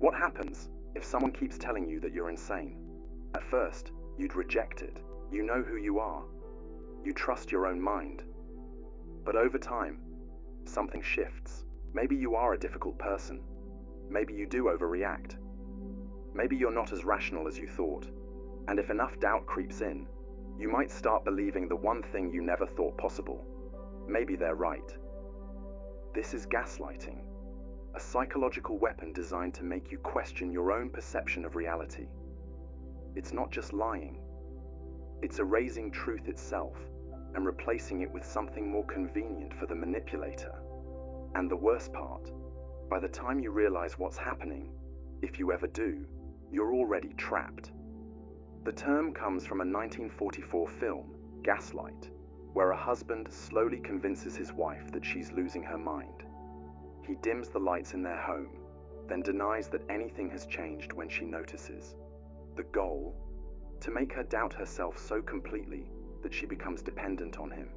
What happens if someone keeps telling you that you're insane? At first, you'd reject it. You know who you are. You trust your own mind. But over time, something shifts. Maybe you are a difficult person. Maybe you do overreact. Maybe you're not as rational as you thought. And if enough doubt creeps in, you might start believing the one thing you never thought possible. Maybe they're right. This is gaslighting, a psychological weapon designed to make you question your own perception of reality. It's not just lying. It's erasing truth itself and replacing it with something more convenient for the manipulator. And the worst part, by the time you realize what's happening, if you ever do, you're already trapped. The term comes from a 1944 film, Gaslight, where a husband slowly convinces his wife that she's losing her mind. He dims the lights in their home, then denies that anything has changed when she notices. The goal? To make her doubt herself so completely that she becomes dependent on him.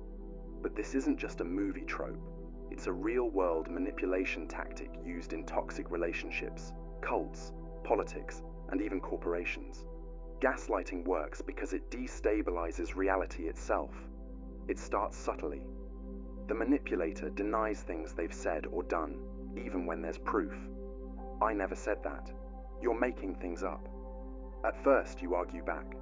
But this isn't just a movie trope. It's a real-world manipulation tactic used in toxic relationships, cults, politics, and even corporations. Gaslighting works because it destabilizes reality itself. It starts subtly. The manipulator denies things they've said or done, even when there's proof. I never said that. You're making things up. At first, you argue back.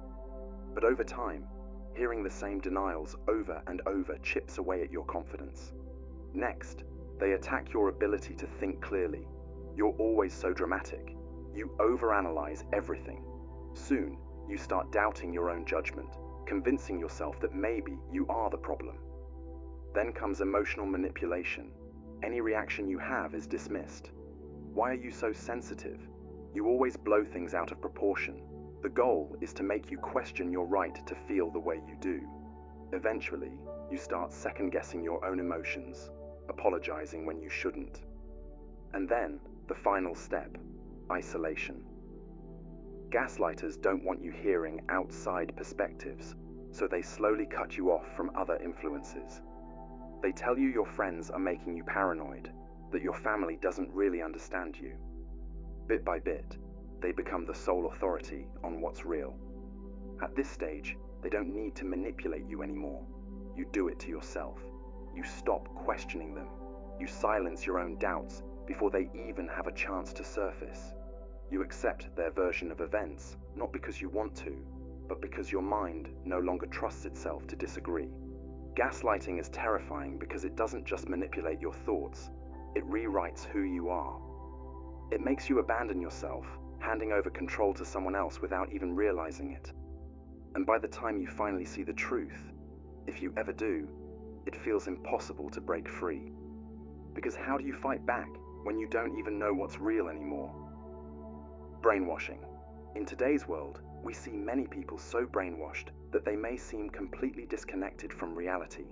But over time, hearing the same denials over and over chips away at your confidence. Next, they attack your ability to think clearly. You're always so dramatic. You overanalyze everything. Soon, you start doubting your own judgment, convincing yourself that maybe you are the problem. Then comes emotional manipulation. Any reaction you have is dismissed. Why are you so sensitive? You always blow things out of proportion. The goal is to make you question your right to feel the way you do. Eventually, you start second-guessing your own emotions, apologizing when you shouldn't. And then, the final step, isolation. Gaslighters don't want you hearing outside perspectives, so they slowly cut you off from other influences. They tell you your friends are making you paranoid, that your family doesn't really understand you. Bit by bit, they become the sole authority on what's real. At this stage, they don't need to manipulate you anymore. You do it to yourself. You stop questioning them. You silence your own doubts before they even have a chance to surface. You accept their version of events, not because you want to, but because your mind no longer trusts itself to disagree. Gaslighting is terrifying because it doesn't just manipulate your thoughts, it rewrites who you are. It makes you abandon yourself, handing over control to someone else without even realizing it. And by the time you finally see the truth, if you ever do, it feels impossible to break free. Because how do you fight back when you don't even know what's real anymore? Brainwashing. In today's world, we see many people so brainwashed that they may seem completely disconnected from reality.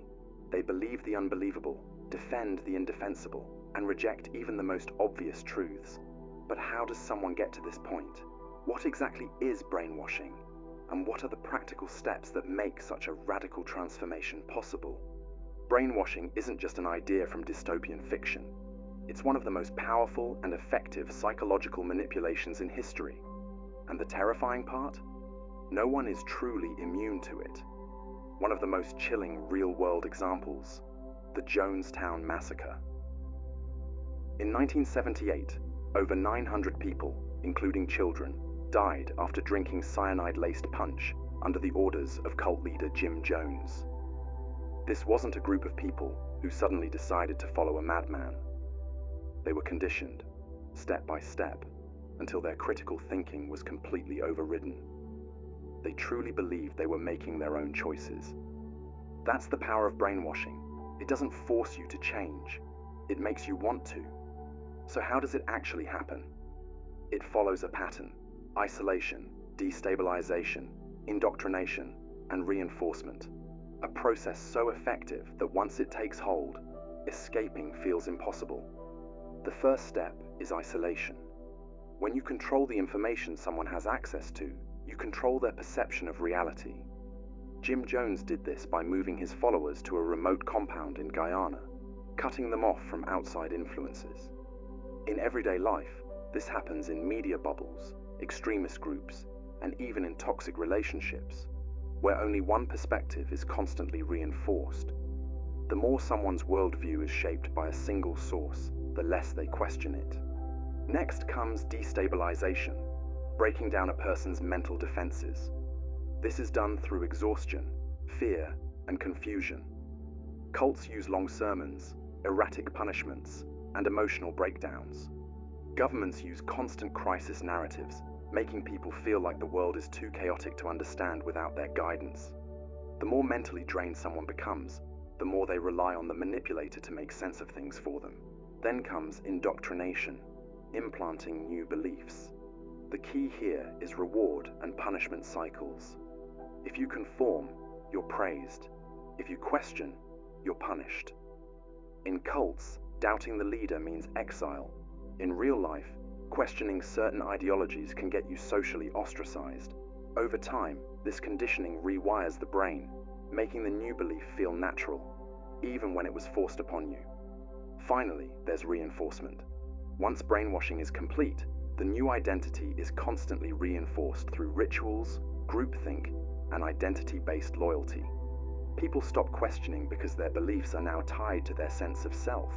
They believe the unbelievable, defend the indefensible, and reject even the most obvious truths. But how does someone get to this point? What exactly is brainwashing? And what are the practical steps that make such a radical transformation possible? Brainwashing isn't just an idea from dystopian fiction. It's one of the most powerful and effective psychological manipulations in history. And the terrifying part? No one is truly immune to it. One of the most chilling real-world examples, the Jonestown Massacre. In 1978, over 900 people, including children, died after drinking cyanide-laced punch under the orders of cult leader Jim Jones. This wasn't a group of people who suddenly decided to follow a madman. They were conditioned, step by step, until their critical thinking was completely overridden. They truly believed they were making their own choices. That's the power of brainwashing. It doesn't force you to change. It makes you want to. So how does it actually happen? It follows a pattern: isolation, destabilization, indoctrination, and reinforcement. A process so effective that once it takes hold, escaping feels impossible. The first step is isolation. When you control the information someone has access to, you control their perception of reality. Jim Jones did this by moving his followers to a remote compound in Guyana, cutting them off from outside influences. In everyday life, This happens in media bubbles, extremist groups, and even in toxic relationships, where only one perspective is constantly reinforced. The more someone's worldview is shaped by a single source, the less they question it. Next comes destabilization, breaking down a person's mental defenses. This is done through exhaustion, fear, and confusion. Cults use long sermons, erratic punishments, and emotional breakdowns. Governments use constant crisis narratives, making people feel like the world is too chaotic to understand without their guidance. The more mentally drained someone becomes, the more they rely on the manipulator to make sense of things for them. Then comes indoctrination, implanting new beliefs. The key here is reward and punishment cycles. If you conform, you're praised. If you question, you're punished. In cults, doubting the leader means exile. In real life, questioning certain ideologies can get you socially ostracized. Over time, this conditioning rewires the brain, making the new belief feel natural, even when it was forced upon you. Finally, there's reinforcement. Once brainwashing is complete, the new identity is constantly reinforced through rituals, groupthink, and identity-based loyalty. People stop questioning because their beliefs are now tied to their sense of self.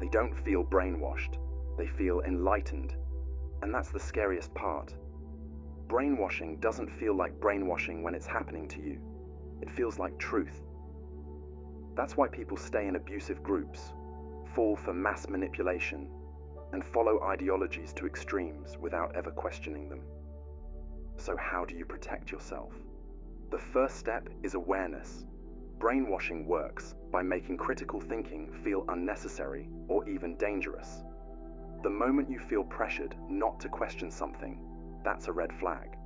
They don't feel brainwashed, they feel enlightened. And that's the scariest part. Brainwashing doesn't feel like brainwashing when it's happening to you. It feels like truth. That's why people stay in abusive groups, fall for mass manipulation, and follow ideologies to extremes without ever questioning them. So how do you protect yourself? The first step is awareness. Brainwashing works by making critical thinking feel unnecessary or even dangerous. The moment you feel pressured not to question something, that's a red flag.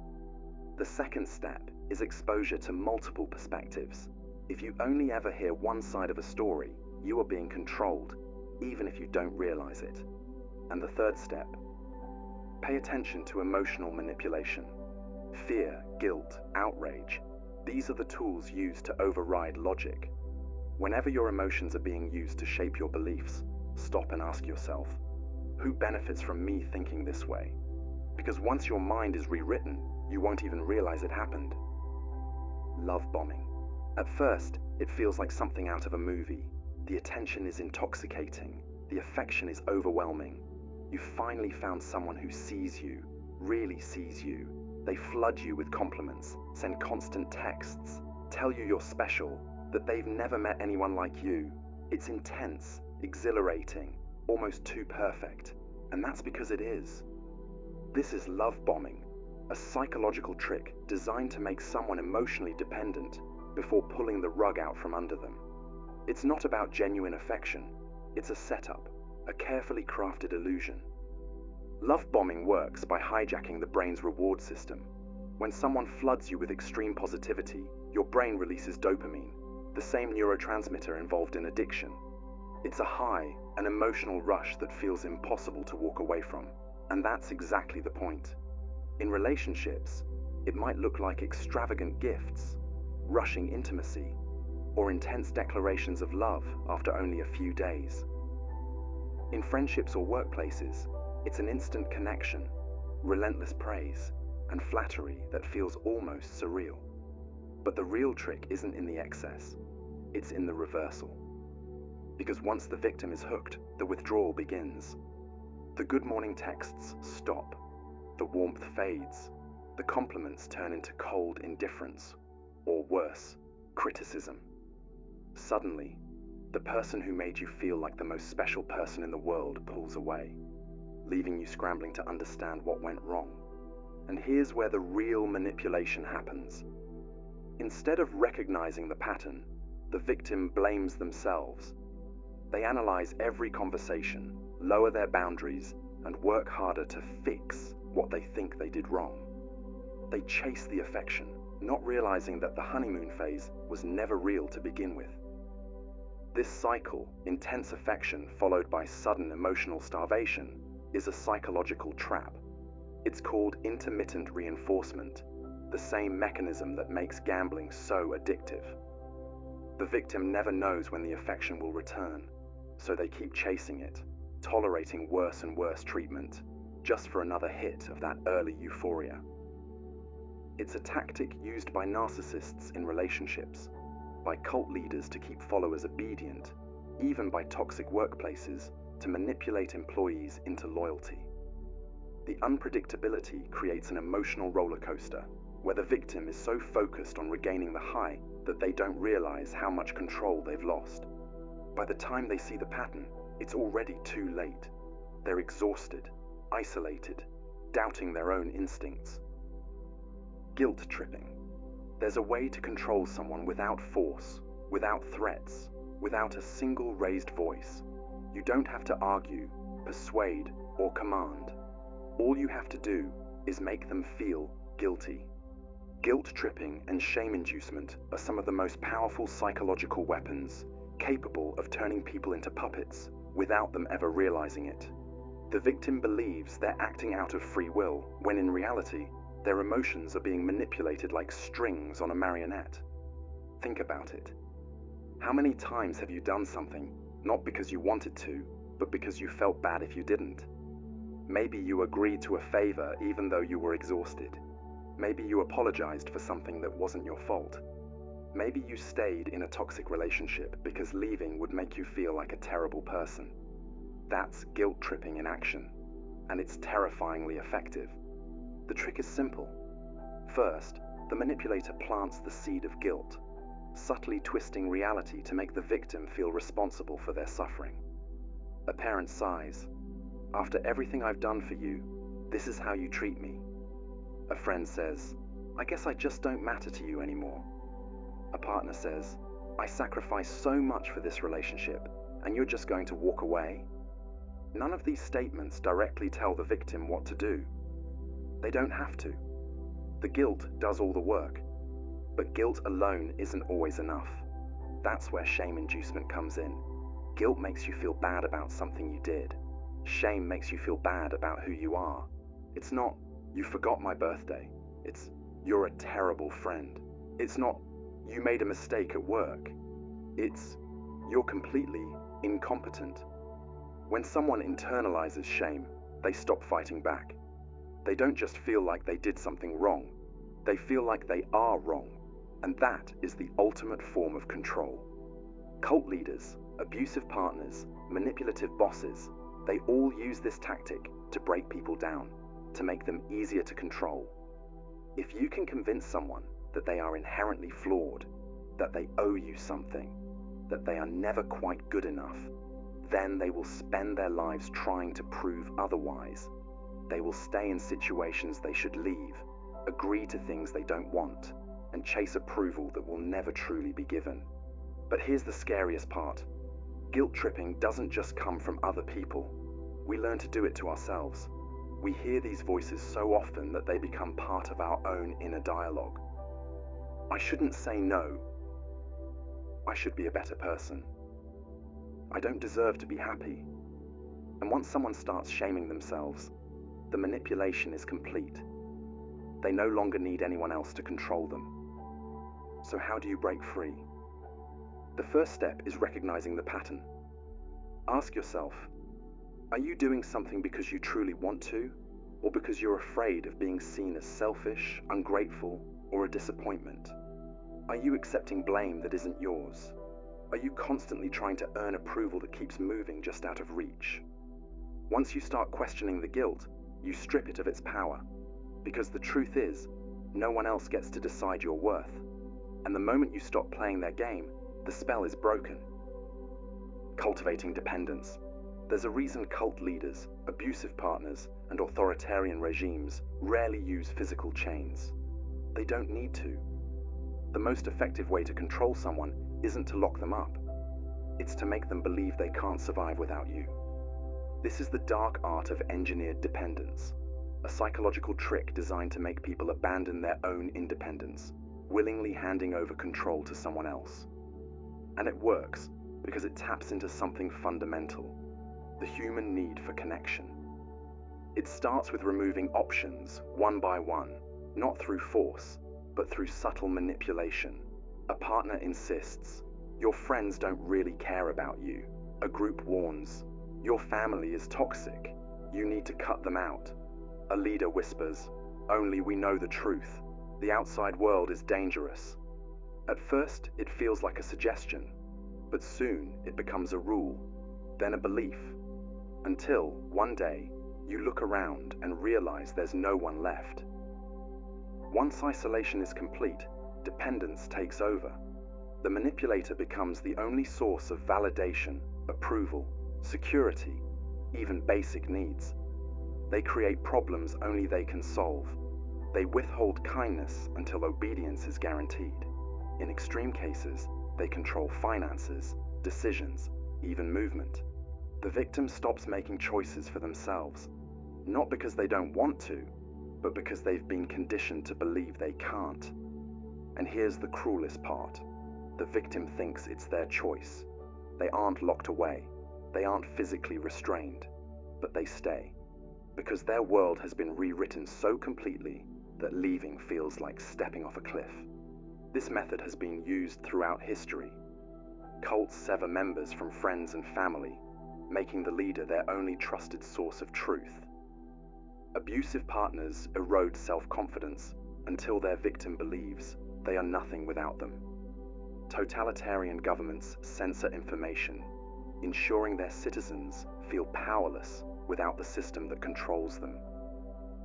The second step is exposure to multiple perspectives. If you only ever hear one side of a story, you are being controlled, even if you don't realize it. And the third step, pay attention to emotional manipulation. Fear, guilt, outrage. These are the tools used to override logic. Whenever your emotions are being used to shape your beliefs, stop and ask yourself, who benefits from me thinking this way? Because once your mind is rewritten, you won't even realize it happened. Love bombing. At first, it feels like something out of a movie. The attention is intoxicating. The affection is overwhelming. You've finally found someone who sees you, really sees you. They flood you with compliments, send constant texts, tell you you're special, that they've never met anyone like you. It's intense, exhilarating, almost too perfect. And that's because it is. This is love bombing, a psychological trick designed to make someone emotionally dependent before pulling the rug out from under them. It's not about genuine affection. It's a setup, a carefully crafted illusion. Love bombing works by hijacking the brain's reward system. When someone floods you with extreme positivity, your brain releases dopamine, the same neurotransmitter involved in addiction. It's a high, an emotional rush that feels impossible to walk away from. And that's exactly the point. In relationships, it might look like extravagant gifts, rushing intimacy, or intense declarations of love after only a few days. In friendships or workplaces, it's an instant connection, relentless praise, and flattery that feels almost surreal. But the real trick isn't in the excess, it's in the reversal. Because once the victim is hooked, the withdrawal begins. The good morning texts stop, the warmth fades, the compliments turn into cold indifference, or worse, criticism. Suddenly, the person who made you feel like the most special person in the world pulls away, leaving you scrambling to understand what went wrong. And here's where the real manipulation happens. Instead of recognizing the pattern, the victim blames themselves. They analyze every conversation, lower their boundaries, and work harder to fix what they think they did wrong. They chase the affection, not realizing that the honeymoon phase was never real to begin with. This cycle, intense affection followed by sudden emotional starvation, is a psychological trap. It's called intermittent reinforcement, the same mechanism that makes gambling so addictive. The victim never knows when the affection will return, so they keep chasing it, tolerating worse and worse treatment, just for another hit of that early euphoria. It's a tactic used by narcissists in relationships, by cult leaders to keep followers obedient, even by toxic workplaces to manipulate employees into loyalty. The unpredictability creates an emotional roller coaster, where the victim is so focused on regaining the high that they don't realize how much control they've lost. By the time they see the pattern, it's already too late. They're exhausted, isolated, doubting their own instincts. Guilt tripping. There's a way to control someone without force, without threats, without a single raised voice. You don't have to argue, persuade, or command. All you have to do is make them feel guilty. Guilt tripping and shame inducement are some of the most powerful psychological weapons, capable of turning people into puppets without them ever realizing it. The victim believes they're acting out of free will, when in reality, their emotions are being manipulated like strings on a marionette. Think about it. How many times have you done something, not because you wanted to, but because you felt bad if you didn't? Maybe you agreed to a favor even though you were exhausted. Maybe you apologized for something that wasn't your fault. Maybe you stayed in a toxic relationship because leaving would make you feel like a terrible person. That's guilt tripping in action, and it's terrifyingly effective. The trick is simple. First, the manipulator plants the seed of guilt, subtly twisting reality to make the victim feel responsible for their suffering. A parent sighs, "After everything I've done for you, this is how you treat me." A friend says, "I guess I just don't matter to you anymore." A partner says, "I sacrificed so much for this relationship, and you're just going to walk away?" None of these statements directly tell the victim what to do. They don't have to. The guilt does all the work, but guilt alone isn't always enough. That's where shame inducement comes in. Guilt makes you feel bad about something you did. Shame makes you feel bad about who you are. It's not, "You forgot my birthday." It's, "You're a terrible friend." It's not, "You made a mistake at work." It's, "You're completely incompetent." When someone internalizes shame, they stop fighting back. They don't just feel like they did something wrong. They feel like they are wrong. And that is the ultimate form of control. Cult leaders, abusive partners, manipulative bosses, they all use this tactic to break people down, to make them easier to control. If you can convince someone that they are inherently flawed, that they owe you something, that they are never quite good enough, then they will spend their lives trying to prove otherwise. They will stay in situations they should leave, agree to things they don't want, and chase approval that will never truly be given. But here's the scariest part. Guilt tripping doesn't just come from other people. We learn to do it to ourselves. We hear these voices so often that they become part of our own inner dialogue. I shouldn't say no. I should be a better person. I don't deserve to be happy. And once someone starts shaming themselves, the manipulation is complete. They no longer need anyone else to control them. So how do you break free? The first step is recognizing the pattern. Ask yourself, are you doing something because you truly want to, or because you're afraid of being seen as selfish, ungrateful, or a disappointment? Are you accepting blame that isn't yours? Are you constantly trying to earn approval that keeps moving just out of reach? Once you start questioning the guilt, you strip it of its power. Because the truth is, no one else gets to decide your worth. And the moment you stop playing their game, the spell is broken. Cultivating dependence. There's a reason cult leaders, abusive partners, and authoritarian regimes rarely use physical chains. They don't need to. The most effective way to control someone isn't to lock them up. It's to make them believe they can't survive without you. This is the dark art of engineered dependence, a psychological trick designed to make people abandon their own independence, willingly handing over control to someone else. And it works because it taps into something fundamental, the human need for connection. It starts with removing options one by one, not through force, but through subtle manipulation. A partner insists, "Your friends don't really care about you." A group warns, "Your family is toxic." You need to cut them out. A leader whispers, "Only we know the truth. The outside world is dangerous." At first, it feels like a suggestion, but soon it becomes a rule, then a belief, until one day you look around and realize there's no one left. Once isolation is complete, dependence takes over. The manipulator becomes the only source of validation, approval, security, even basic needs. They create problems only they can solve. They withhold kindness until obedience is guaranteed. In extreme cases, they control finances, decisions, even movement. The victim stops making choices for themselves, not because they don't want to, but because they've been conditioned to believe they can't. And here's the cruelest part. The victim thinks it's their choice. They aren't locked away. They aren't physically restrained, but they stay, because their world has been rewritten so completely that leaving feels like stepping off a cliff. This method has been used throughout history. Cults sever members from friends and family, making the leader their only trusted source of truth. Abusive partners erode self-confidence until their victim believes they are nothing without them. Totalitarian governments censor information, ensuring their citizens feel powerless without the system that controls them.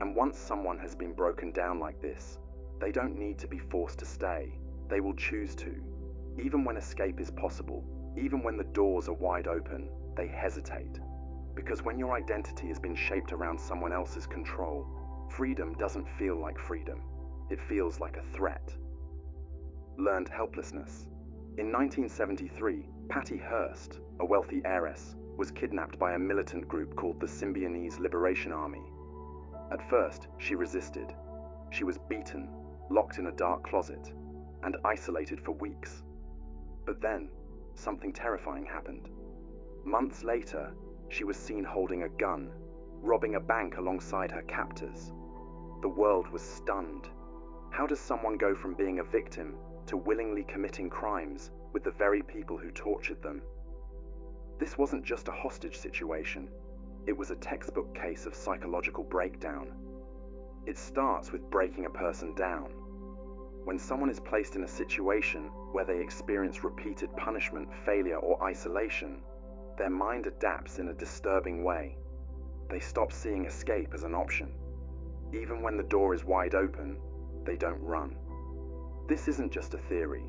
And once someone has been broken down like this, they don't need to be forced to stay. They will choose to. Even when escape is possible, even when the doors are wide open, they hesitate. Because when your identity has been shaped around someone else's control, freedom doesn't feel like freedom. It feels like a threat. Learned helplessness. In 1973, Patty Hearst, a wealthy heiress, was kidnapped by a militant group called the Symbionese Liberation Army. At first, she resisted. She was beaten, locked in a dark closet, and isolated for weeks. But then, something terrifying happened. Months later, she was seen holding a gun, robbing a bank alongside her captors. The world was stunned. How does someone go from being a victim to willingly committing crimes with the very people who tortured them? This wasn't just a hostage situation. It was a textbook case of psychological breakdown. It starts with breaking a person down. When someone is placed in a situation where they experience repeated punishment, failure, or isolation, their mind adapts in a disturbing way. They stop seeing escape as an option. Even when the door is wide open, they don't run. This isn't just a theory.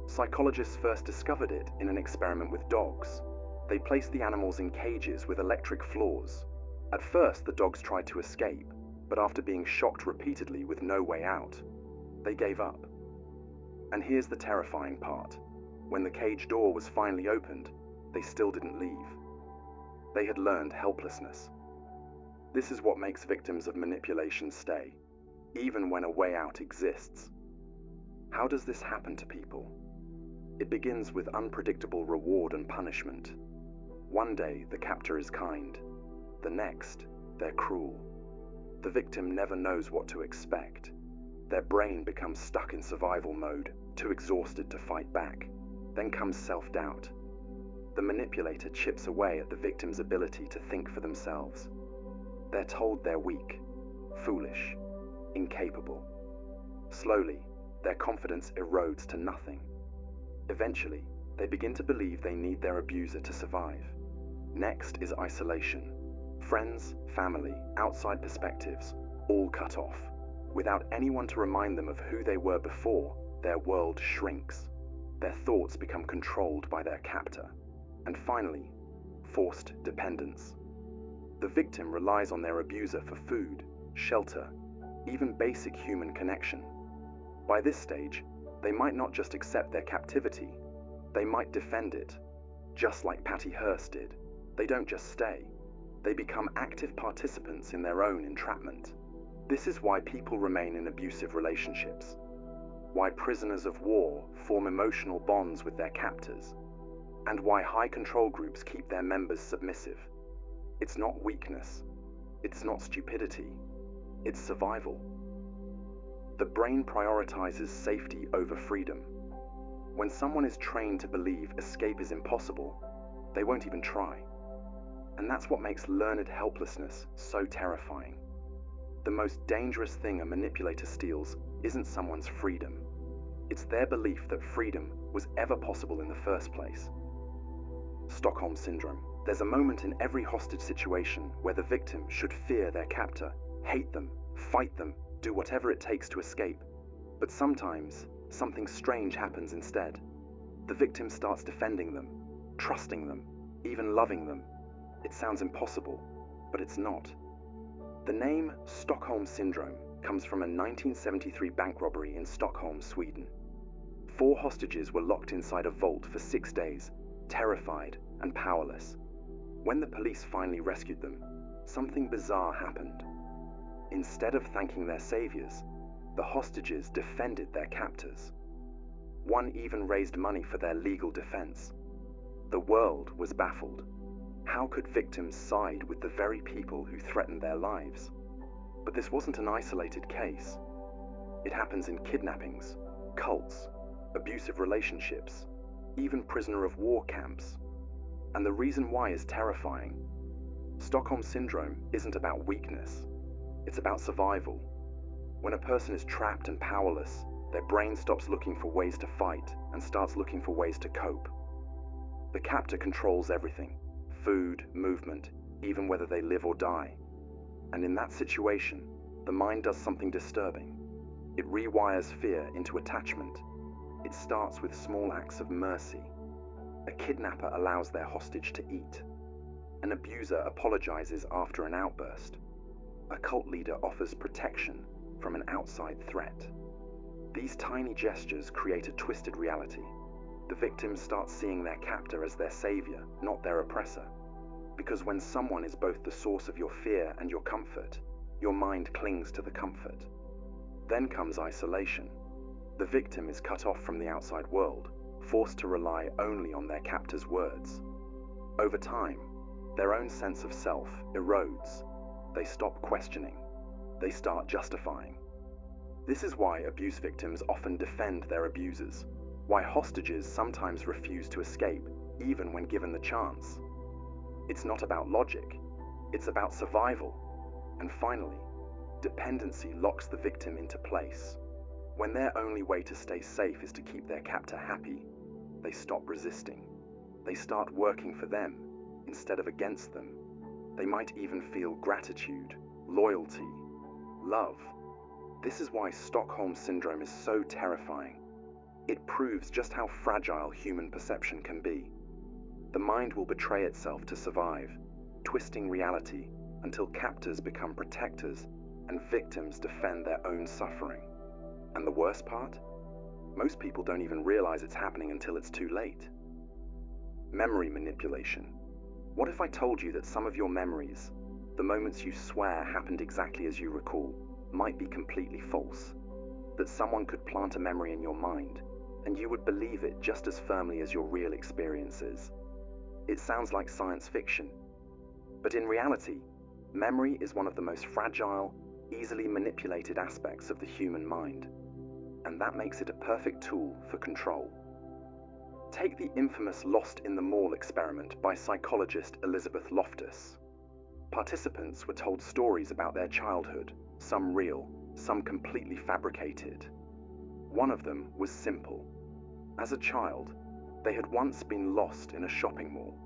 Psychologists first discovered it in an experiment with dogs. They placed the animals in cages with electric floors. At first, the dogs tried to escape, but after being shocked repeatedly with no way out, they gave up. And here's the terrifying part. When the cage door was finally opened, they still didn't leave. They had learned helplessness. This is what makes victims of manipulation stay, even when a way out exists. How does this happen to people? It begins with unpredictable reward and punishment. One day, the captor is kind. The next, they're cruel. The victim never knows what to expect. Their brain becomes stuck in survival mode, too exhausted to fight back. Then comes self-doubt. The manipulator chips away at the victim's ability to think for themselves. They're told they're weak, foolish, incapable. Slowly, their confidence erodes to nothing. Eventually, they begin to believe they need their abuser to survive. Next is isolation. Friends, family, outside perspectives, all cut off. Without anyone to remind them of who they were before, their world shrinks. Their thoughts become controlled by their captor. And finally, forced dependence. The victim relies on their abuser for food, shelter, even basic human connection. By this stage, they might not just accept their captivity, they might defend it. Just like Patty Hearst did, they don't just stay, they become active participants in their own entrapment. This is why people remain in abusive relationships, why prisoners of war form emotional bonds with their captors, and why high control groups keep their members submissive. It's not weakness, it's not stupidity, it's survival. The brain prioritizes safety over freedom. When someone is trained to believe escape is impossible, they won't even try. And that's what makes learned helplessness so terrifying. The most dangerous thing a manipulator steals isn't someone's freedom. It's their belief that freedom was ever possible in the first place. Stockholm Syndrome. There's a moment in every hostage situation where the victim should fear their captor, hate them, fight them, do whatever it takes to escape. But sometimes, something strange happens instead. The victim starts defending them, trusting them, even loving them. It sounds impossible, but it's not. The name Stockholm Syndrome comes from a 1973 bank robbery in Stockholm, Sweden. 4 hostages were locked inside a vault for 6 days, terrified and powerless. When the police finally rescued them, something bizarre happened. Instead of thanking their saviors, the hostages defended their captors. One even raised money for their legal defense. The world was baffled. How could victims side with the very people who threatened their lives? But this wasn't an isolated case. It happens in kidnappings, cults, abusive relationships, even prisoner of war camps. And the reason why is terrifying. Stockholm Syndrome isn't about weakness. It's about survival. When a person is trapped and powerless, their brain stops looking for ways to fight and starts looking for ways to cope. The captor controls everything: food, movement, even whether they live or die. And in that situation, the mind does something disturbing. It rewires fear into attachment. It starts with small acts of mercy. A kidnapper allows their hostage to eat. An abuser apologizes after an outburst. A cult leader offers protection from an outside threat. These tiny gestures create a twisted reality. The victims start seeing their captor as their savior, not their oppressor. Because when someone is both the source of your fear and your comfort, your mind clings to the comfort. Then comes isolation. The victim is cut off from the outside world, forced to rely only on their captor's words. Over time, their own sense of self erodes. They stop questioning. They start justifying. This is why abuse victims often defend their abusers, why hostages sometimes refuse to escape, even when given the chance. It's not about logic, it's about survival. And finally, dependency locks the victim into place. When their only way to stay safe is to keep their captor happy, they stop resisting. They start working for them instead of against them. They might even feel gratitude, loyalty, love. This is why Stockholm Syndrome is so terrifying. It proves just how fragile human perception can be. The mind will betray itself to survive, twisting reality until captors become protectors and victims defend their own suffering. And the worst part? Most people don't even realize it's happening until it's too late. Memory manipulation. What if I told you that some of your memories, the moments you swear happened exactly as you recall, might be completely false? That someone could plant a memory in your mind, and you would believe it just as firmly as your real experiences. It sounds like science fiction, but in reality, memory is one of the most fragile, easily manipulated aspects of the human mind, and that makes it a perfect tool for control. Take the infamous Lost in the Mall experiment by psychologist Elizabeth Loftus. Participants were told stories about their childhood, some real, some completely fabricated. One of them was simple. As a child, they had once been lost in a shopping mall.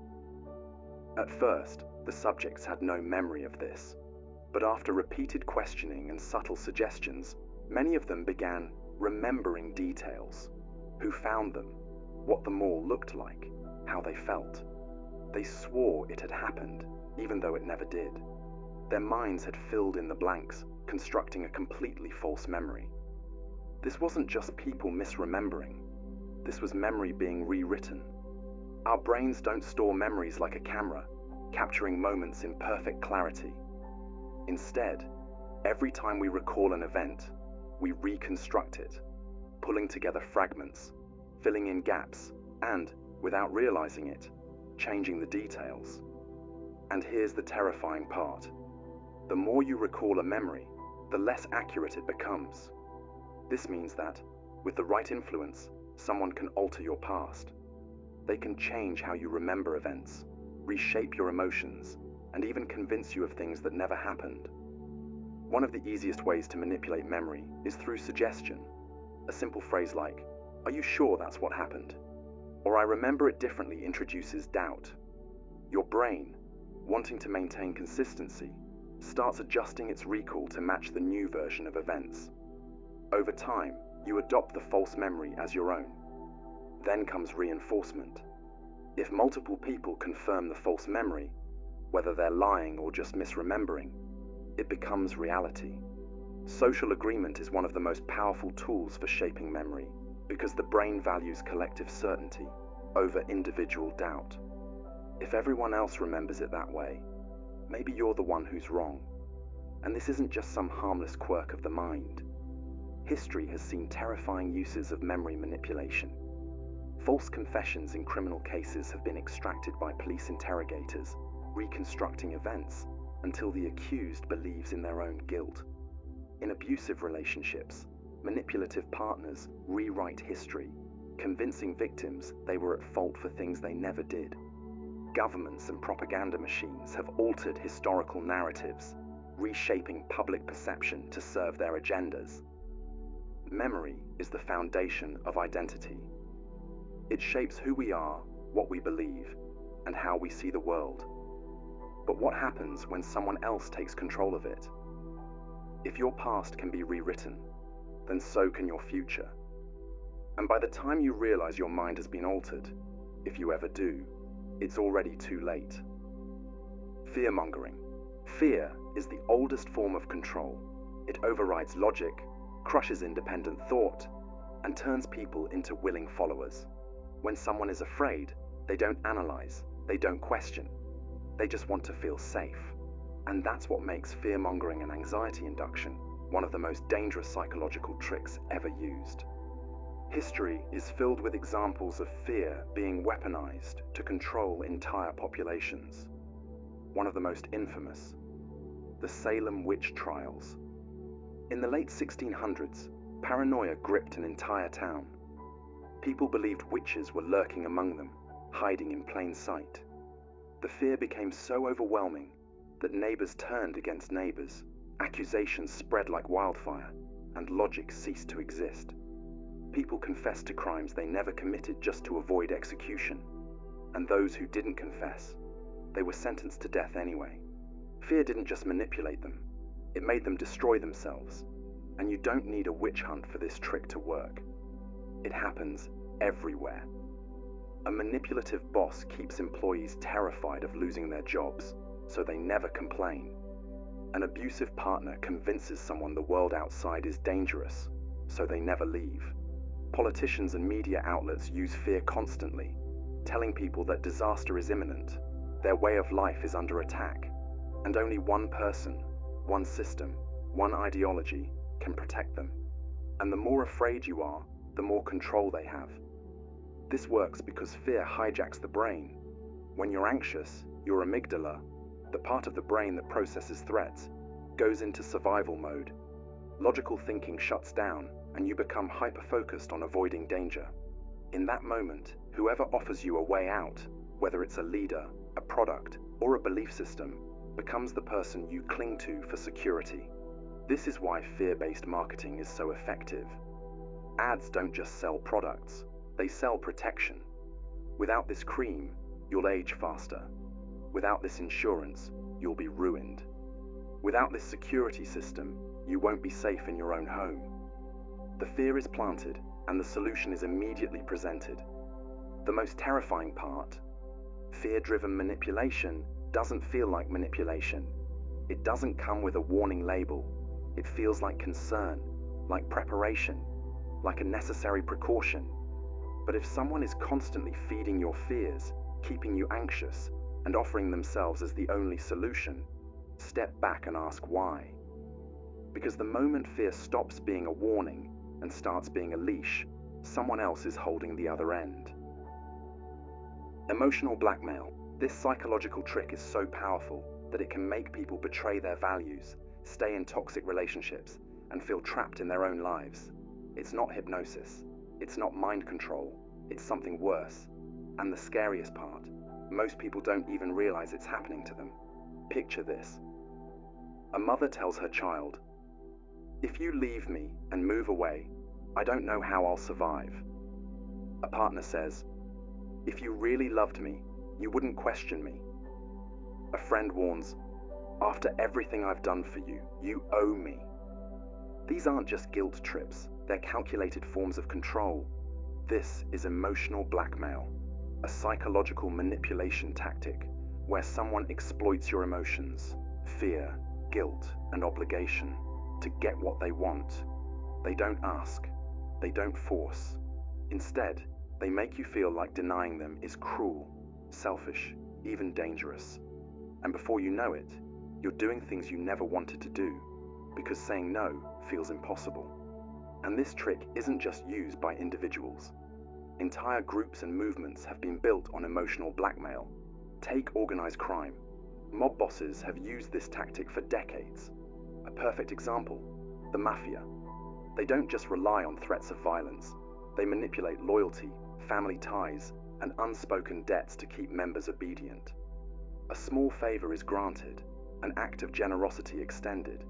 At first, the subjects had no memory of this, but after repeated questioning and subtle suggestions, many of them began remembering details: who found them, what the mall looked like, how they felt. They swore it had happened, even though it never did. Their minds had filled in the blanks, constructing a completely false memory. This wasn't just people misremembering. This was memory being rewritten. Our brains don't store memories like a camera, capturing moments in perfect clarity. Instead, every time we recall an event, we reconstruct it, pulling together fragments, filling in gaps, and, without realizing it, changing the details. And here's the terrifying part. The more you recall a memory, the less accurate it becomes. This means that, with the right influence, someone can alter your past. They can change how you remember events, reshape your emotions, and even convince you of things that never happened. One of the easiest ways to manipulate memory is through suggestion. A simple phrase like, "Are you sure that's what happened?" Or "I remember it differently" introduces doubt. Your brain, wanting to maintain consistency, starts adjusting its recall to match the new version of events. Over time, you adopt the false memory as your own. Then comes reinforcement. If multiple people confirm the false memory, whether they're lying or just misremembering, it becomes reality. Social agreement is one of the most powerful tools for shaping memory because the brain values collective certainty over individual doubt. If everyone else remembers it that way, maybe you're the one who's wrong. And this isn't just some harmless quirk of the mind. History has seen terrifying uses of memory manipulation. False confessions in criminal cases have been extracted by police interrogators, reconstructing events until the accused believes in their own guilt. In abusive relationships, manipulative partners rewrite history, convincing victims they were at fault for things they never did. Governments and propaganda machines have altered historical narratives, reshaping public perception to serve their agendas. Memory is the foundation of identity. It shapes who we are, what we believe, and how we see the world. But what happens when someone else takes control of it? If your past can be rewritten, then so can your future. And by the time you realize your mind has been altered, if you ever do, it's already too late. Fear-mongering. Fear is the oldest form of control. It overrides logic, crushes independent thought, and turns people into willing followers. When someone is afraid, they don't analyze, they don't question. They just want to feel safe. And that's what makes fear-mongering and anxiety induction one of the most dangerous psychological tricks ever used. History is filled with examples of fear being weaponized to control entire populations. One of the most infamous, the Salem witch trials. In the late 1600s, paranoia gripped an entire town. People believed witches were lurking among them, hiding in plain sight. The fear became so overwhelming that neighbors turned against neighbors, accusations spread like wildfire, and logic ceased to exist. People confessed to crimes they never committed just to avoid execution, and those who didn't confess, they were sentenced to death anyway. Fear didn't just manipulate them, it made them destroy themselves, and you don't need a witch hunt for this trick to work. It happens everywhere. A manipulative boss keeps employees terrified of losing their jobs, so they never complain. An abusive partner convinces someone the world outside is dangerous, so they never leave. Politicians and media outlets use fear constantly, telling people that disaster is imminent, their way of life is under attack, and only one person, one system, one ideology can protect them. And the more afraid you are, the more control they have. This works because fear hijacks the brain. When you're anxious, your amygdala, the part of the brain that processes threats, goes into survival mode. Logical thinking shuts down, and you become hyper-focused on avoiding danger. In that moment, whoever offers you a way out, whether it's a leader, a product, or a belief system, becomes the person you cling to for security. This is why fear-based marketing is so effective. Ads don't just sell products, they sell protection. Without this cream, you'll age faster. Without this insurance, you'll be ruined. Without this security system, you won't be safe in your own home. The fear is planted, and the solution is immediately presented. The most terrifying part, fear-driven manipulation doesn't feel like manipulation. It doesn't come with a warning label. It feels like concern, like preparation, like a necessary precaution. But if someone is constantly feeding your fears, keeping you anxious, and offering themselves as the only solution, step back and ask why. Because the moment fear stops being a warning and starts being a leash, someone else is holding the other end. Emotional blackmail. This psychological trick is so powerful that it can make people betray their values, stay in toxic relationships, and feel trapped in their own lives. It's not hypnosis. It's not mind control. It's something worse. And the scariest part, most people don't even realize it's happening to them. Picture this. A mother tells her child, "If you leave me and move away, I don't know how I'll survive." A partner says, "If you really loved me, you wouldn't question me." A friend warns, "After everything I've done for you, you owe me." These aren't just guilt trips, they're calculated forms of control. This is emotional blackmail, a psychological manipulation tactic where someone exploits your emotions, fear, guilt, and obligation to get what they want. They don't ask, they don't force. Instead, they make you feel like denying them is cruel, selfish, even dangerous. And before you know it, you're doing things you never wanted to do, because saying no feels impossible. And this trick isn't just used by individuals. Entire groups and movements have been built on emotional blackmail. Take organized crime. Mob bosses have used this tactic for decades. A perfect example, the mafia. They don't just rely on threats of violence. They manipulate loyalty, family ties, and unspoken debts to keep members obedient. A small favor is granted, an act of generosity extended.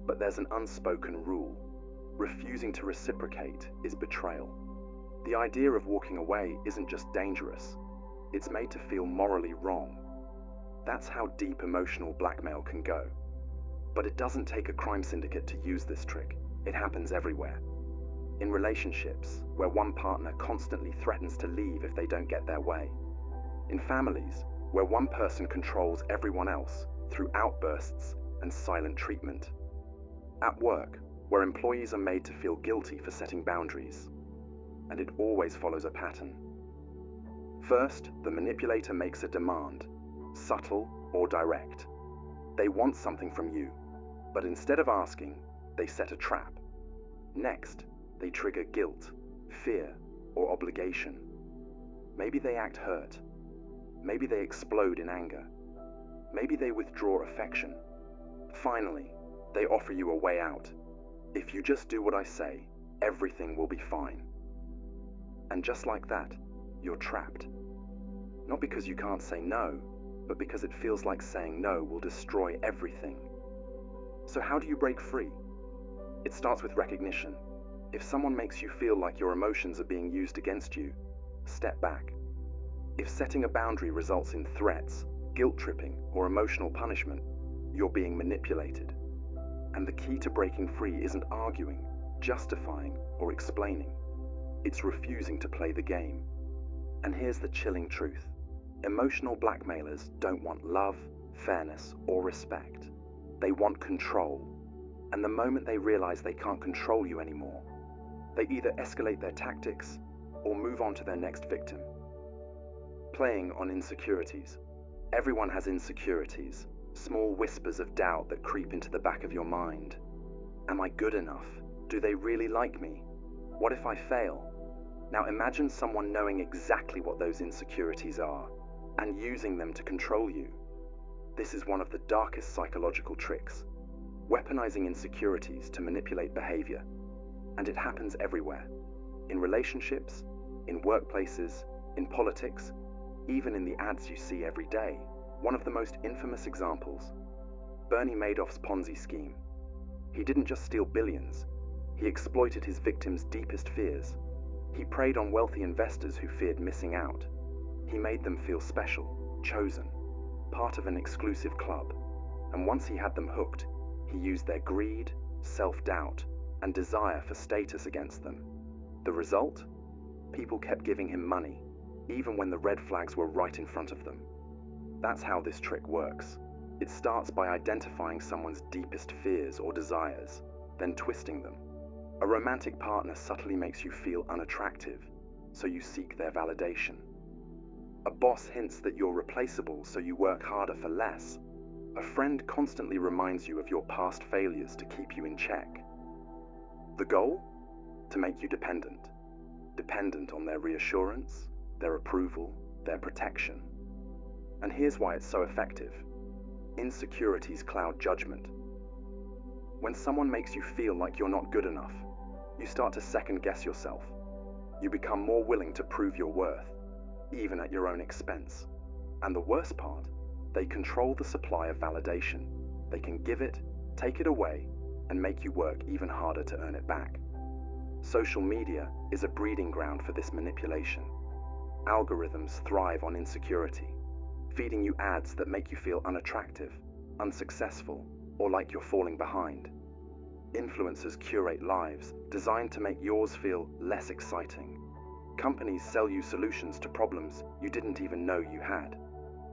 But there's an unspoken rule. Refusing to reciprocate is betrayal. The idea of walking away isn't just dangerous, it's made to feel morally wrong. That's how deep emotional blackmail can go. But it doesn't take a crime syndicate to use this trick. It happens everywhere. In relationships, where one partner constantly threatens to leave if they don't get their way. In families, where one person controls everyone else through outbursts and silent treatment. At work, where employees are made to feel guilty for setting boundaries. And it always follows a pattern. First, the manipulator makes a demand, subtle or direct. They want something from you, but instead of asking, they set a trap. Next, they trigger guilt, fear, or obligation. Maybe they act hurt. Maybe they explode in anger. Maybe they withdraw affection. Finally, they offer you a way out. If you just do what I say, everything will be fine. And just like that, you're trapped. Not because you can't say no, but because it feels like saying no will destroy everything. So how do you break free? It starts with recognition. If someone makes you feel like your emotions are being used against you, step back. If setting a boundary results in threats, guilt-tripping, or emotional punishment, you're being manipulated. And the key to breaking free isn't arguing, justifying, or explaining. It's refusing to play the game. And here's the chilling truth. Emotional blackmailers don't want love, fairness, or respect. They want control. And the moment they realize they can't control you anymore, they either escalate their tactics or move on to their next victim. Playing on insecurities. Everyone has insecurities, small whispers of doubt that creep into the back of your mind. Am I good enough? Do they really like me? What if I fail? Now imagine someone knowing exactly what those insecurities are and using them to control you. This is one of the darkest psychological tricks, weaponizing insecurities to manipulate behavior. And it happens everywhere. In relationships, in workplaces, in politics, even in the ads you see every day. One of the most infamous examples, Bernie Madoff's Ponzi scheme. He didn't just steal billions, he exploited his victims' deepest fears. He preyed on wealthy investors who feared missing out. He made them feel special, chosen, part of an exclusive club. And once he had them hooked, he used their greed, self-doubt, and desire for status against them. The result? People kept giving him money, even when the red flags were right in front of them. That's how this trick works. It starts by identifying someone's deepest fears or desires, then twisting them. A romantic partner subtly makes you feel unattractive, so you seek their validation. A boss hints that you're replaceable, so you work harder for less. A friend constantly reminds you of your past failures to keep you in check. The goal? To make you dependent. Dependent on their reassurance, their approval, their protection. And here's why it's so effective. Insecurities cloud judgment. When someone makes you feel like you're not good enough, you start to second-guess yourself. You become more willing to prove your worth, even at your own expense. And the worst part, They control the supply of validation. They can give it, take it away, and make you work even harder to earn it back. Social media is a breeding ground for this manipulation. Algorithms thrive on insecurity, feeding you ads that make you feel unattractive, unsuccessful, or like you're falling behind. Influencers curate lives designed to make yours feel less exciting. Companies sell you solutions to problems you didn't even know you had,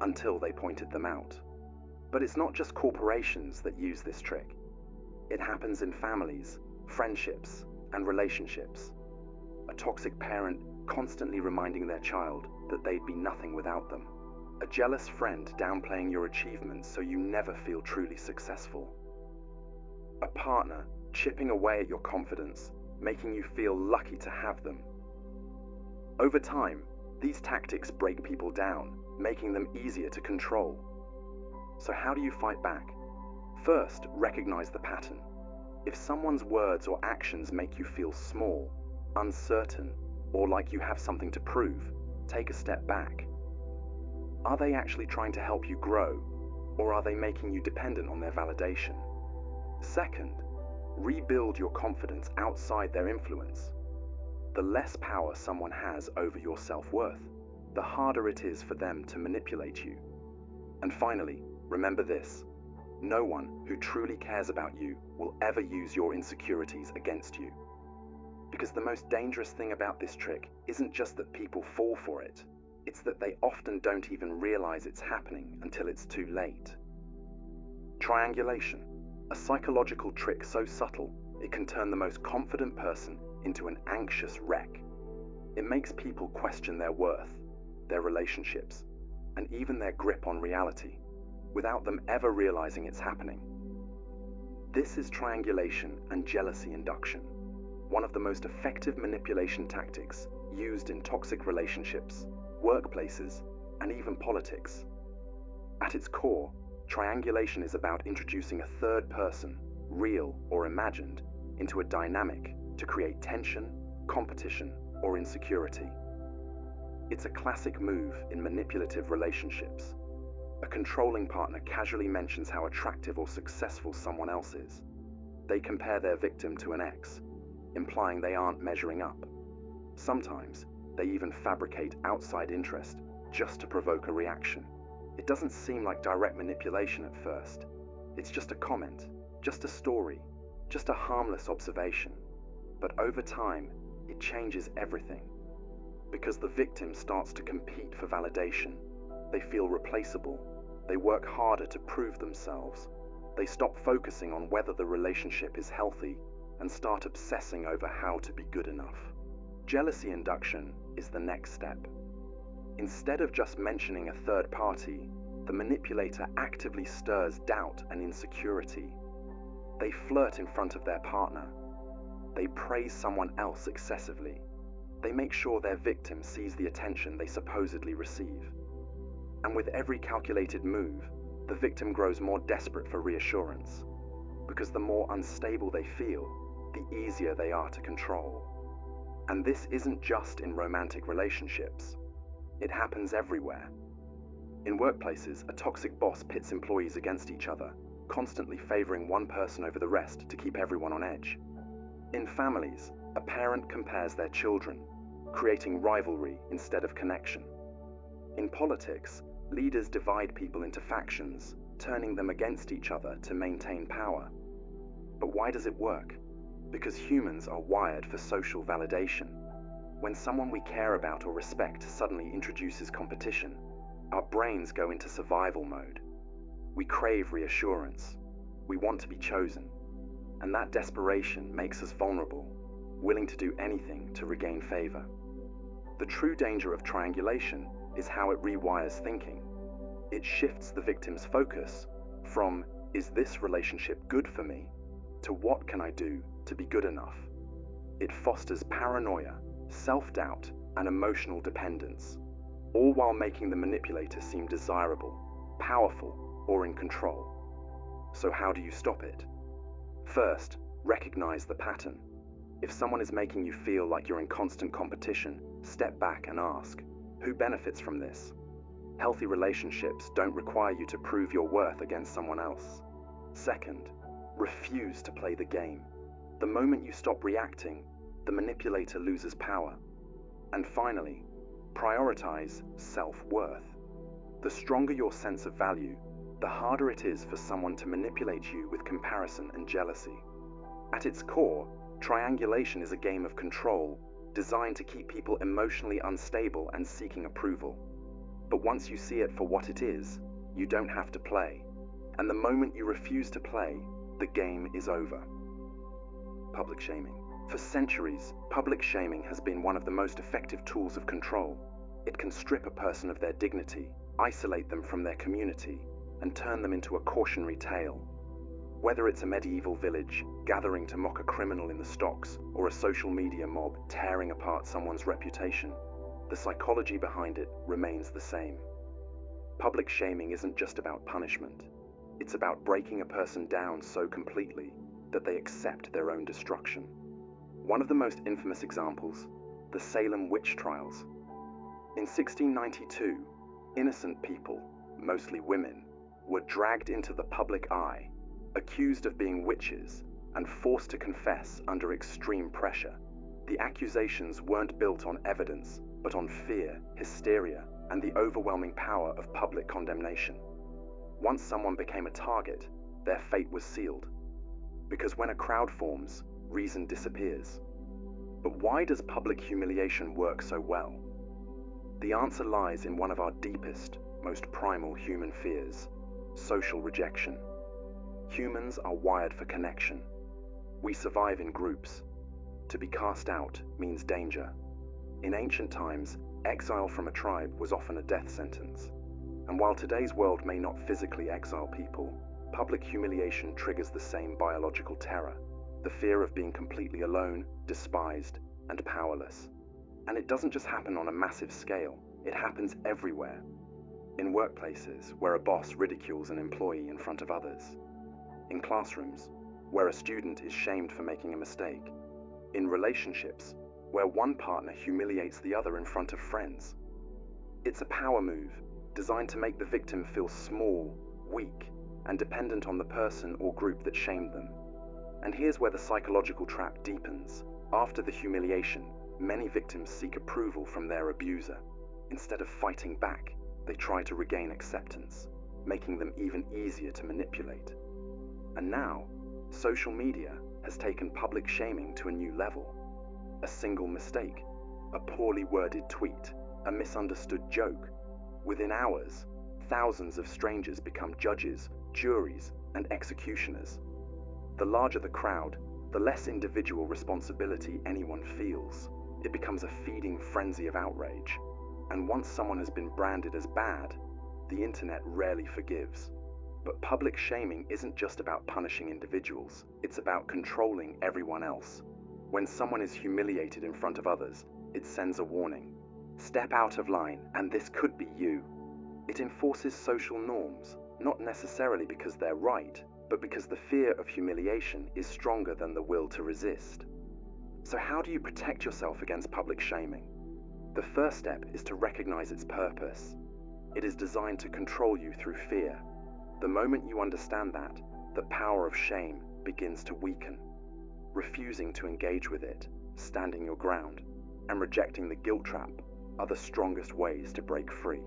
until they pointed them out. But it's not just corporations that use this trick. It happens in families, friendships, and relationships. A toxic parent constantly reminding their child that they'd be nothing without them. A jealous friend downplaying your achievements so you never feel truly successful. A partner chipping away at your confidence, making you feel lucky to have them. Over time, these tactics break people down, making them easier to control. So how do you fight back? First, recognize the pattern. If someone's words or actions make you feel small, uncertain, or like you have something to prove, take a step back. Are they actually trying to help you grow, or are they making you dependent on their validation? Second, rebuild your confidence outside their influence. The less power someone has over your self-worth, the harder it is for them to manipulate you. And finally, remember this: no one who truly cares about you will ever use your insecurities against you. Because the most dangerous thing about this trick isn't just that people fall for it, it's that they often don't even realize it's happening until it's too late. Triangulation, a psychological trick so subtle it can turn the most confident person into an anxious wreck. It makes people question their worth, their relationships, and even their grip on reality, without them ever realizing it's happening. This is triangulation and jealousy induction, one of the most effective manipulation tactics used in toxic relationships, workplaces, and even politics. At its core, triangulation is about introducing a third person, real or imagined, into a dynamic to create tension, competition, or insecurity. It's a classic move in manipulative relationships. A controlling partner casually mentions how attractive or successful someone else is. They compare their victim to an ex, implying they aren't measuring up. Sometimes, they even fabricate outside interest just to provoke a reaction. It doesn't seem like direct manipulation at first. It's just a comment, just a story, just a harmless observation. But over time, it changes everything. Because the victim starts to compete for validation. They feel replaceable. They work harder to prove themselves. They stop focusing on whether the relationship is healthy and start obsessing over how to be good enough. Jealousy induction is the next step. Instead of just mentioning a third party, the manipulator actively stirs doubt and insecurity. They flirt in front of their partner. They praise someone else excessively. They make sure their victim sees the attention they supposedly receive. And with every calculated move, the victim grows more desperate for reassurance, because the more unstable they feel, the easier they are to control. And this isn't just in romantic relationships. It happens everywhere. In workplaces, a toxic boss pits employees against each other, constantly favoring one person over the rest to keep everyone on edge. In families, a parent compares their children, creating rivalry instead of connection. In politics, leaders divide people into factions, turning them against each other to maintain power. But why does it work? Because humans are wired for social validation. When someone we care about or respect suddenly introduces competition, our brains go into survival mode. We crave reassurance. We want to be chosen. And that desperation makes us vulnerable, willing to do anything to regain favor. The true danger of triangulation is how it rewires thinking. It shifts the victim's focus from, is this relationship good for me, to what can I do to be good enough? It fosters paranoia, self-doubt, and emotional dependence, all while making the manipulator seem desirable, powerful, or in control. So how do you stop it? First, recognize the pattern. If someone is making you feel like you're in constant competition, step back and ask, who benefits from this? Healthy relationships don't require you to prove your worth against someone else. Second, refuse to play the game. The moment you stop reacting, the manipulator loses power. And finally, prioritize self-worth. The stronger your sense of value, the harder it is for someone to manipulate you with comparison and jealousy. At its core, triangulation is a game of control designed to keep people emotionally unstable and seeking approval. But once you see it for what it is, you don't have to play. And the moment you refuse to play, the game is over. Public shaming. For centuries, public shaming has been one of the most effective tools of control. It can strip a person of their dignity, isolate them from their community, and turn them into a cautionary tale. Whether it's a medieval village gathering to mock a criminal in the stocks, or a social media mob tearing apart someone's reputation, the psychology behind it remains the same. Public shaming isn't just about punishment. It's about breaking a person down so completely that they accept their own destruction. One of the most infamous examples, the Salem witch trials. In 1692, innocent people, mostly women, were dragged into the public eye, accused of being witches, and forced to confess under extreme pressure. The accusations weren't built on evidence, but on fear, hysteria, and the overwhelming power of public condemnation. Once someone became a target, their fate was sealed. Because when a crowd forms, reason disappears. But why does public humiliation work so well? The answer lies in one of our deepest, most primal human fears: social rejection. Humans are wired for connection. We survive in groups. To be cast out means danger. In ancient times, exile from a tribe was often a death sentence. And while today's world may not physically exile people, public humiliation triggers the same biological terror: the fear of being completely alone, despised, and powerless. And it doesn't just happen on a massive scale, it happens everywhere. In workplaces, where a boss ridicules an employee in front of others. In classrooms, where a student is shamed for making a mistake. In relationships, where one partner humiliates the other in front of friends. It's a power move designed to make the victim feel small, weak, and dependent on the person or group that shamed them. And here's where the psychological trap deepens. After the humiliation, many victims seek approval from their abuser. Instead of fighting back, they try to regain acceptance, making them even easier to manipulate. And now, social media has taken public shaming to a new level. A single mistake, a poorly worded tweet, a misunderstood joke. Within hours, thousands of strangers become judges, juries, and executioners. The larger the crowd, the less individual responsibility anyone feels. It becomes a feeding frenzy of outrage. And once someone has been branded as bad, the internet rarely forgives. But public shaming isn't just about punishing individuals, it's about controlling everyone else. When someone is humiliated in front of others, it sends a warning. Step out of line, and this could be you. It enforces social norms, not necessarily because they're right, but because the fear of humiliation is stronger than the will to resist. So how do you protect yourself against public shaming? The first step is to recognize its purpose. It is designed to control you through fear. The moment you understand that, the power of shame begins to weaken. Refusing to engage with it, standing your ground, and rejecting the guilt trap are the strongest ways to break free.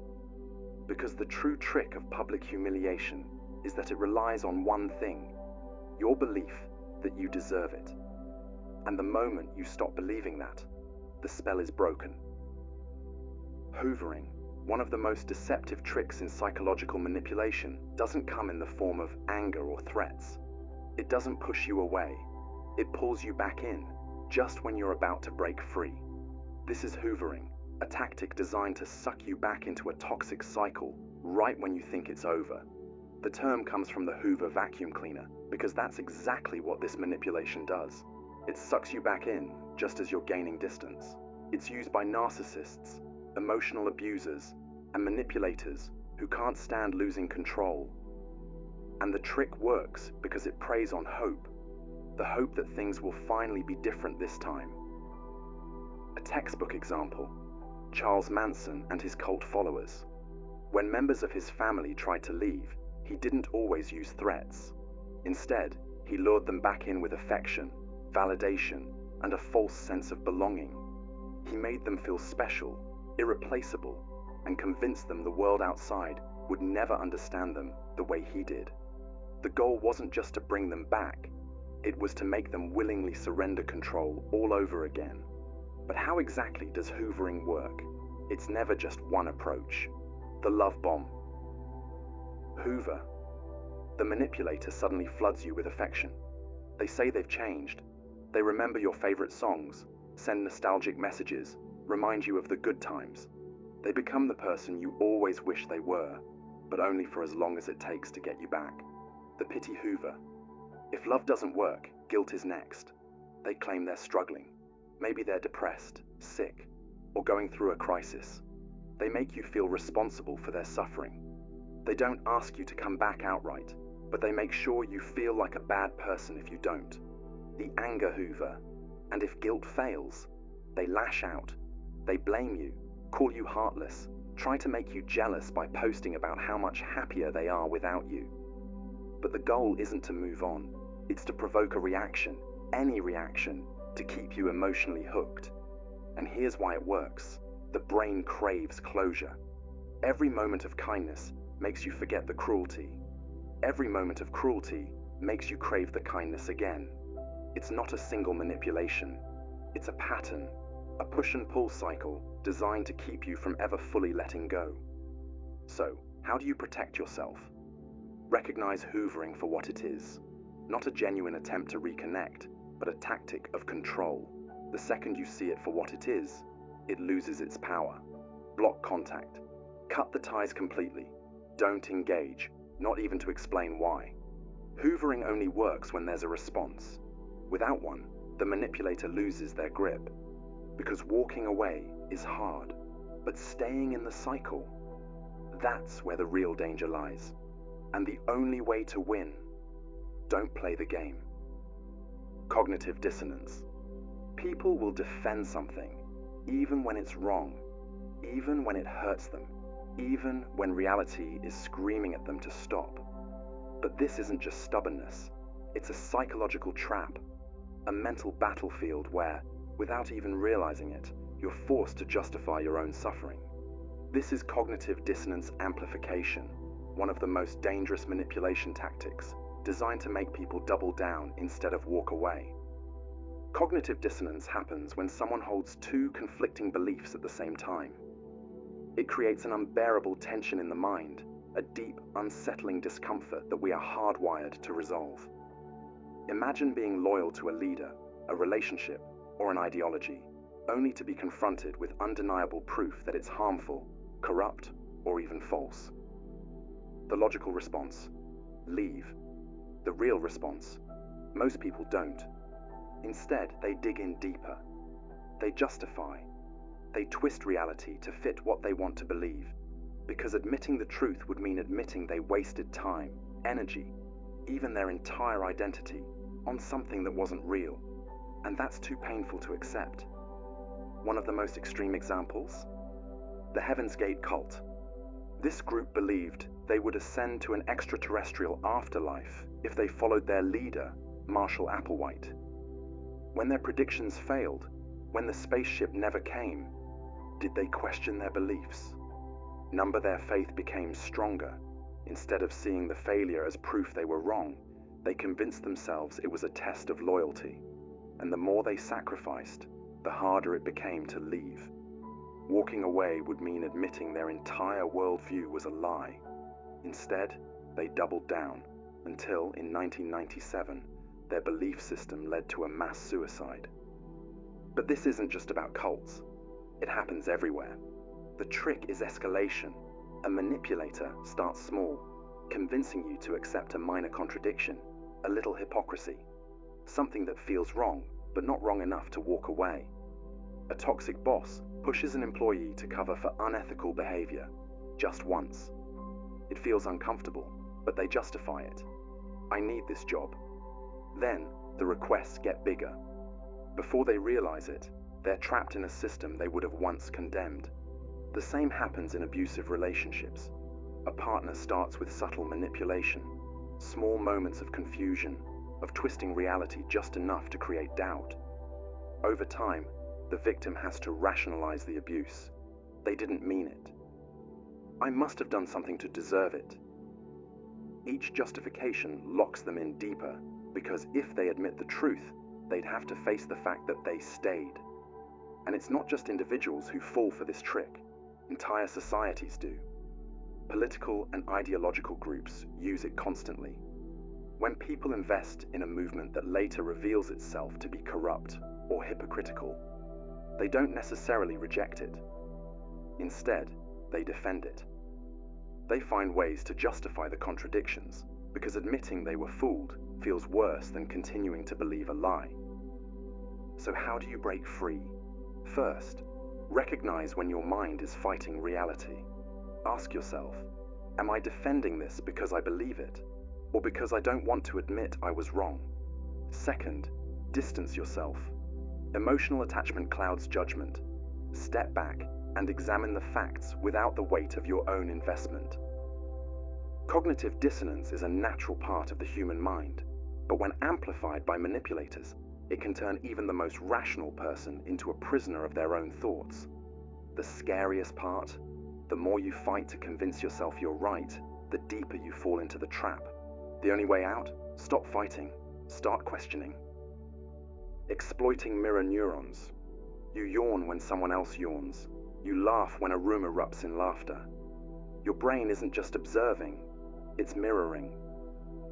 Because the true trick of public humiliation is that it relies on one thing: your belief that you deserve it. And the moment you stop believing that, the spell is broken. Hoovering, one of the most deceptive tricks in psychological manipulation, doesn't come in the form of anger or threats. It doesn't push you away. It pulls you back in, just when you're about to break free. This is hoovering, a tactic designed to suck you back into a toxic cycle right when you think it's over. The term comes from the Hoover vacuum cleaner, because that's exactly what this manipulation does. It sucks you back in, just as you're gaining distance. It's used by narcissists, emotional abusers, and manipulators who can't stand losing control. And the trick works because it preys on hope, the hope that things will finally be different this time. A textbook example: Charles Manson and his cult followers. When members of his family tried to leave, he didn't always use threats. Instead, he lured them back in with affection, validation, and a false sense of belonging. He made them feel special, irreplaceable, and convinced them the world outside would never understand them the way he did. The goal wasn't just to bring them back, it was to make them willingly surrender control all over again. But how exactly does hoovering work? It's never just one approach. The love bomb. Hoover. The manipulator suddenly floods you with affection. They say they've changed. They remember your favorite songs, send nostalgic messages, remind you of the good times. They become the person you always wish they were, but only for as long as it takes to get you back. The pity Hoover. If love doesn't work, guilt is next. They claim they're struggling. Maybe they're depressed, sick, or going through a crisis. They make you feel responsible for their suffering. They don't ask you to come back outright, but they make sure you feel like a bad person if you don't. The anger Hoover. And if guilt fails, they lash out. They blame you, call you heartless, try to make you jealous by posting about how much happier they are without you. But the goal isn't to move on. It's to provoke a reaction, any reaction, to keep you emotionally hooked. And here's why it works. The brain craves closure. Every moment of kindness makes you forget the cruelty. Every moment of cruelty makes you crave the kindness again. It's not a single manipulation. It's a pattern, a push and pull cycle designed to keep you from ever fully letting go. So, how do you protect yourself? Recognize hoovering for what it is. Not a genuine attempt to reconnect, but a tactic of control. The second you see it for what it is, it loses its power. Block contact. Cut the ties completely. Don't engage, not even to explain why. Hoovering only works when there's a response. Without one, the manipulator loses their grip. Because walking away is hard, but staying in the cycle, that's where the real danger lies. And the only way to win, don't play the game. Cognitive dissonance. People will defend something, even when it's wrong, even when it hurts them, even when reality is screaming at them to stop. But this isn't just stubbornness, it's a psychological trap, a mental battlefield where, without even realizing it, you're forced to justify your own suffering. This is cognitive dissonance amplification, one of the most dangerous manipulation tactics, designed to make people double down instead of walk away. Cognitive dissonance happens when someone holds two conflicting beliefs at the same time. It creates an unbearable tension in the mind, a deep, unsettling discomfort that we are hardwired to resolve. Imagine being loyal to a leader, a relationship, or an ideology, only to be confronted with undeniable proof that it's harmful, corrupt, or even false. The logical response: leave. The real response: most people don't. Instead, they dig in deeper. They justify. They twist reality to fit what they want to believe, because admitting the truth would mean admitting they wasted time, energy, even their entire identity, on something that wasn't real. And that's too painful to accept. One of the most extreme examples? The Heaven's Gate cult. This group believed they would ascend to an extraterrestrial afterlife if they followed their leader, Marshall Applewhite. When their predictions failed, when the spaceship never came, did they question their beliefs? Number their faith became stronger. Instead of seeing the failure as proof they were wrong, they convinced themselves it was a test of loyalty. And the more they sacrificed, the harder it became to leave. Walking away would mean admitting their entire worldview was a lie. Instead, they doubled down until, in 1997, their belief system led to a mass suicide. But this isn't just about cults. It happens everywhere. The trick is escalation. A manipulator starts small, convincing you to accept a minor contradiction, a little hypocrisy, something that feels wrong, but not wrong enough to walk away. A toxic boss pushes an employee to cover for unethical behavior, just once. It feels uncomfortable, but they justify it. I need this job. Then, the requests get bigger. Before they realize it, they're trapped in a system they would have once condemned. The same happens in abusive relationships. A partner starts with subtle manipulation, small moments of confusion, of twisting reality just enough to create doubt. Over time, the victim has to rationalize the abuse. They didn't mean it. I must have done something to deserve it. Each justification locks them in deeper, because if they admit the truth, they'd have to face the fact that they stayed. And it's not just individuals who fall for this trick. Entire societies do. Political and ideological groups use it constantly. When people invest in a movement that later reveals itself to be corrupt or hypocritical, they don't necessarily reject it. Instead, they defend it. They find ways to justify the contradictions, because admitting they were fooled feels worse than continuing to believe a lie. So how do you break free? First, recognize when your mind is fighting reality. Ask yourself, am I defending this because I believe it, or because I don't want to admit I was wrong? Second, distance yourself. Emotional attachment clouds judgment. Step back and examine the facts without the weight of your own investment. Cognitive dissonance is a natural part of the human mind, but when amplified by manipulators, it can turn even the most rational person into a prisoner of their own thoughts. The scariest part? The more you fight to convince yourself you're right, the deeper you fall into the trap. The only way out? Stop fighting. Start questioning. Exploiting mirror neurons. You yawn when someone else yawns. You laugh when a room erupts in laughter. Your brain isn't just observing, it's mirroring.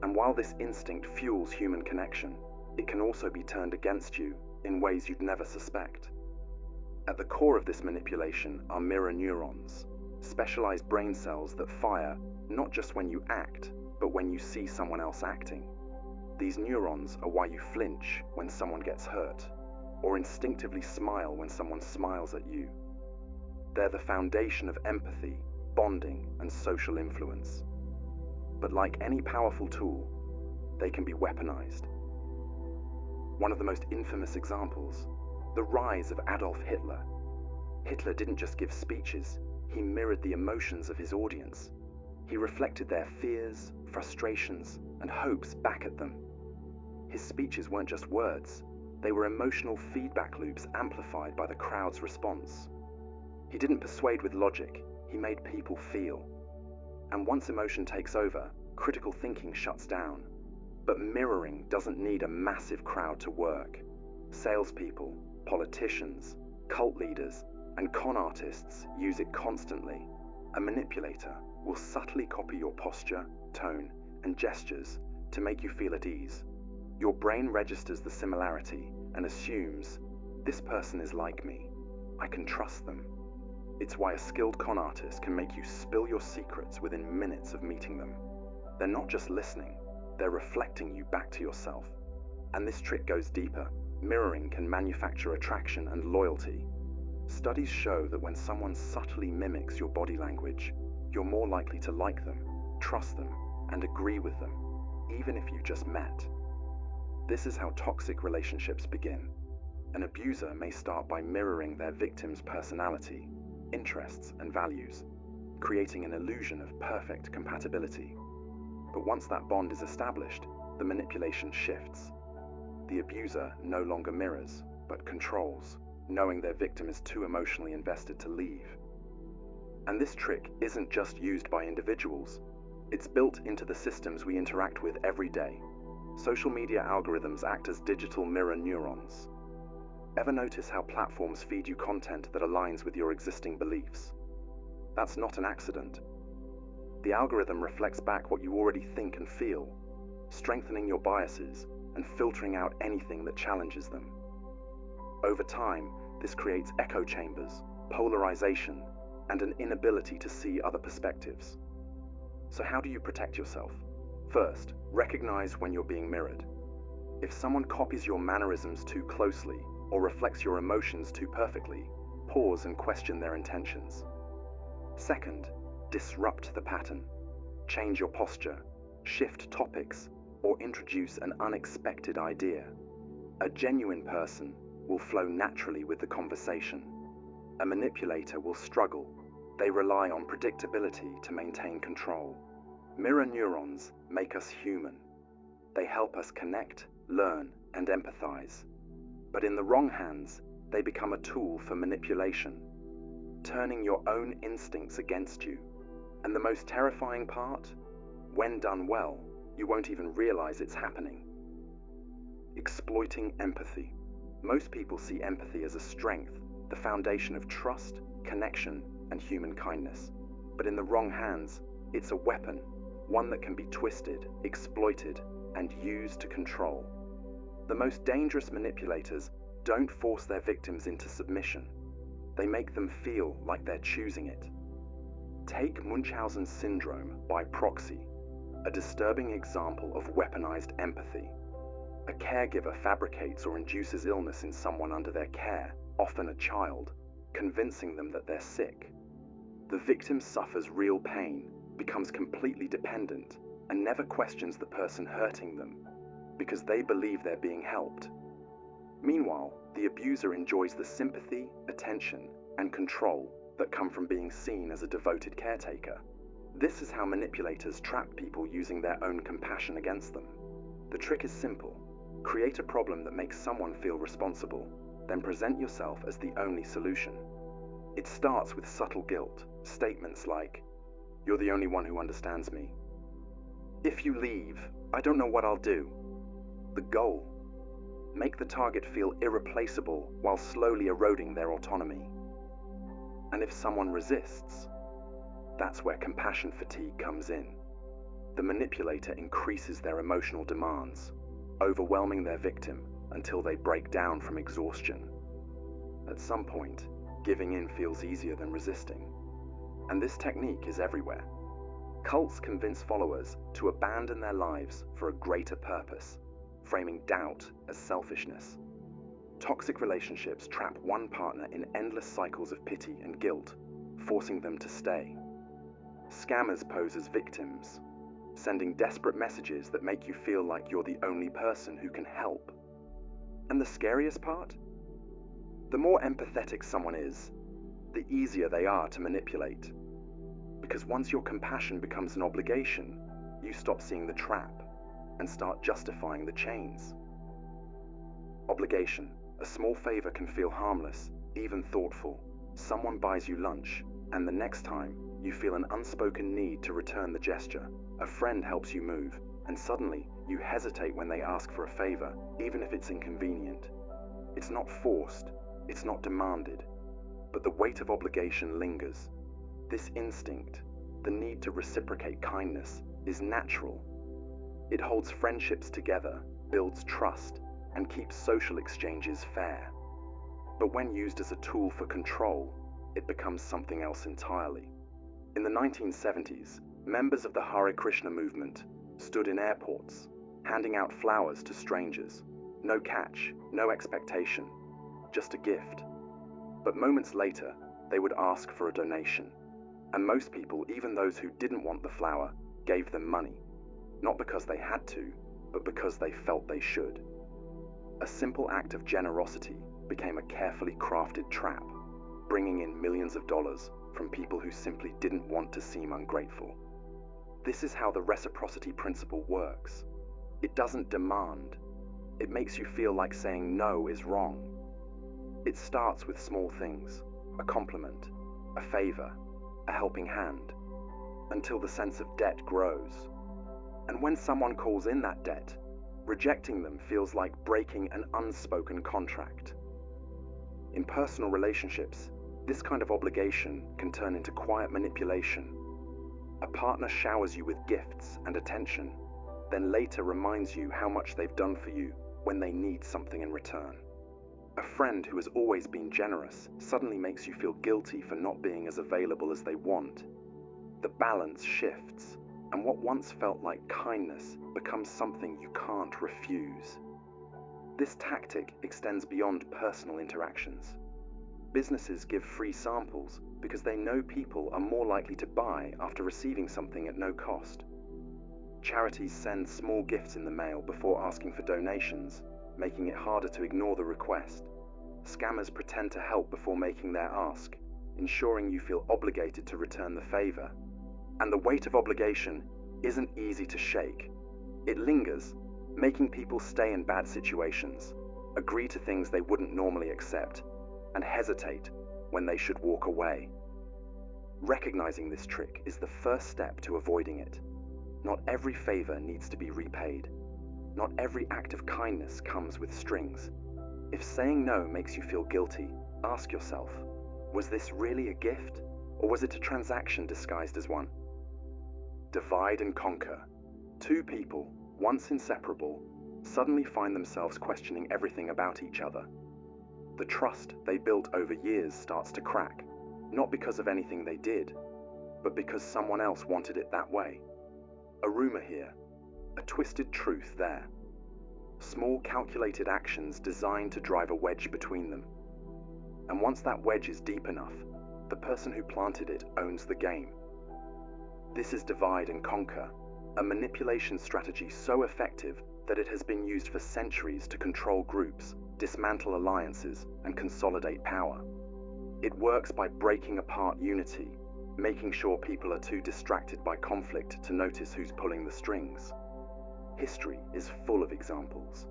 And while this instinct fuels human connection, it can also be turned against you in ways you'd never suspect. At the core of this manipulation are mirror neurons, specialized brain cells that fire not just when you act, but when you see someone else acting. These neurons are why you flinch when someone gets hurt, or instinctively smile when someone smiles at you. They're the foundation of empathy, bonding, and social influence. But like any powerful tool, they can be weaponized. One of the most infamous examples, the rise of Adolf Hitler. Hitler didn't just give speeches, he mirrored the emotions of his audience. He reflected their fears, frustrations, and hopes back at them. His speeches weren't just words, they were emotional feedback loops amplified by the crowd's response. He didn't persuade with logic, he made people feel. And once emotion takes over, critical thinking shuts down. But mirroring doesn't need a massive crowd to work. Salespeople, politicians, cult leaders, and con artists use it constantly. A manipulator will subtly copy your posture, tone, and gestures to make you feel at ease. Your brain registers the similarity and assumes, this person is like me, I can trust them. It's why a skilled con artist can make you spill your secrets within minutes of meeting them. They're not just listening, they're reflecting you back to yourself. And this trick goes deeper. Mirroring can manufacture attraction and loyalty. Studies show that when someone subtly mimics your body language, you're more likely to like them, trust them, and agree with them, even if you just met. This is how toxic relationships begin. An abuser may start by mirroring their victim's personality, interests, and values, creating an illusion of perfect compatibility. But once that bond is established, the manipulation shifts. The abuser no longer mirrors, but controls, knowing their victim is too emotionally invested to leave. And this trick isn't just used by individuals, it's built into the systems we interact with every day. Social media algorithms act as digital mirror neurons. Ever notice how platforms feed you content that aligns with your existing beliefs? That's not an accident. The algorithm reflects back what you already think and feel, strengthening your biases and filtering out anything that challenges them. Over time, this creates echo chambers, polarization, and an inability to see other perspectives. So how do you protect yourself? First, recognize when you're being mirrored. If someone copies your mannerisms too closely or reflects your emotions too perfectly, pause and question their intentions. Second, disrupt the pattern. Change your posture, shift topics, or introduce an unexpected idea. A genuine person will flow naturally with the conversation. A manipulator will struggle, They rely on predictability to maintain control. Mirror neurons make us human. They help us connect, learn, and empathize. But in the wrong hands, they become a tool for manipulation, turning your own instincts against you. And the most terrifying part? When done well, you won't even realize it's happening. Exploiting empathy. Most people see empathy as a strength, the foundation of trust, connection, and human kindness. But in the wrong hands, it's a weapon, one that can be twisted, exploited, and used to control. The most dangerous manipulators don't force their victims into submission. They make them feel like they're choosing it. Take Munchausen syndrome by proxy, a disturbing example of weaponized empathy. A caregiver fabricates or induces illness in someone under their care, often a child, convincing them that they're sick. The victim suffers real pain, becomes completely dependent, and never questions the person hurting them, because they believe they're being helped. Meanwhile, the abuser enjoys the sympathy, attention, and control that come from being seen as a devoted caretaker. This is how manipulators trap people using their own compassion against them. The trick is simple. Create a problem that makes someone feel responsible, then present yourself as the only solution. It starts with subtle guilt, statements like, "You're the only one who understands me. If you leave, I don't know what I'll do." The goal: make the target feel irreplaceable while slowly eroding their autonomy. And if someone resists, that's where compassion fatigue comes in. The manipulator increases their emotional demands, overwhelming their victim until they break down from exhaustion. At some point, giving in feels easier than resisting. And this technique is everywhere. Cults convince followers to abandon their lives for a greater purpose, framing doubt as selfishness. Toxic relationships trap one partner in endless cycles of pity and guilt, forcing them to stay. Scammers pose as victims, sending desperate messages that make you feel like you're the only person who can help. And the scariest part? The more empathetic someone is, the easier they are to manipulate. Because once your compassion becomes an obligation, you stop seeing the trap and start justifying the chains. Obligation. A small favor can feel harmless, even thoughtful. Someone buys you lunch, and the next time, you feel an unspoken need to return the gesture. A friend helps you move, and suddenly, you hesitate when they ask for a favor, even if it's inconvenient. It's not forced, it's not demanded, but the weight of obligation lingers. This instinct, the need to reciprocate kindness, is natural. It holds friendships together, builds trust, and keeps social exchanges fair. But when used as a tool for control, it becomes something else entirely. In the 1970s, members of the Hare Krishna movement stood in airports, handing out flowers to strangers. No catch, no expectation, just a gift. But moments later, they would ask for a donation. And most people, even those who didn't want the flower, gave them money. Not because they had to, but because they felt they should. A simple act of generosity became a carefully crafted trap, bringing in millions of dollars from people who simply didn't want to seem ungrateful. This is how the reciprocity principle works. It doesn't demand. It makes you feel like saying no is wrong. It starts with small things, a compliment, a favor, a helping hand, until the sense of debt grows. And when someone calls in that debt, rejecting them feels like breaking an unspoken contract. In personal relationships, this kind of obligation can turn into quiet manipulation. A partner showers you with gifts and attention, then later reminds you how much they've done for you when they need something in return. A friend who has always been generous suddenly makes you feel guilty for not being as available as they want. The balance shifts, and what once felt like kindness becomes something you can't refuse. This tactic extends beyond personal interactions. Businesses give free samples because they know people are more likely to buy after receiving something at no cost. Charities send small gifts in the mail before asking for donations, making it harder to ignore the request. Scammers pretend to help before making their ask, ensuring you feel obligated to return the favor. And the weight of obligation isn't easy to shake. It lingers, making people stay in bad situations, agree to things they wouldn't normally accept, and hesitate when they should walk away. Recognizing this trick is the first step to avoiding it. Not every favor needs to be repaid. Not every act of kindness comes with strings. If saying no makes you feel guilty, ask yourself, was this really a gift, or was it a transaction disguised as one? Divide and conquer. Two people, once inseparable, suddenly find themselves questioning everything about each other. The trust they built over years starts to crack, not because of anything they did, but because someone else wanted it that way. A rumor here, a twisted truth there. Small calculated actions designed to drive a wedge between them. And once that wedge is deep enough, the person who planted it owns the game. This is divide and conquer, a manipulation strategy so effective that it has been used for centuries to control groups, dismantle alliances, and consolidate power. It works by breaking apart unity, making sure people are too distracted by conflict to notice who's pulling the strings. History is full of examples.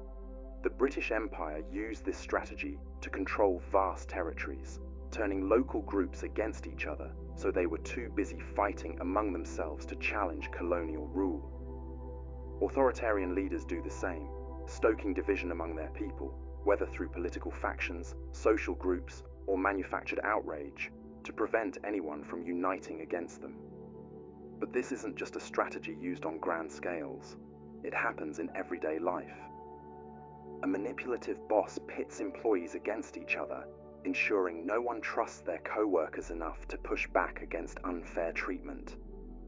The British Empire used this strategy to control vast territories, turning local groups against each other so they were too busy fighting among themselves to challenge colonial rule. Authoritarian leaders do the same, stoking division among their people, whether through political factions, social groups, or manufactured outrage, to prevent anyone from uniting against them. But this isn't just a strategy used on grand scales. It happens in everyday life. A manipulative boss pits employees against each other, ensuring no one trusts their co-workers enough to push back against unfair treatment.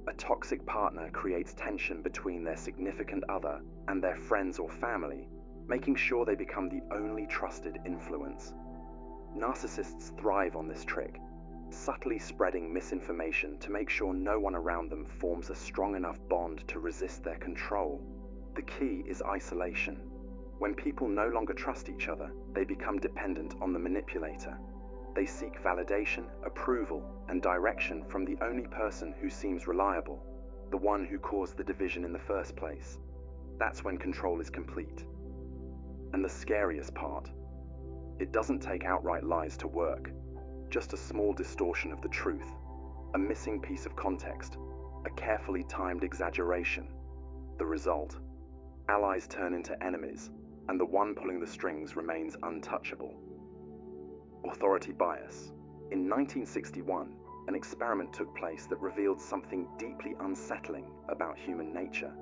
A toxic partner creates tension between their significant other and their friends or family, making sure they become the only trusted influence. Narcissists thrive on this trick, subtly spreading misinformation to make sure no one around them forms a strong enough bond to resist their control. The key is isolation. When people no longer trust each other, they become dependent on the manipulator. They seek validation, approval, and direction from the only person who seems reliable, the one who caused the division in the first place. That's when control is complete. And the scariest part, it doesn't take outright lies to work, just a small distortion of the truth, a missing piece of context, a carefully timed exaggeration. The result, allies turn into enemies, and the one pulling the strings remains untouchable. Authority bias. In 1961, an experiment took place that revealed something deeply unsettling about human nature.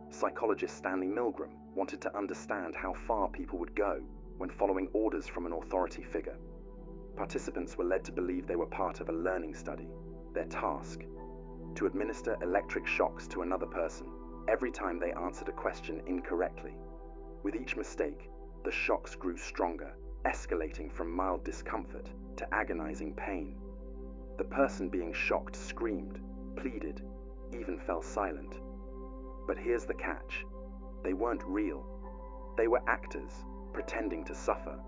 Psychologist Stanley Milgram wanted to understand how far people would go when following orders from an authority figure. Participants were led to believe they were part of a learning study. Their task, to administer electric shocks to another person every time they answered a question incorrectly. With each mistake, the shocks grew stronger, escalating from mild discomfort to agonizing pain. The person being shocked screamed, pleaded, even fell silent. But here's the catch. They weren't real. They were actors, pretending to suffer.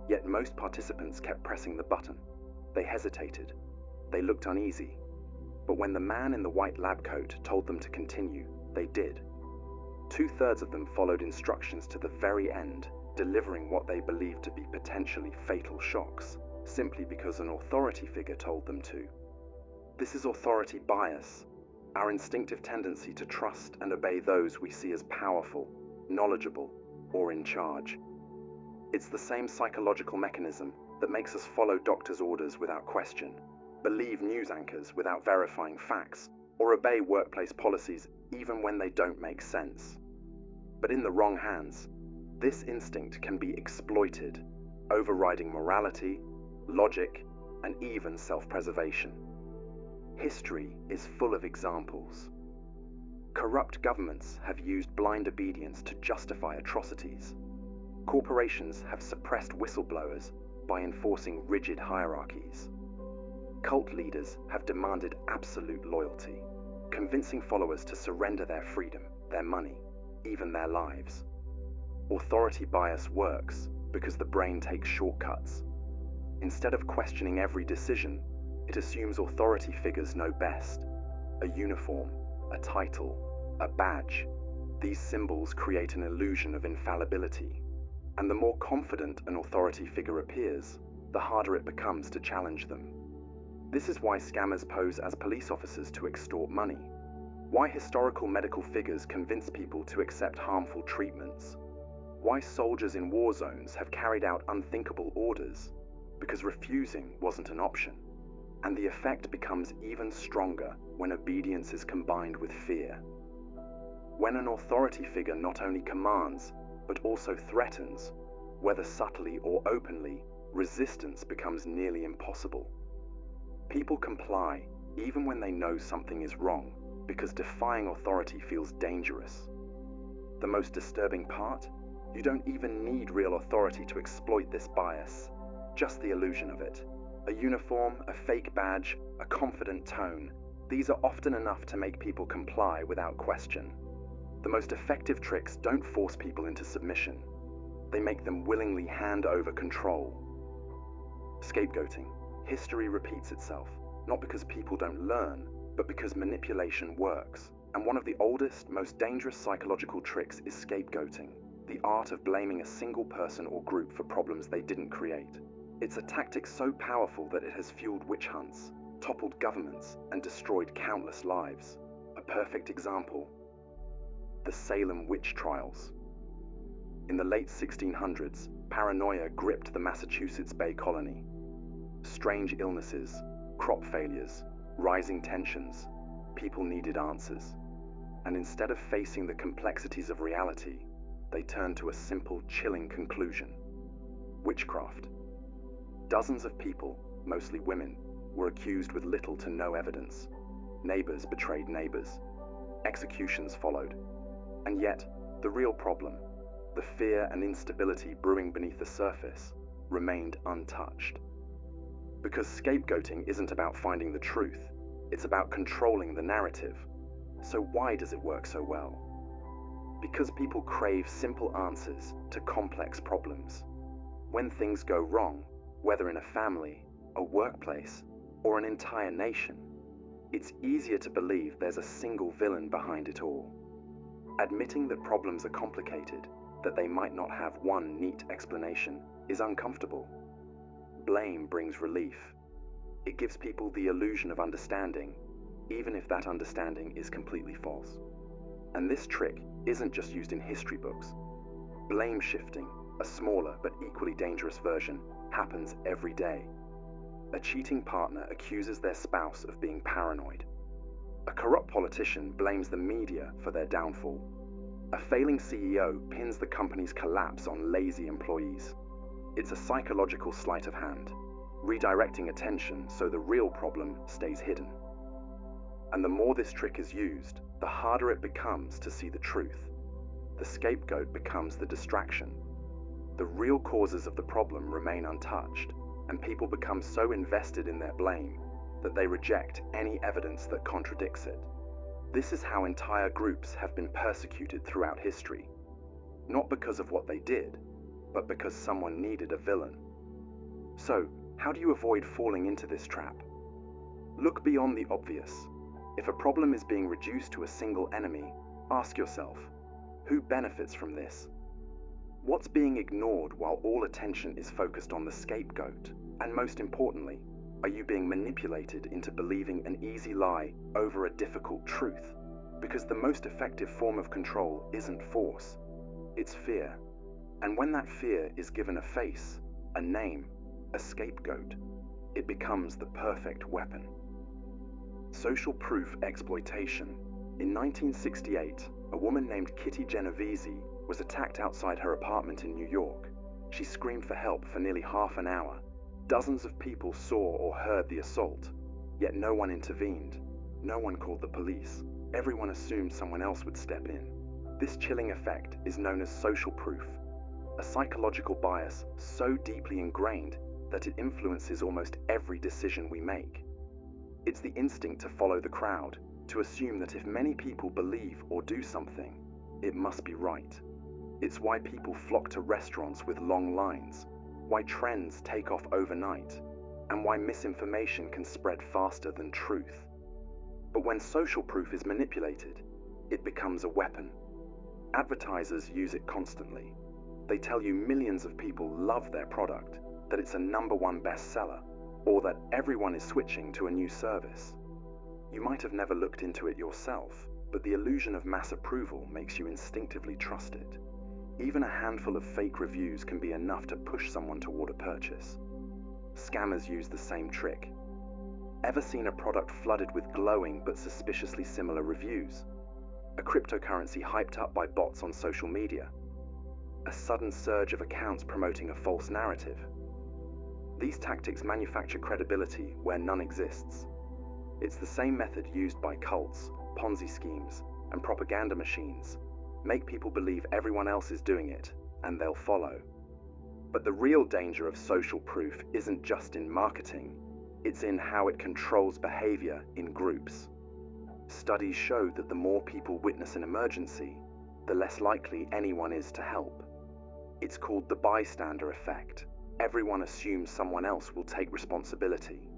Yet most participants kept pressing the button. They hesitated. They looked uneasy. But when the man in the white lab coat told them to continue, they did. 2/3 of them followed instructions to the very end, delivering what they believed to be potentially fatal shocks, simply because an authority figure told them to. This is authority bias, our instinctive tendency to trust and obey those we see as powerful, knowledgeable, or in charge. It's the same psychological mechanism that makes us follow doctors' orders without question, believe news anchors without verifying facts, or obey workplace policies even when they don't make sense. But in the wrong hands, this instinct can be exploited, overriding morality, logic, and even self-preservation. History is full of examples. Corrupt governments have used blind obedience to justify atrocities. Corporations have suppressed whistleblowers by enforcing rigid hierarchies. Cult leaders have demanded absolute loyalty, convincing followers to surrender their freedom, their money, even their lives. Authority bias works because the brain takes shortcuts. Instead of questioning every decision, It assumes authority figures know best. A uniform, a title, a badge. These symbols create an illusion of infallibility. And the more confident an authority figure appears, the harder it becomes to challenge them. This is why scammers pose as police officers to extort money. Why historical medical figures convince people to accept harmful treatments. Why soldiers in war zones have carried out unthinkable orders, because refusing wasn't an option. And the effect becomes even stronger when obedience is combined with fear. When an authority figure not only commands, but also threatens, whether subtly or openly, resistance becomes nearly impossible. People comply even when they know something is wrong, because defying authority feels dangerous. The most disturbing part? You don't even need real authority to exploit this bias, just the illusion of it. A uniform, a fake badge, a confident tone. These are often enough to make people comply without question. The most effective tricks don't force people into submission. They make them willingly hand over control. Scapegoating. History repeats itself, not because people don't learn, but because manipulation works. And one of the oldest, most dangerous psychological tricks is scapegoating, the art of blaming a single person or group for problems they didn't create. It's a tactic so powerful that it has fueled witch hunts, toppled governments, and destroyed countless lives. A perfect example: the Salem witch trials. In the late 1600s, paranoia gripped the Massachusetts Bay Colony. Strange illnesses, crop failures, rising tensions. People needed answers. And instead of facing the complexities of reality, they turned to a simple, chilling conclusion: witchcraft. Dozens of people, mostly women, were accused with little to no evidence. Neighbors betrayed neighbors. Executions followed. And yet, the real problem, the fear and instability brewing beneath the surface, remained untouched. Because scapegoating isn't about finding the truth, it's about controlling the narrative. So why does it work so well? Because people crave simple answers to complex problems. When things go wrong, whether in a family, a workplace, or an entire nation, it's easier to believe there's a single villain behind it all. Admitting that problems are complicated, that they might not have one neat explanation, is uncomfortable. Blame brings relief. It gives people the illusion of understanding, even if that understanding is completely false. And this trick isn't just used in history books. Blame shifting, a smaller but equally dangerous version, happens every day. A cheating partner accuses their spouse of being paranoid. A corrupt politician blames the media for their downfall. A failing CEO pins the company's collapse on lazy employees. It's a psychological sleight of hand, redirecting attention so the real problem stays hidden. And the more this trick is used, the harder it becomes to see the truth. The scapegoat becomes the distraction. The real causes of the problem remain untouched, and people become so invested in their blame that they reject any evidence that contradicts it. This is how entire groups have been persecuted throughout history, not because of what they did, but because someone needed a villain. So, how do you avoid falling into this trap? Look beyond the obvious. If a problem is being reduced to a single enemy, ask yourself, who benefits from this? What's being ignored while all attention is focused on the scapegoat? And most importantly, are you being manipulated into believing an easy lie over a difficult truth? Because the most effective form of control isn't force, it's fear. And when that fear is given a face, a name, a scapegoat, it becomes the perfect weapon. Social proof exploitation. In 1968, a woman named Kitty Genovese was attacked outside her apartment in New York. She screamed for help for nearly half an hour. Dozens of people saw or heard the assault, yet no one intervened. No one called the police. Everyone assumed someone else would step in. This chilling effect is known as social proof, a psychological bias so deeply ingrained that it influences almost every decision we make. It's the instinct to follow the crowd, to assume that if many people believe or do something, it must be right. It's why people flock to restaurants with long lines, why trends take off overnight, and why misinformation can spread faster than truth. But when social proof is manipulated, it becomes a weapon. Advertisers use it constantly. They tell you millions of people love their product, that it's a #1 bestseller, or that everyone is switching to a new service. You might have never looked into it yourself, but the illusion of mass approval makes you instinctively trust it. Even a handful of fake reviews can be enough to push someone toward a purchase. Scammers use the same trick. Ever seen a product flooded with glowing but suspiciously similar reviews? A cryptocurrency hyped up by bots on social media? A sudden surge of accounts promoting a false narrative? These tactics manufacture credibility where none exists. It's the same method used by cults, Ponzi schemes, and propaganda machines. Make people believe everyone else is doing it, and they'll follow. But the real danger of social proof isn't just in marketing, it's in how it controls behavior in groups. Studies show that the more people witness an emergency, the less likely anyone is to help. It's called the bystander effect. Everyone assumes someone else will take responsibility.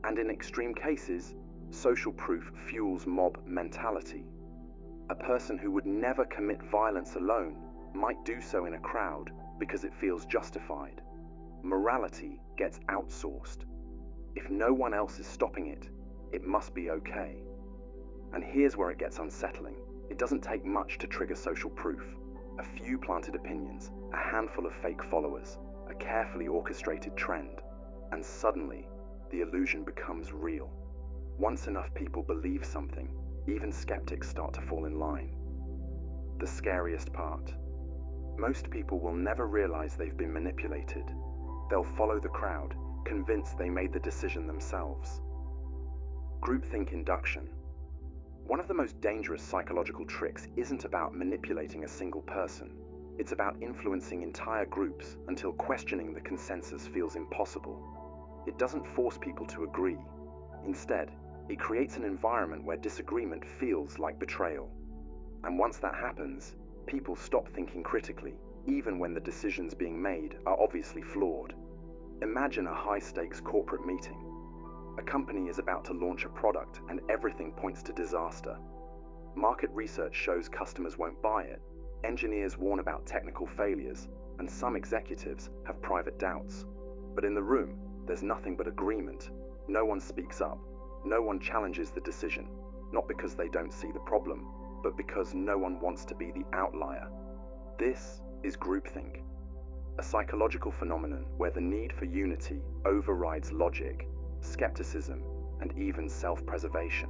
And in extreme cases, social proof fuels mob mentality. A person who would never commit violence alone might do so in a crowd because it feels justified. Morality gets outsourced. If no one else is stopping it, it must be okay. And here's where it gets unsettling. It doesn't take much to trigger social proof. A few planted opinions, a handful of fake followers, a carefully orchestrated trend, and suddenly, the illusion becomes real. Once enough people believe something, even skeptics start to fall in line. The scariest part. Most people will never realize they've been manipulated. They'll follow the crowd, convinced they made the decision themselves. Groupthink Induction. One of the most dangerous psychological tricks isn't about manipulating a single person. It's about influencing entire groups until questioning the consensus feels impossible. It doesn't force people to agree. Instead, it creates an environment where disagreement feels like betrayal. And once that happens, people stop thinking critically, even when the decisions being made are obviously flawed. Imagine a high-stakes corporate meeting. A company is about to launch a product and everything points to disaster. Market research shows customers won't buy it. Engineers warn about technical failures, and some executives have private doubts. But in the room, there's nothing but agreement. No one speaks up. No one challenges the decision, not because they don't see the problem, but because no one wants to be the outlier. This is groupthink, a psychological phenomenon where the need for unity overrides logic, skepticism, and even self-preservation.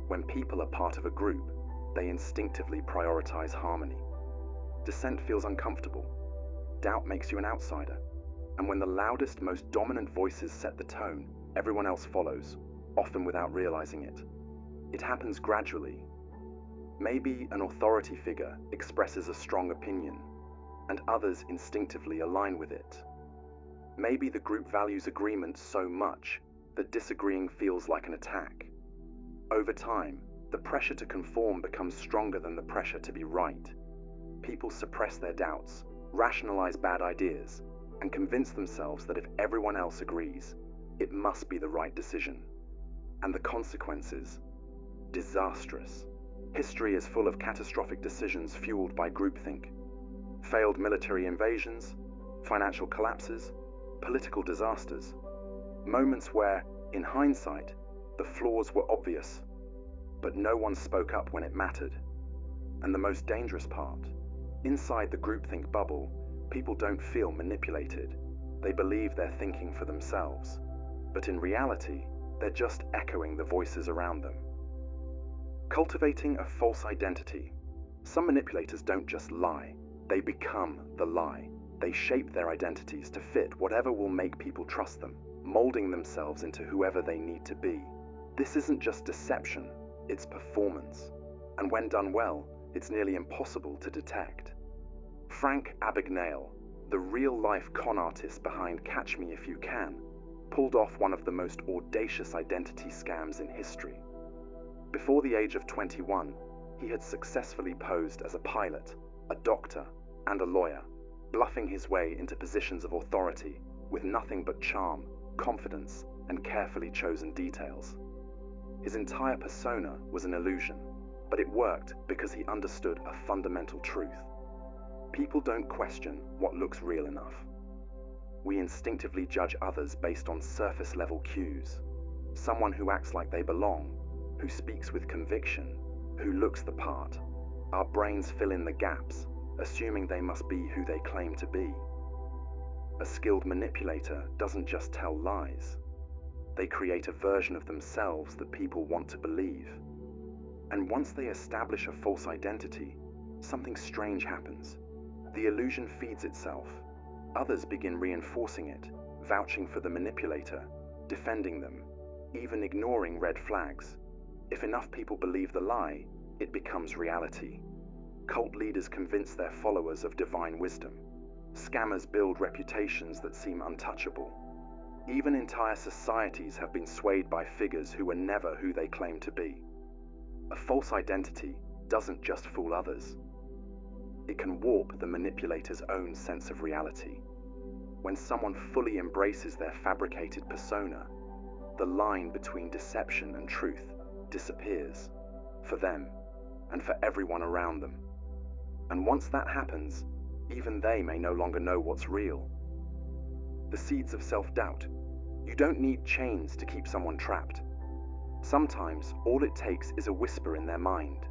When people are part of a group, they instinctively prioritize harmony. Dissent feels uncomfortable. Doubt makes you an outsider. And when the loudest, most dominant voices set the tone, everyone else follows, often without realizing it. It happens gradually. Maybe an authority figure expresses a strong opinion, and others instinctively align with it. Maybe the group values agreement so much that disagreeing feels like an attack. Over time, the pressure to conform becomes stronger than the pressure to be right. People suppress their doubts, rationalize bad ideas, and convince themselves that if everyone else agrees, it must be the right decision. And the consequences? Disastrous. History is full of catastrophic decisions fueled by groupthink. Failed military invasions, financial collapses, political disasters. Moments where, in hindsight, the flaws were obvious, but no one spoke up when it mattered. And the most dangerous part, inside the groupthink bubble, people don't feel manipulated. They believe they're thinking for themselves. But in reality, they're just echoing the voices around them. Cultivating a false identity. Some manipulators don't just lie, they become the lie. They shape their identities to fit whatever will make people trust them, molding themselves into whoever they need to be. This isn't just deception, it's performance. And when done well, it's nearly impossible to detect. Frank Abagnale, the real-life con artist behind Catch Me If You Can, pulled off one of the most audacious identity scams in history. Before the age of 21, he had successfully posed as a pilot, a doctor, and a lawyer, bluffing his way into positions of authority with nothing but charm, confidence, and carefully chosen details. His entire persona was an illusion, but it worked because he understood a fundamental truth. People don't question what looks real enough. We instinctively judge others based on surface-level cues. Someone who acts like they belong, who speaks with conviction, who looks the part. Our brains fill in the gaps, assuming they must be who they claim to be. A skilled manipulator doesn't just tell lies. They create a version of themselves that people want to believe. And once they establish a false identity, something strange happens. The illusion feeds itself. Others begin reinforcing it, vouching for the manipulator, defending them, even ignoring red flags. If enough people believe the lie, it becomes reality. Cult leaders convince their followers of divine wisdom. Scammers build reputations that seem untouchable. Even entire societies have been swayed by figures who were never who they claim to be. A false identity doesn't just fool others. It can warp the manipulator's own sense of reality. When someone fully embraces their fabricated persona, the line between deception and truth disappears, for them and for everyone around them. And once that happens, even they may no longer know what's real. The seeds of self-doubt. You don't need chains to keep someone trapped. Sometimes all it takes is a whisper in their mind,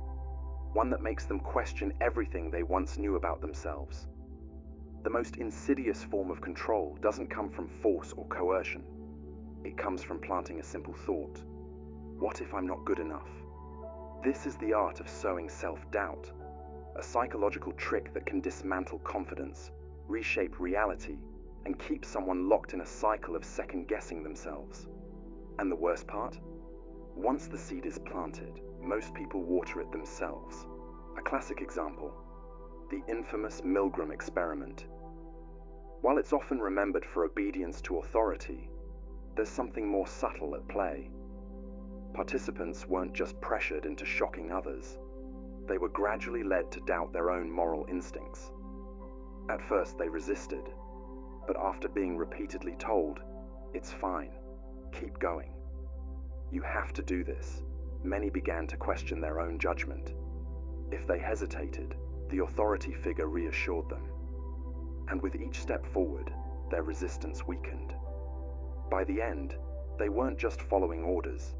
one that makes them question everything they once knew about themselves. The most insidious form of control doesn't come from force or coercion. It comes from planting a simple thought. What if I'm not good enough? This is the art of sowing self-doubt, a psychological trick that can dismantle confidence, reshape reality, and keep someone locked in a cycle of second-guessing themselves. And the worst part? Once the seed is planted, most people water it themselves. A classic example, the infamous Milgram experiment. While it's often remembered for obedience to authority, there's something more subtle at play. Participants weren't just pressured into shocking others. They were gradually led to doubt their own moral instincts. At first they resisted, but after being repeatedly told, "It's fine, keep going. You have to do this," many began to question their own judgment. If they hesitated, the authority figure reassured them. And with each step forward, their resistance weakened. By the end, they weren't just following orders.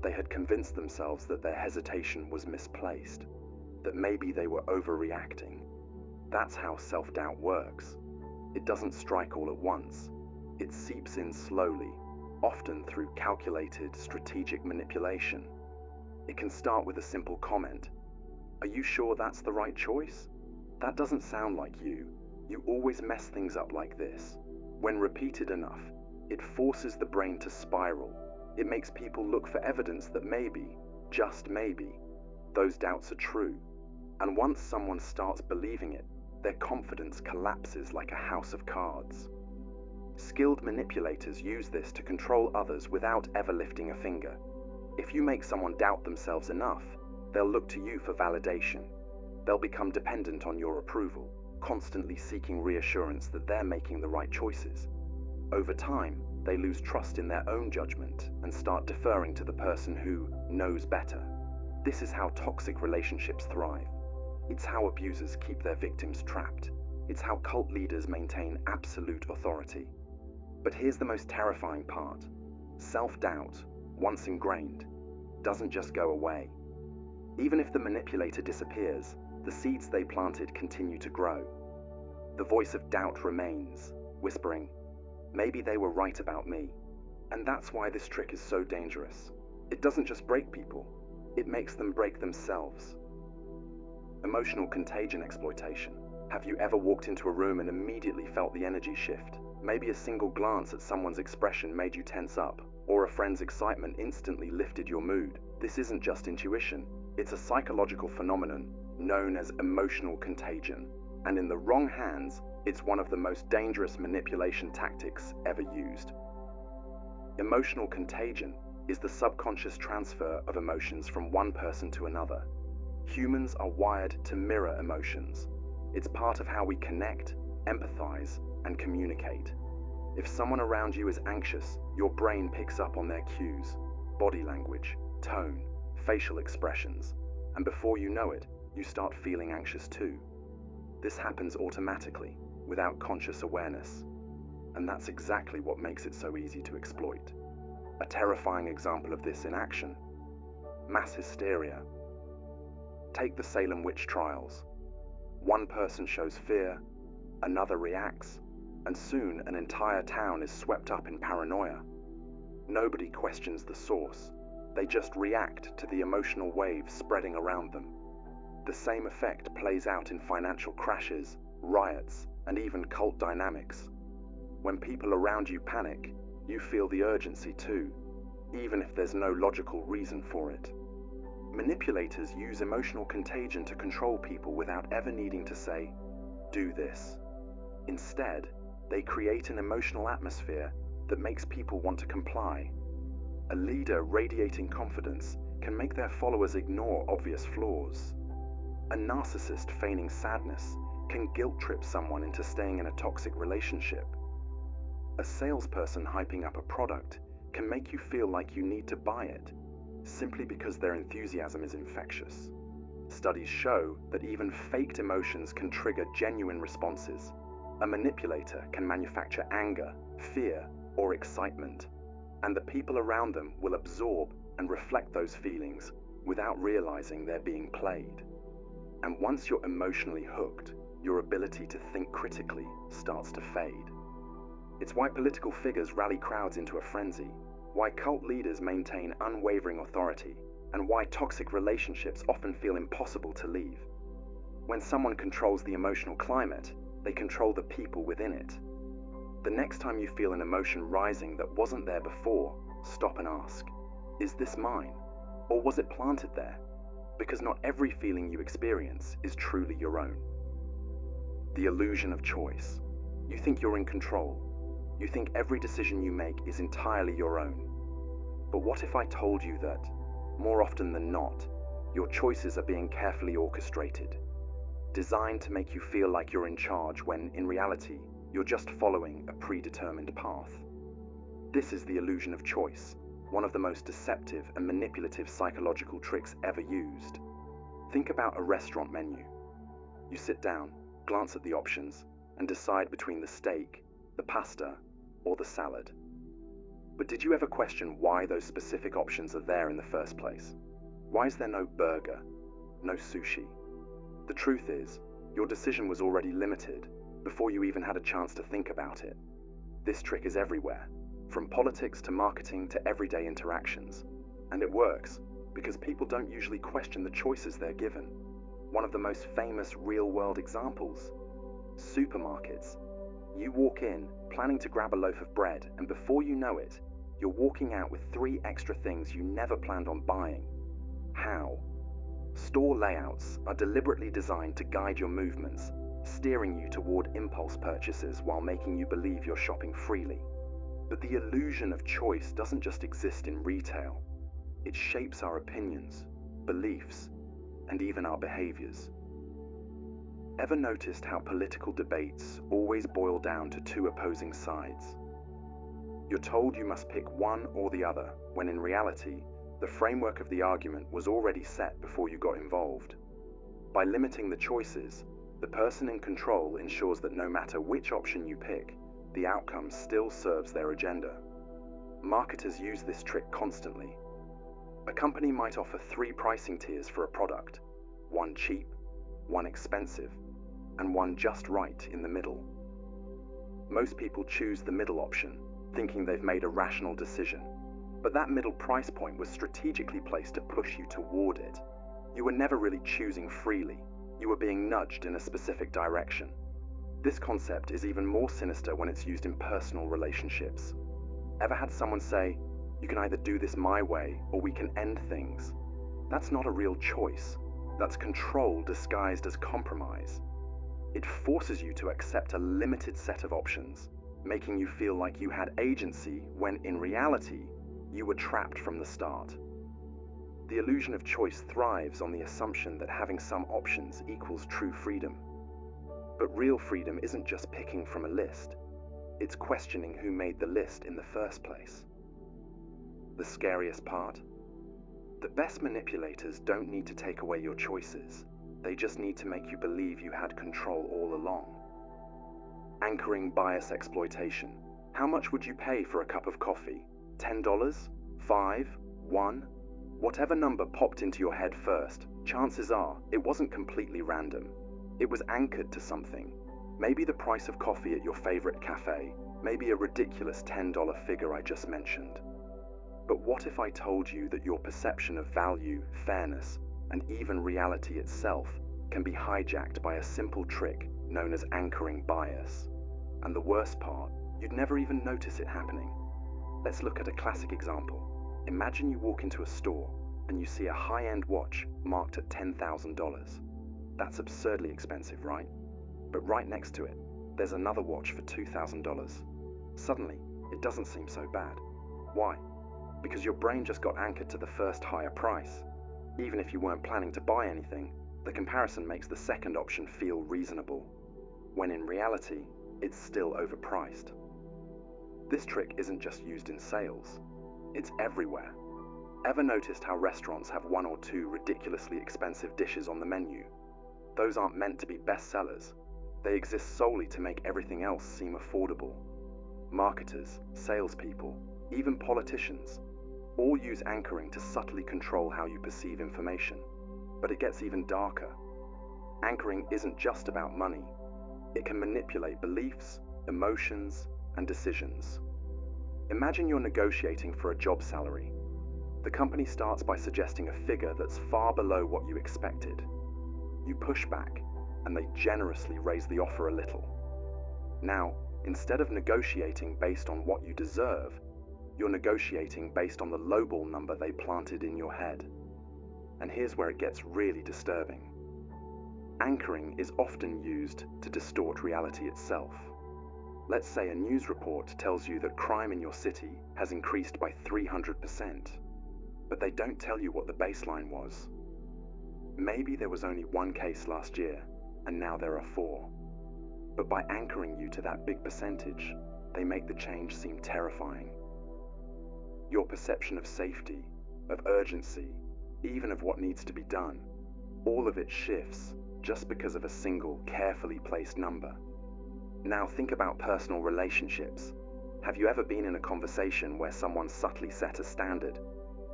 They had convinced themselves that their hesitation was misplaced, that maybe they were overreacting. That's how self-doubt works. It doesn't strike all at once. It seeps in slowly, often through calculated, strategic manipulation. It can start with a simple comment. "Are you sure that's the right choice? That doesn't sound like you. You always mess things up like this." When repeated enough, it forces the brain to spiral. It makes people look for evidence that maybe, just maybe, those doubts are true. And once someone starts believing it, their confidence collapses like a house of cards. Skilled manipulators use this to control others without ever lifting a finger. If you make someone doubt themselves enough, they'll look to you for validation. They'll become dependent on your approval, constantly seeking reassurance that they're making the right choices. Over time, they lose trust in their own judgment and start deferring to the person who knows better. This is how toxic relationships thrive. It's how abusers keep their victims trapped. It's how cult leaders maintain absolute authority. But here's the most terrifying part. Self-doubt, once ingrained, doesn't just go away. Even if the manipulator disappears, the seeds they planted continue to grow. The voice of doubt remains, whispering, "Maybe they were right about me." And that's why this trick is so dangerous. It doesn't just break people, it makes them break themselves. Emotional contagion exploitation. Have you ever walked into a room and immediately felt the energy shift? Maybe a single glance at someone's expression made you tense up, or a friend's excitement instantly lifted your mood. This isn't just intuition, it's a psychological phenomenon known as emotional contagion. And in the wrong hands, it's one of the most dangerous manipulation tactics ever used. Emotional contagion is the subconscious transfer of emotions from one person to another. Humans are wired to mirror emotions. It's part of how we connect, empathize, and communicate. If someone around you is anxious, your brain picks up on their cues, body language, tone, facial expressions, and before you know it, you start feeling anxious too. This happens automatically, without conscious awareness, and that's exactly what makes it so easy to exploit. A terrifying example of this in action: mass hysteria. Take the Salem witch trials. One person shows fear, another reacts, and soon an entire town is swept up in paranoia. Nobody questions the source. They just react to the emotional waves spreading around them. The same effect plays out in financial crashes, riots, and even cult dynamics. When people around you panic, you feel the urgency too, even if there's no logical reason for it. Manipulators use emotional contagion to control people without ever needing to say, "Do this." Instead, they create an emotional atmosphere that makes people want to comply. A leader radiating confidence can make their followers ignore obvious flaws. A narcissist feigning sadness can guilt-trip someone into staying in a toxic relationship. A salesperson hyping up a product can make you feel like you need to buy it, simply because their enthusiasm is infectious. Studies show that even faked emotions can trigger genuine responses. A manipulator can manufacture anger, fear, or excitement, and the people around them will absorb and reflect those feelings without realizing they're being played. And once you're emotionally hooked, your ability to think critically starts to fade. It's why political figures rally crowds into a frenzy, why cult leaders maintain unwavering authority, and why toxic relationships often feel impossible to leave. When someone controls the emotional climate, they control the people within it. The next time you feel an emotion rising that wasn't there before, stop and ask, is this mine? Or was it planted there? Because not every feeling you experience is truly your own. The illusion of choice. You think you're in control. You think every decision you make is entirely your own. But what if I told you that, more often than not, your choices are being carefully orchestrated, designed to make you feel like you're in charge when, in reality, you're just following a predetermined path? This is the illusion of choice, one of the most deceptive and manipulative psychological tricks ever used. Think about a restaurant menu. You sit down, glance at the options, and decide between the steak, the pasta, or the salad. But did you ever question why those specific options are there in the first place? Why is there no burger, no sushi? The truth is, your decision was already limited before you even had a chance to think about it. This trick is everywhere, from politics to marketing to everyday interactions. And it works because people don't usually question the choices they're given. One of the most famous real-world examples: supermarkets. You walk in, planning to grab a loaf of bread, and before you know it, you're walking out with 3 extra things you never planned on buying. How? Store layouts are deliberately designed to guide your movements, steering you toward impulse purchases while making you believe you're shopping freely. But the illusion of choice doesn't just exist in retail. It shapes our opinions, beliefs, and even our behaviors. Ever noticed how political debates always boil down to 2 opposing sides? You're told you must pick one or the other, when in reality, the framework of the argument was already set before you got involved. By limiting the choices, the person in control ensures that no matter which option you pick, the outcome still serves their agenda. Marketers use this trick constantly. A company might offer 3 pricing tiers for a product: one cheap, one expensive, and one just right in the middle. Most people choose the middle option, thinking they've made a rational decision. But that middle price point was strategically placed to push you toward it. You were never really choosing freely. You were being nudged in a specific direction. This concept is even more sinister when it's used in personal relationships. Ever had someone say, "You can either do this my way or we can end things"? That's not a real choice. That's control disguised as compromise. It forces you to accept a limited set of options, making you feel like you had agency when in reality, you were trapped from the start. The illusion of choice thrives on the assumption that having some options equals true freedom. But real freedom isn't just picking from a list. It's questioning who made the list in the first place. The scariest part? The best manipulators don't need to take away your choices. They just need to make you believe you had control all along. Anchoring bias exploitation. How much would you pay for a cup of coffee? $10? $5? $1? Whatever number popped into your head first, chances are it wasn't completely random. It was anchored to something. Maybe the price of coffee at your favorite cafe, maybe a ridiculous $10 figure I just mentioned. But what if I told you that your perception of value, fairness, and even reality itself can be hijacked by a simple trick known as anchoring bias? And the worst part, you'd never even notice it happening. Let's look at a classic example. Imagine you walk into a store and you see a high-end watch marked at $10,000. That's absurdly expensive, right? But right next to it, there's another watch for $2,000. Suddenly, it doesn't seem so bad. Why? Because your brain just got anchored to the first higher price. Even if you weren't planning to buy anything, the comparison makes the second option feel reasonable, when in reality, it's still overpriced. This trick isn't just used in sales, it's everywhere. Ever noticed how restaurants have one or two ridiculously expensive dishes on the menu? Those aren't meant to be bestsellers. They exist solely to make everything else seem affordable. Marketers, salespeople, even politicians, all use anchoring to subtly control how you perceive information. But it gets even darker. Anchoring isn't just about money. It can manipulate beliefs, emotions, and decisions. Imagine you're negotiating for a job salary. The company starts by suggesting a figure that's far below what you expected. You push back, and they generously raise the offer a little. Now, instead of negotiating based on what you deserve, you're negotiating based on the lowball number they planted in your head. And here's where it gets really disturbing. Anchoring is often used to distort reality itself. Let's say a news report tells you that crime in your city has increased by 300%, but they don't tell you what the baseline was. Maybe there was only one case last year, and now there are 4. But by anchoring you to that big percentage, they make the change seem terrifying. Your perception of safety, of urgency, even of what needs to be done, all of it shifts just because of a single, carefully placed number. Now think about personal relationships. Have you ever been in a conversation where someone subtly set a standard,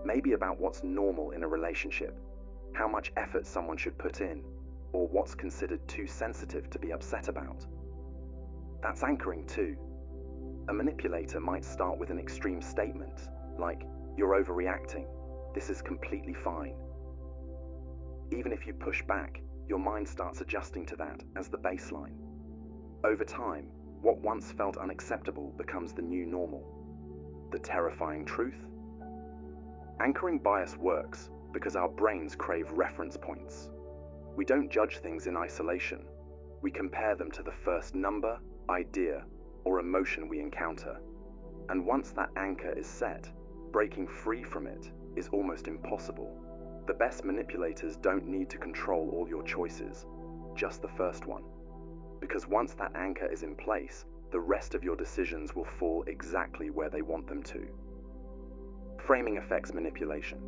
maybe about what's normal in a relationship, how much effort someone should put in, or what's considered too sensitive to be upset about? That's anchoring too. A manipulator might start with an extreme statement, like, "You're overreacting. This is completely fine." Even if you push back, your mind starts adjusting to that as the baseline. Over time, what once felt unacceptable becomes the new normal. The terrifying truth? Anchoring bias works because our brains crave reference points. We don't judge things in isolation. We compare them to the first number, idea, or emotion we encounter. And once that anchor is set, breaking free from it is almost impossible. The best manipulators don't need to control all your choices, just the first one. Because once that anchor is in place, the rest of your decisions will fall exactly where they want them to. Framing affects manipulation.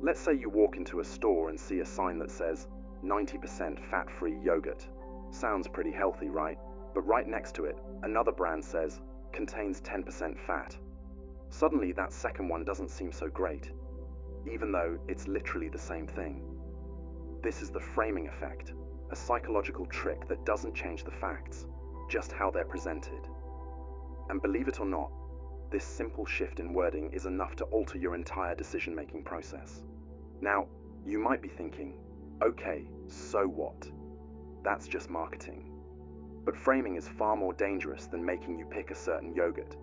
Let's say you walk into a store and see a sign that says 90% fat-free yogurt. Sounds pretty healthy, right? But right next to it, another brand says contains 10% fat. Suddenly that second one doesn't seem so great, even though it's literally the same thing. This is the framing effect, a psychological trick that doesn't change the facts, just how they're presented. And believe it or not, this simple shift in wording is enough to alter your entire decision-making process. Now, you might be thinking, okay, so what? That's just marketing. But framing is far more dangerous than making you pick a certain yogurt.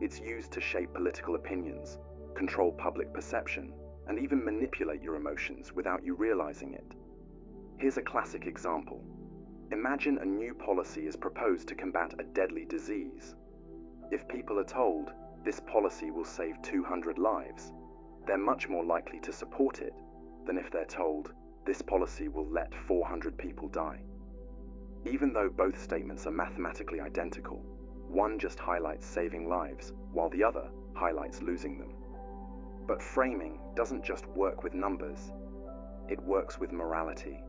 It's used to shape political opinions, control public perception, and even manipulate your emotions without you realizing it. Here's a classic example. Imagine a new policy is proposed to combat a deadly disease. If people are told, this policy will save 200 lives, they're much more likely to support it than if they're told, this policy will let 400 people die. Even though both statements are mathematically identical, One just highlights saving lives, while the other highlights losing them. But framing doesn't just work with numbers, it works with morality.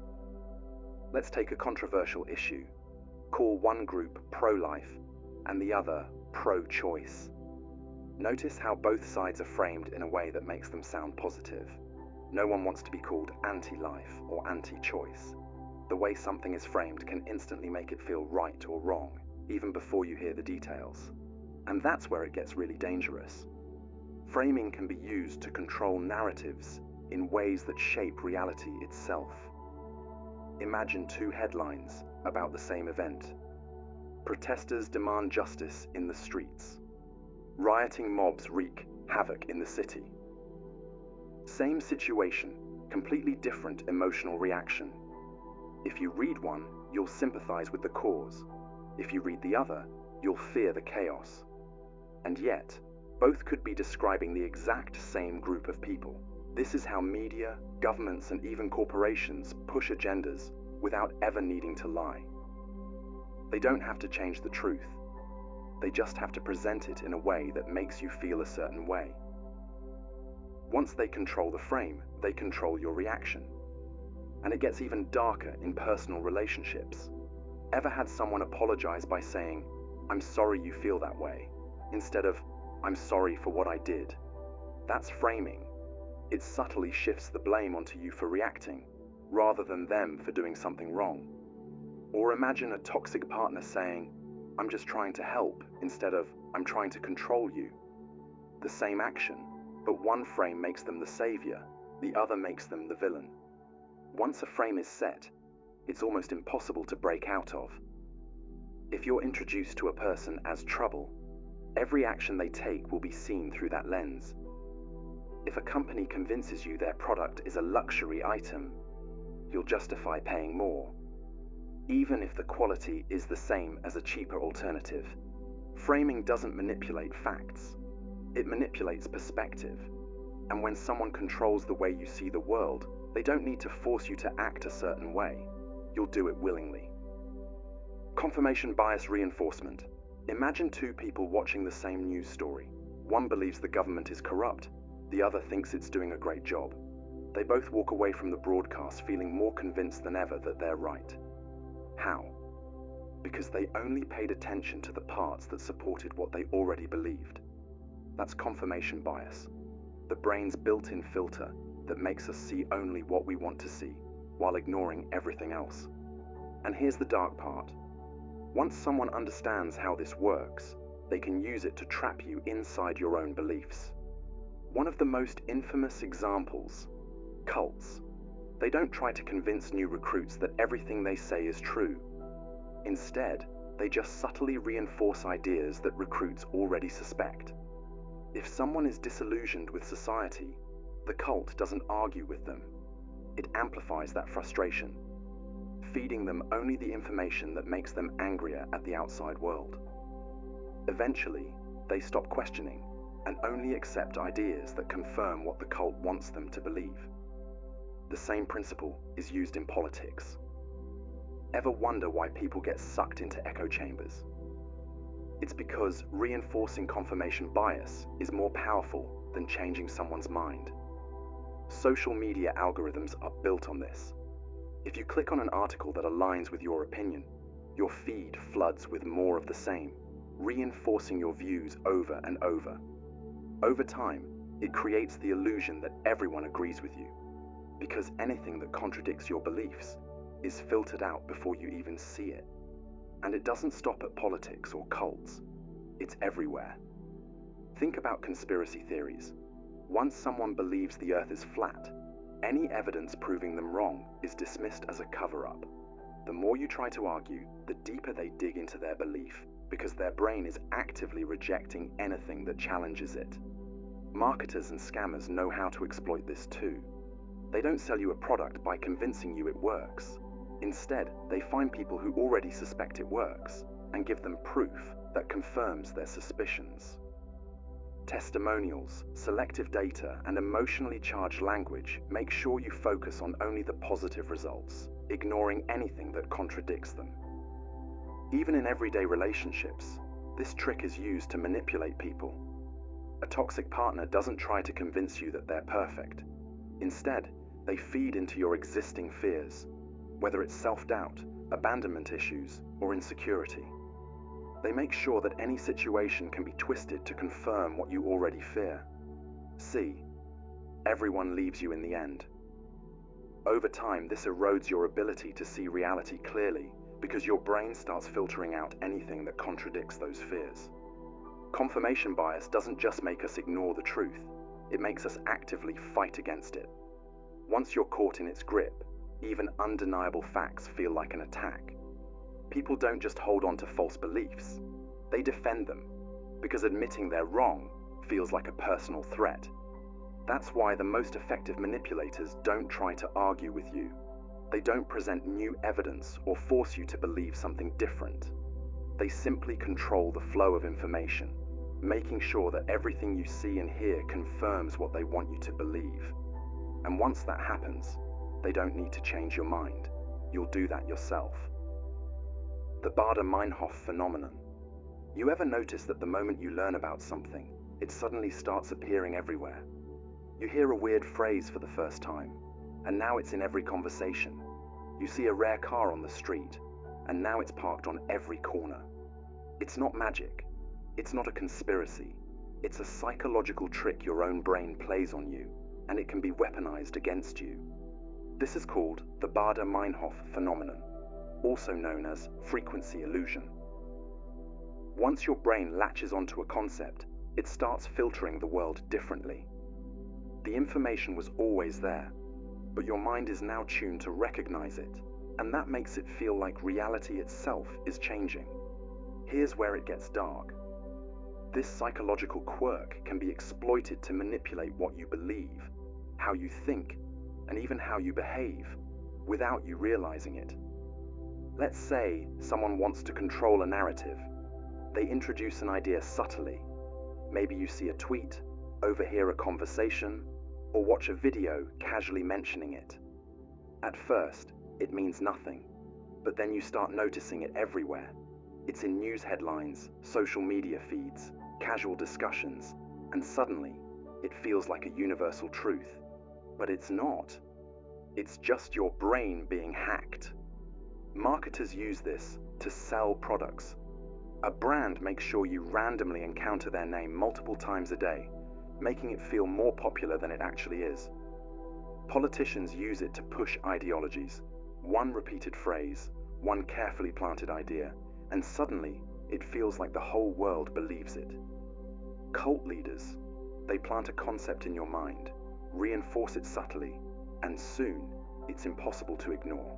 Let's take a controversial issue. Call one group pro-life and the other pro-choice. Notice how both sides are framed in a way that makes them sound positive. No one wants to be called anti-life or anti-choice. The way something is framed can instantly make it feel right or wrong, even before you hear the details. And that's where it gets really dangerous. Framing can be used to control narratives in ways that shape reality itself. Imagine two headlines about the same event. Protesters demand justice in the streets. Rioting mobs wreak havoc in the city. Same situation, completely different emotional reaction. If you read one, you'll sympathize with the cause. If you read the other, you'll fear the chaos. And yet, both could be describing the exact same group of people. This is how media, governments, and even corporations push agendas without ever needing to lie. They don't have to change the truth. They just have to present it in a way that makes you feel a certain way. Once they control the frame, they control your reaction. And it gets even darker in personal relationships. Ever had someone apologize by saying, "I'm sorry you feel that way," instead of, "I'm sorry for what I did"? That's framing. It subtly shifts the blame onto you for reacting, rather than them for doing something wrong. Or imagine a toxic partner saying, "I'm just trying to help," instead of, "I'm trying to control you." The same action, but one frame makes them the savior, the other makes them the villain. Once a frame is set, it's almost impossible to break out of. If you're introduced to a person as trouble, every action they take will be seen through that lens. If a company convinces you their product is a luxury item, you'll justify paying more, even if the quality is the same as a cheaper alternative. Framing doesn't manipulate facts, it manipulates perspective. And when someone controls the way you see the world, they don't need to force you to act a certain way. You'll do it willingly. Confirmation bias reinforcement. Imagine two people watching the same news story. One believes the government is corrupt, the other thinks it's doing a great job. They both walk away from the broadcast feeling more convinced than ever that they're right. How? Because they only paid attention to the parts that supported what they already believed. That's confirmation bias, the brain's built-in filter that makes us see only what we want to see, while ignoring everything else. And here's the dark part. Once someone understands how this works, they can use it to trap you inside your own beliefs. One of the most infamous examples, cults. They don't try to convince new recruits that everything they say is true. Instead, they just subtly reinforce ideas that recruits already suspect. If someone is disillusioned with society, the cult doesn't argue with them. It amplifies that frustration, feeding them only the information that makes them angrier at the outside world. Eventually, they stop questioning and only accept ideas that confirm what the cult wants them to believe. The same principle is used in politics. Ever wonder why people get sucked into echo chambers? It's because reinforcing confirmation bias is more powerful than changing someone's mind. Social media algorithms are built on this. If you click on an article that aligns with your opinion, your feed floods with more of the same, reinforcing your views over and over. Over time, it creates the illusion that everyone agrees with you, because anything that contradicts your beliefs is filtered out before you even see it. And it doesn't stop at politics or cults. It's everywhere. Think about conspiracy theories. Once someone believes the Earth is flat, any evidence proving them wrong is dismissed as a cover-up. The more you try to argue, the deeper they dig into their belief, because their brain is actively rejecting anything that challenges it. Marketers and scammers know how to exploit this too. They don't sell you a product by convincing you it works. Instead, they find people who already suspect it works and give them proof that confirms their suspicions. Testimonials, selective data, and emotionally charged language make sure you focus on only the positive results, ignoring anything that contradicts them. Even in everyday relationships, This trick is used to manipulate people. A toxic partner doesn't try to convince you that they're perfect. Instead, they feed into your existing fears, whether it's self-doubt, abandonment issues, or insecurity. They make sure that any situation can be twisted to confirm what you already fear. See, everyone leaves you in the end. Over time, this erodes your ability to see reality clearly because your brain starts filtering out anything that contradicts those fears. Confirmation bias doesn't just make us ignore the truth, it makes us actively fight against it. Once you're caught in its grip, even undeniable facts feel like an attack. People don't just hold on to false beliefs, they defend them, because admitting they're wrong feels like a personal threat. That's why the most effective manipulators don't try to argue with you. They don't present new evidence or force you to believe something different. They simply control the flow of information, making sure that everything you see and hear confirms what they want you to believe. And once that happens, they don't need to change your mind. You'll do that yourself. The Baader-Meinhof Phenomenon. You ever notice that the moment you learn about something, it suddenly starts appearing everywhere? You hear a weird phrase for the first time, and now it's in every conversation. You see a rare car on the street, and now it's parked on every corner. It's not magic. It's not a conspiracy. It's a psychological trick your own brain plays on you, and it can be weaponized against you. This is called the Baader-Meinhof Phenomenon, also known as frequency illusion. Once your brain latches onto a concept, it starts filtering the world differently. The information was always there, but your mind is now tuned to recognize it, and that makes it feel like reality itself is changing. Here's where it gets dark. This psychological quirk can be exploited to manipulate what you believe, how you think, and even how you behave, without you realizing it. Let's say someone wants to control a narrative. They introduce an idea subtly. Maybe you see a tweet, overhear a conversation, or watch a video casually mentioning it. At first, it means nothing, but then you start noticing it everywhere. It's in news headlines, social media feeds, casual discussions, and suddenly, it feels like a universal truth. But it's not. It's just your brain being hacked. Marketers use this to sell products. A brand makes sure you randomly encounter their name multiple times a day, making it feel more popular than it actually is. Politicians use it to push ideologies. One repeated phrase, one carefully planted idea, and suddenly it feels like the whole world believes it. Cult leaders, they plant a concept in your mind, reinforce it subtly, and soon it's impossible to ignore.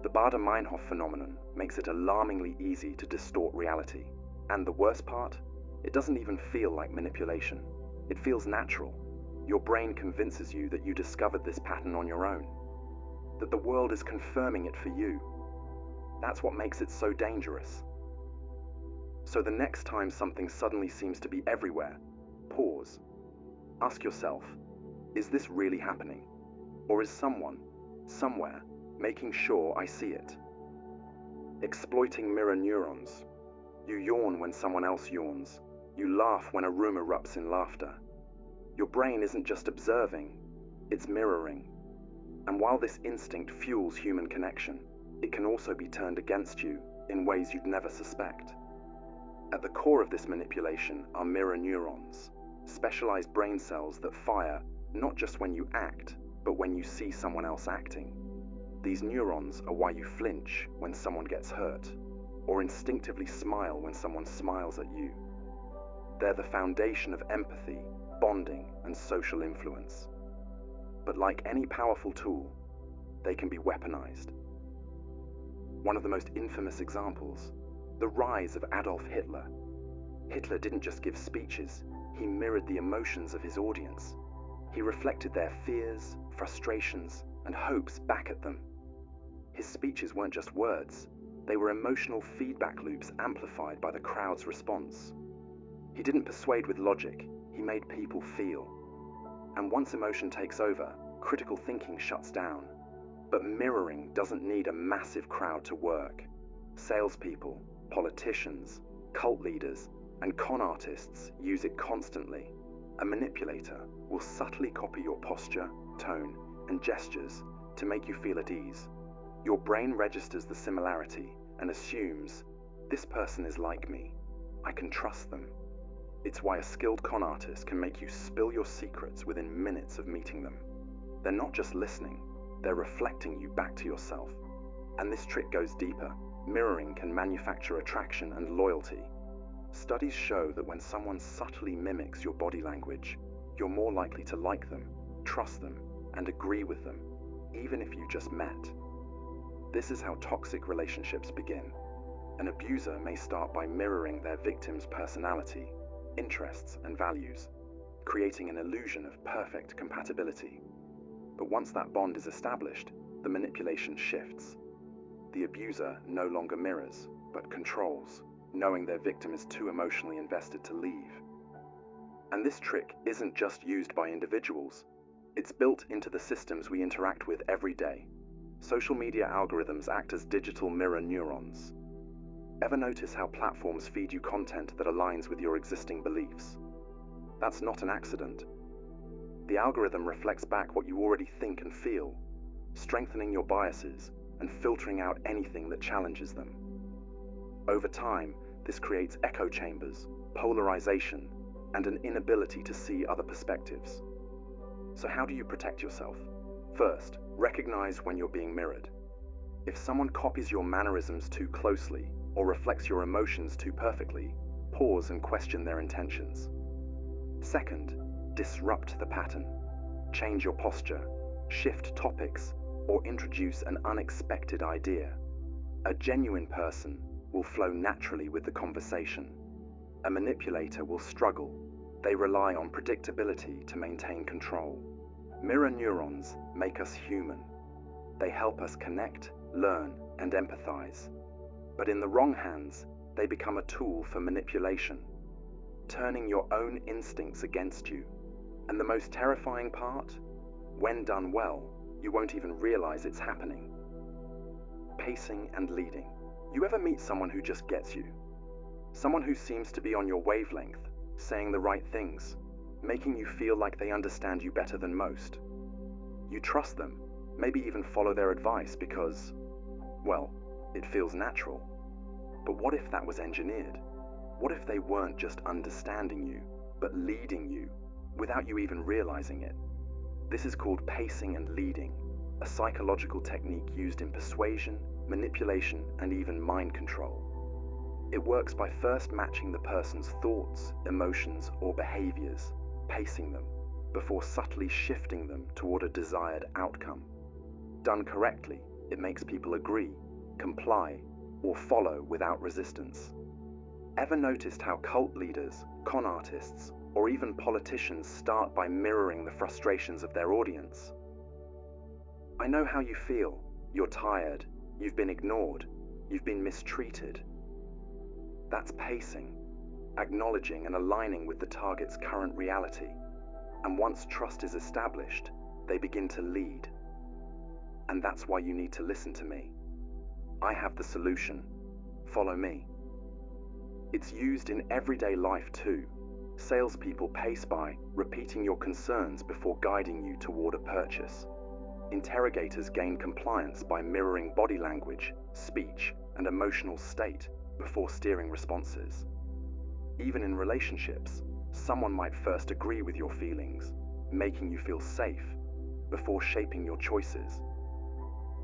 The Baader-Meinhof phenomenon makes it alarmingly easy to distort reality. And the worst part? It doesn't even feel like manipulation. It feels natural. Your brain convinces you that you discovered this pattern on your own, that the world is confirming it for you. That's what makes it so dangerous. So the next time something suddenly seems to be everywhere, pause. Ask yourself, is this really happening? Or is someone, somewhere, making sure I see it? Exploiting mirror neurons. You yawn when someone else yawns. You laugh when a room erupts in laughter. Your brain isn't just observing, it's mirroring. And while this instinct fuels human connection, it can also be turned against you in ways you'd never suspect. At the core of this manipulation are mirror neurons, specialized brain cells that fire not just when you act, but when you see someone else acting. These neurons are why you flinch when someone gets hurt, or instinctively smile when someone smiles at you. They're the foundation of empathy, bonding, and social influence. But like any powerful tool, they can be weaponized. One of the most infamous examples, the rise of Adolf Hitler. Hitler didn't just give speeches, he mirrored the emotions of his audience. He reflected their fears, frustrations, and hopes back at them. His speeches weren't just words, they were emotional feedback loops amplified by the crowd's response. He didn't persuade with logic, he made people feel. And once emotion takes over, critical thinking shuts down. But mirroring doesn't need a massive crowd to work. Salespeople, politicians, Cult leaders and con artists use it constantly. A manipulator will subtly copy your posture, tone, and gestures to make you feel at ease. Your brain registers the similarity and assumes, this person is like me. I can trust them. It's why a skilled con artist can make you spill your secrets within minutes of meeting them. They're not just listening, they're reflecting you back to yourself. And this trick goes deeper. Mirroring can manufacture attraction and loyalty. Studies show that when someone subtly mimics your body language, you're more likely to like them, trust them, and agree with them, even if you just met. This is how toxic relationships begin. An abuser may start by mirroring their victim's personality, interests, and values, creating an illusion of perfect compatibility. But once that bond is established, the manipulation shifts. The abuser no longer mirrors, but controls, knowing their victim is too emotionally invested to leave. And this trick isn't just used by individuals. It's built into the systems we interact with every day. Social media algorithms act as digital mirror neurons. Ever notice how platforms feed you content that aligns with your existing beliefs? That's not an accident. The algorithm reflects back what you already think and feel, strengthening your biases and filtering out anything that challenges them. Over time, this creates echo chambers, polarization, and an inability to see other perspectives. So how do you protect yourself? First, recognize when you're being mirrored. If someone copies your mannerisms too closely or reflects your emotions too perfectly, pause and question their intentions. Second, disrupt the pattern. Change your posture, shift topics, or introduce an unexpected idea. A genuine person will flow naturally with the conversation. A manipulator will struggle. They rely on predictability to maintain control. Mirror neurons make us human. They help us connect, learn, and empathize. But in the wrong hands, they become a tool for manipulation, turning your own instincts against you. And the most terrifying part? When done well, you won't even realize it's happening. Pacing and leading. You ever meet someone who just gets you? Someone who seems to be on your wavelength, saying the right things, making you feel like they understand you better than most. You trust them, maybe even follow their advice because, well, it feels natural. But what if that was engineered? What if they weren't just understanding you, but leading you, without you even realizing it? This is called pacing and leading, a psychological technique used in persuasion, manipulation, and even mind control. It works by first matching the person's thoughts, emotions, or behaviors, pacing them, before subtly shifting them toward a desired outcome. Done correctly, it makes people agree, comply, or follow without resistance. Ever noticed how cult leaders, con artists, or even politicians start by mirroring the frustrations of their audience? I know how you feel. You're tired, you've been ignored, you've been mistreated. That's pacing, acknowledging and aligning with the target's current reality. And once trust is established, they begin to lead. And that's why you need to listen to me. I have the solution. Follow me. It's used in everyday life too. Salespeople pace by repeating your concerns before guiding you toward a purchase. Interrogators gain compliance by mirroring body language, speech, and emotional state before steering responses. Even in relationships, someone might first agree with your feelings, making you feel safe, before shaping your choices.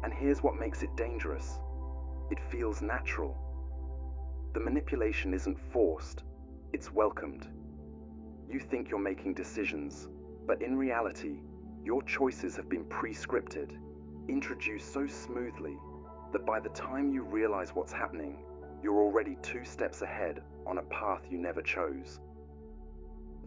And here's what makes it dangerous. It feels natural. The manipulation isn't forced, it's welcomed. You think you're making decisions, but in reality, your choices have been pre-scripted, introduced so smoothly that by the time you realize what's happening, you're already 2 steps ahead on a path you never chose.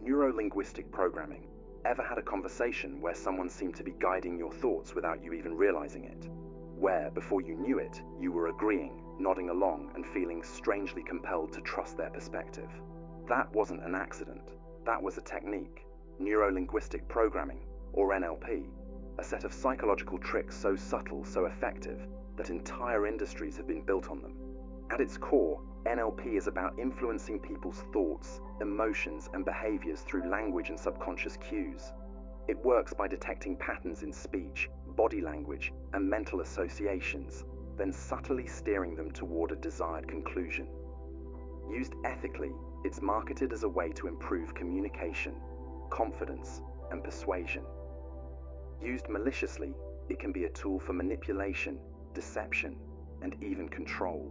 Neuro-Linguistic Programming. Ever had a conversation where someone seemed to be guiding your thoughts without you even realizing it? Where, before you knew it, you were agreeing, nodding along, and feeling strangely compelled to trust their perspective? That wasn't an accident. That was a technique. Neuro-Linguistic Programming, or NLP, a set of psychological tricks so subtle, so effective, that entire industries have been built on them. At its core, NLP is about influencing people's thoughts, emotions, and behaviors through language and subconscious cues. It works by detecting patterns in speech, body language, and mental associations, then subtly steering them toward a desired conclusion. Used ethically, it's marketed as a way to improve communication, confidence, and persuasion. Used maliciously, it can be a tool for manipulation, deception, and even control.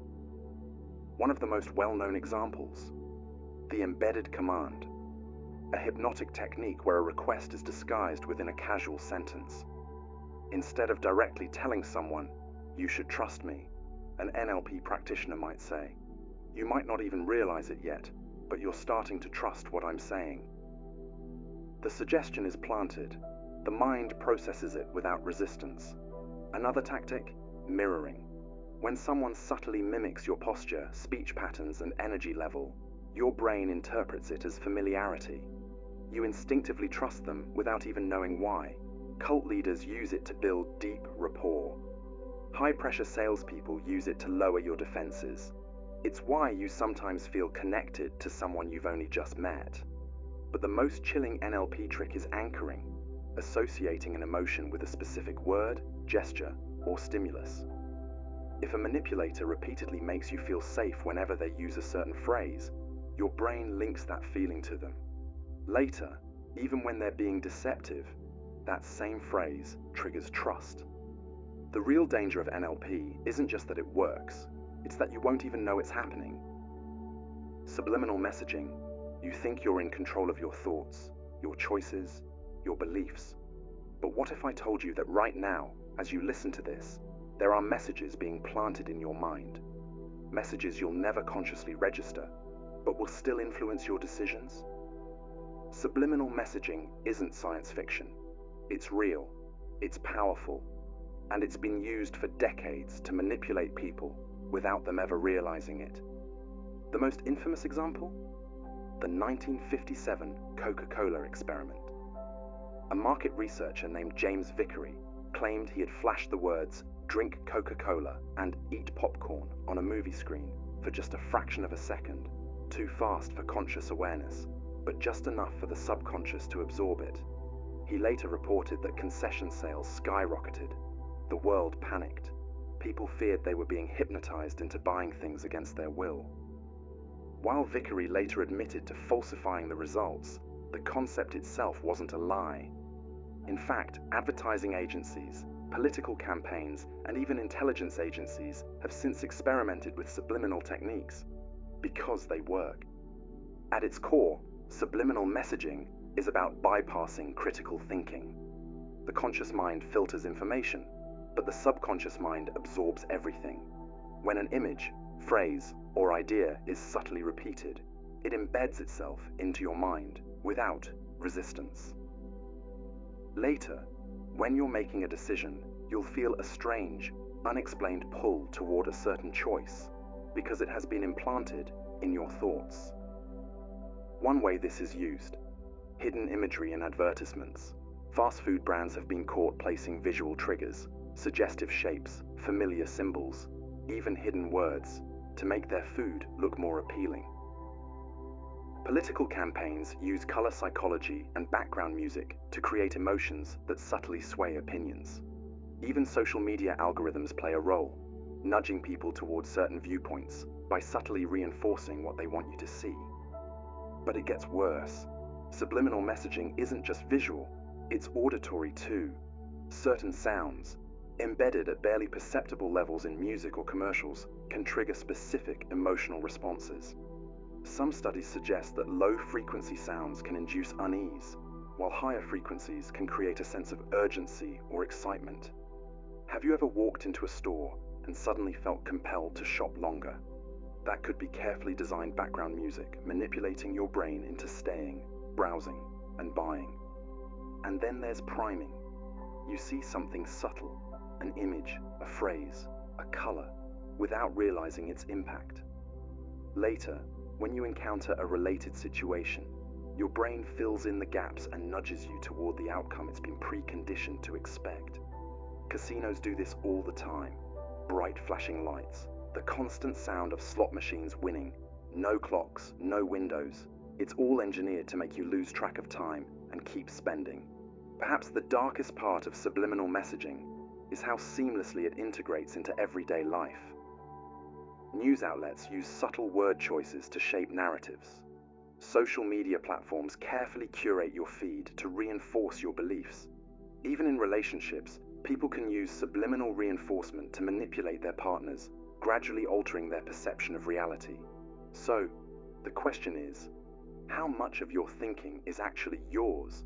One of the most well-known examples, the embedded command, a hypnotic technique where a request is disguised within a casual sentence. Instead of directly telling someone, "You should trust me," an NLP practitioner might say, "You might not even realize it yet, but you're starting to trust what I'm saying." The suggestion is planted. The mind processes it without resistance. Another tactic, mirroring. When someone subtly mimics your posture, speech patterns, and energy level, your brain interprets it as familiarity. You instinctively trust them without even knowing why. Cult leaders use it to build deep rapport. High-pressure salespeople use it to lower your defenses. It's why you sometimes feel connected to someone you've only just met. But the most chilling NLP trick is anchoring, associating an emotion with a specific word, gesture, or stimulus. If a manipulator repeatedly makes you feel safe whenever they use a certain phrase, your brain links that feeling to them. Later, even when they're being deceptive, that same phrase triggers trust. The real danger of NLP isn't just that it works, it's that you won't even know it's happening. Subliminal messaging, you think you're in control of your thoughts, your choices, your beliefs. But what if I told you that right now, as you listen to this, there are messages being planted in your mind? Messages you'll never consciously register, but will still influence your decisions? Subliminal messaging isn't science fiction. It's real, it's powerful, and it's been used for decades to manipulate people without them ever realizing it. The most infamous example? The 1957 Coca-Cola experiment. A market researcher named James Vickery claimed he had flashed the words "drink Coca-Cola" and "eat popcorn" on a movie screen for just a fraction of a second, too fast for conscious awareness, but just enough for the subconscious to absorb it. He later reported that concession sales skyrocketed. The world panicked. People feared they were being hypnotized into buying things against their will. While Vickery later admitted to falsifying the results, the concept itself wasn't a lie. In fact, advertising agencies, political campaigns, and even intelligence agencies have since experimented with subliminal techniques because they work. At its core, subliminal messaging is about bypassing critical thinking. The conscious mind filters information, but the subconscious mind absorbs everything. When an image, phrase, or idea is subtly repeated, it embeds itself into your mind without resistance. Later, when you're making a decision, you'll feel a strange, unexplained pull toward a certain choice because it has been implanted in your thoughts. One way this is used: hidden imagery in advertisements. Fast food brands have been caught placing visual triggers, suggestive shapes, familiar symbols, even hidden words, to make their food look more appealing. Political campaigns use color psychology and background music to create emotions that subtly sway opinions. Even social media algorithms play a role, nudging people towards certain viewpoints by subtly reinforcing what they want you to see. But it gets worse. Subliminal messaging isn't just visual, it's auditory too. Certain sounds, embedded at barely perceptible levels in music or commercials, can trigger specific emotional responses. Some studies suggest that low-frequency sounds can induce unease, while higher frequencies can create a sense of urgency or excitement. Have you ever walked into a store and suddenly felt compelled to shop longer? That could be carefully designed background music manipulating your brain into staying, browsing, and buying. And then there's priming. You see something subtle, an image, a phrase, a color, without realizing its impact. Later, when you encounter a related situation, your brain fills in the gaps and nudges you toward the outcome it's been preconditioned to expect. Casinos do this all the time. Bright flashing lights, The constant sound of slot machines winning, no clocks, no windows. It's all engineered to make you lose track of time and keep spending. Perhaps the darkest part of subliminal messaging is how seamlessly it integrates into everyday life. News outlets use subtle word choices to shape narratives. Social media platforms carefully curate your feed to reinforce your beliefs. Even in relationships, people can use subliminal reinforcement to manipulate their partners, gradually altering their perception of reality. So, the question is, how much of your thinking is actually yours?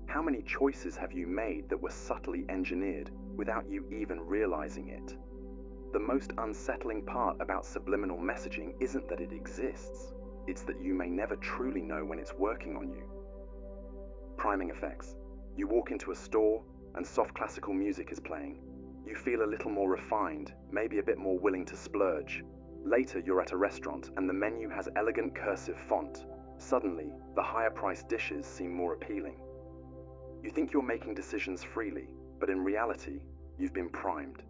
How many choices have you made that were subtly engineered without you even realizing it? The most unsettling part about subliminal messaging isn't that it exists, it's that you may never truly know when it's working on you. Priming effects. You walk into a store and soft classical music is playing. You feel a little more refined, maybe a bit more willing to splurge. Later, you're at a restaurant and the menu has elegant cursive font. Suddenly, the higher-priced dishes seem more appealing. You think you're making decisions freely, but in reality, you've been primed.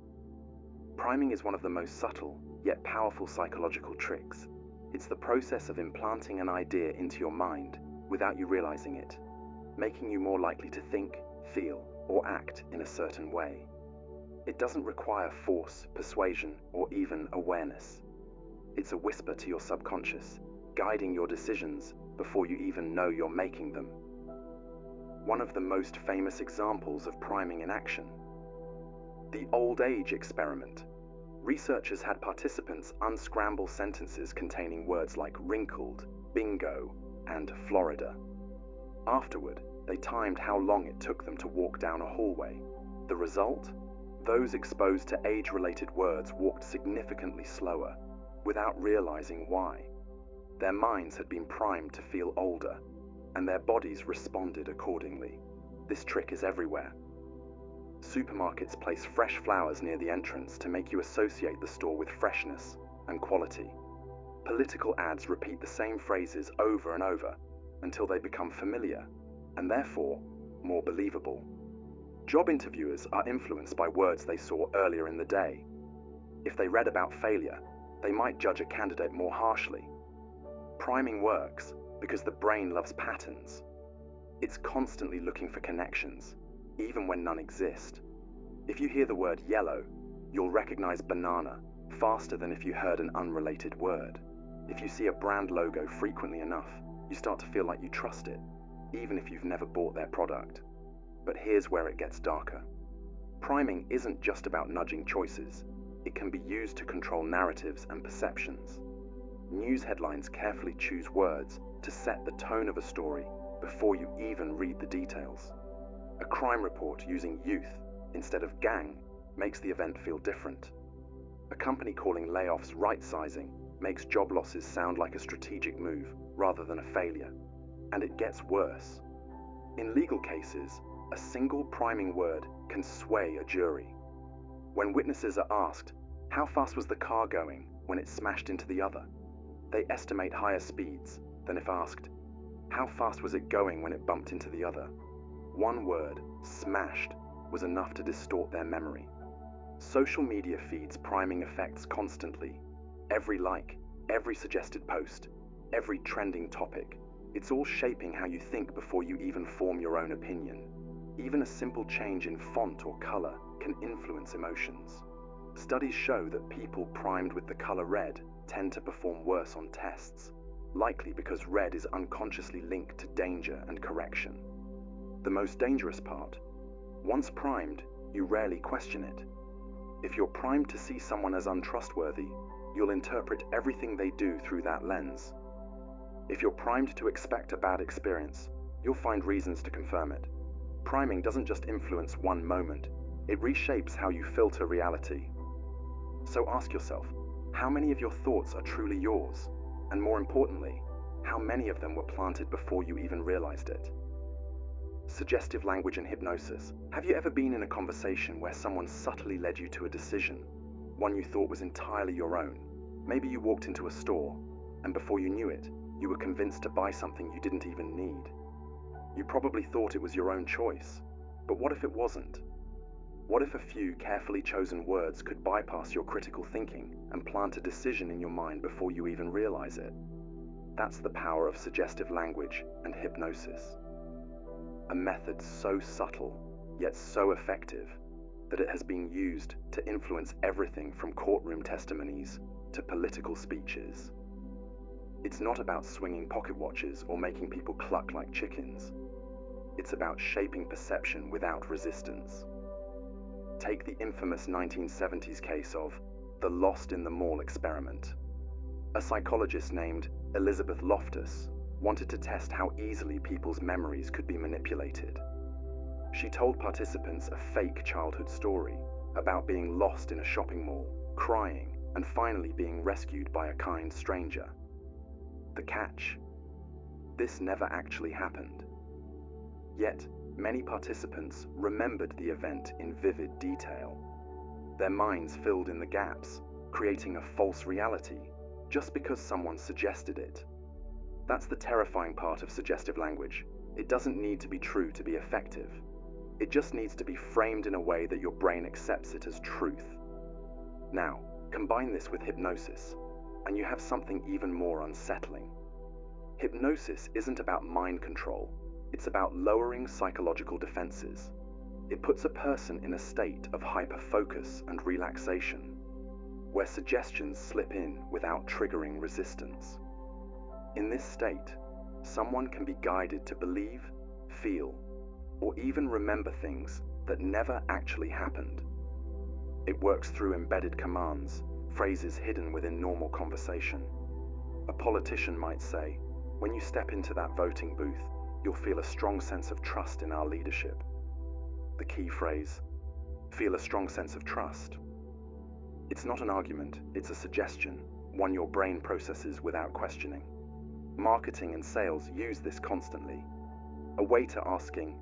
Priming is one of the most subtle, yet powerful psychological tricks. It's the process of implanting an idea into your mind without you realizing it, making you more likely to think, feel, or act in a certain way. It doesn't require force, persuasion, or even awareness. It's a whisper to your subconscious, guiding your decisions before you even know you're making them. One of the most famous examples of priming in action. The old age experiment. Researchers had participants unscramble sentences containing words like wrinkled, bingo, and Florida. Afterward, they timed how long it took them to walk down a hallway. The result? Those exposed to age-related words walked significantly slower, without realizing why. Their minds had been primed to feel older, and their bodies responded accordingly. This trick is everywhere. Supermarkets place fresh flowers near the entrance to make you associate the store with freshness and quality. Political ads repeat the same phrases over and over until they become familiar, and therefore more believable. Job interviewers are influenced by words they saw earlier in the day. If they read about failure, they might judge a candidate more harshly. Priming works because the brain loves patterns. It's constantly looking for connections, even when none exist. If you hear the word yellow, you'll recognize banana faster than if you heard an unrelated word. If you see a brand logo frequently enough, you start to feel like you trust it, even if you've never bought their product. But here's where it gets darker. Priming isn't just about nudging choices. It can be used to control narratives and perceptions. News headlines carefully choose words to set the tone of a story before you even read the details. A crime report using youth instead of gang makes the event feel different. A company calling layoffs right-sizing makes job losses sound like a strategic move rather than a failure. And it gets worse. In legal cases, a single priming word can sway a jury. When witnesses are asked, how fast was the car going when it smashed into the other? They estimate higher speeds than if asked, how fast was it going when it bumped into the other? One word, smashed, was enough to distort their memory. Social media feeds priming effects constantly. Every like, every suggested post, every trending topic. It's all shaping how you think before you even form your own opinion. Even a simple change in font or color can influence emotions. Studies show that people primed with the color red tend to perform worse on tests, likely because red is unconsciously linked to danger and correction. The most dangerous part, once primed, you rarely question it. If you're primed to see someone as untrustworthy, you'll interpret everything they do through that lens. If you're primed to expect a bad experience, you'll find reasons to confirm it. Priming doesn't just influence one moment, it reshapes how you filter reality. So ask yourself, how many of your thoughts are truly yours? And more importantly, how many of them were planted before you even realized it? Suggestive language and hypnosis. Have you ever been in a conversation where someone subtly led you to a decision, one you thought was entirely your own? Maybe you walked into a store, and before you knew it, you were convinced to buy something you didn't even need. You probably thought it was your own choice, but what if it wasn't? What if a few carefully chosen words could bypass your critical thinking and plant a decision in your mind before you even realize it? That's the power of suggestive language and hypnosis. A method so subtle, yet so effective, that it has been used to influence everything from courtroom testimonies to political speeches. It's not about swinging pocket watches or making people cluck like chickens. It's about shaping perception without resistance. Take the infamous 1970s case of the Lost in the Mall experiment. A psychologist named Elizabeth Loftus wanted to test how easily people's memories could be manipulated. She told participants a fake childhood story about being lost in a shopping mall, crying, and finally being rescued by a kind stranger. The catch? This never actually happened. Yet, many participants remembered the event in vivid detail. Their minds filled in the gaps, creating a false reality just because someone suggested it. That's the terrifying part of suggestive language. It doesn't need to be true to be effective. It just needs to be framed in a way that your brain accepts it as truth. Now, combine this with hypnosis, and you have something even more unsettling. Hypnosis isn't about mind control. It's about lowering psychological defenses. It puts a person in a state of hyper-focus and relaxation, where suggestions slip in without triggering resistance. In this state, someone can be guided to believe, feel, or even remember things that never actually happened. It works through embedded commands, phrases hidden within normal conversation. A politician might say, "When you step into that voting booth, you'll feel a strong sense of trust in our leadership." The key phrase, "feel a strong sense of trust." It's not an argument, it's a suggestion, one your brain processes without questioning. Marketing and sales use this constantly. A waiter asking,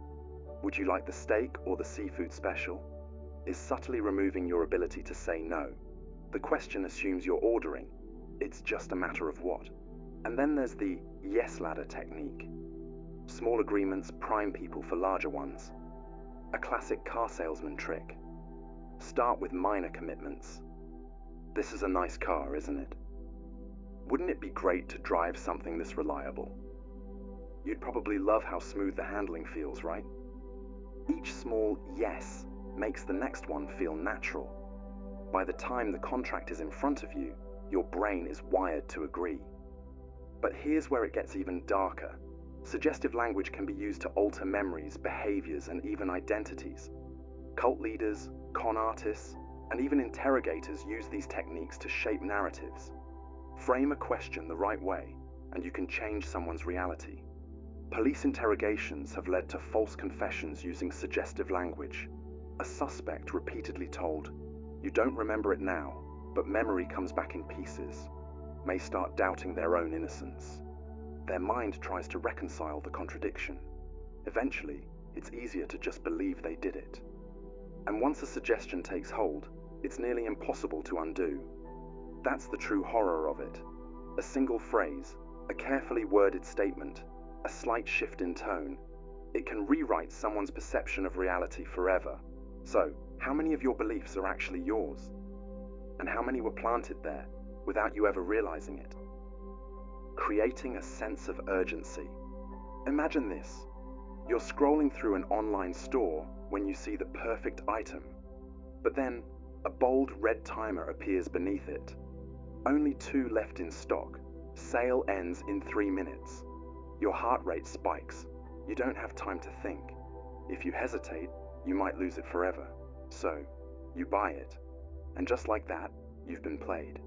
"Would you like the steak or the seafood special?" is subtly removing your ability to say no. The question assumes you're ordering. It's just a matter of what. And then there's the yes ladder technique. Small agreements prime people for larger ones. A classic car salesman trick. Start with minor commitments. "This is a nice car, isn't it? Wouldn't it be great to drive something this reliable? You'd probably love how smooth the handling feels, right?" Each small yes makes the next one feel natural. By the time the contract is in front of you, your brain is wired to agree. But here's where it gets even darker. Suggestive language can be used to alter memories, behaviors, and even identities. Cult leaders, con artists, and even interrogators use these techniques to shape narratives. Frame a question the right way, and you can change someone's reality. Police interrogations have led to false confessions using suggestive language. A suspect repeatedly told, "You don't remember it now, but memory comes back in pieces," may start doubting their own innocence. Their mind tries to reconcile the contradiction. Eventually, it's easier to just believe they did it. And once a suggestion takes hold, it's nearly impossible to undo. That's the true horror of it. A single phrase, a carefully worded statement, a slight shift in tone, it can rewrite someone's perception of reality forever. So, how many of your beliefs are actually yours? And how many were planted there without you ever realizing it? Creating a sense of urgency. Imagine this. You're scrolling through an online store when you see the perfect item, but then a bold red timer appears beneath it. Only 2 left in stock. Sale ends in 3 minutes. Your heart rate spikes. You don't have time to think. If you hesitate, you might lose it forever. So, you buy it. And just like that, you've been played.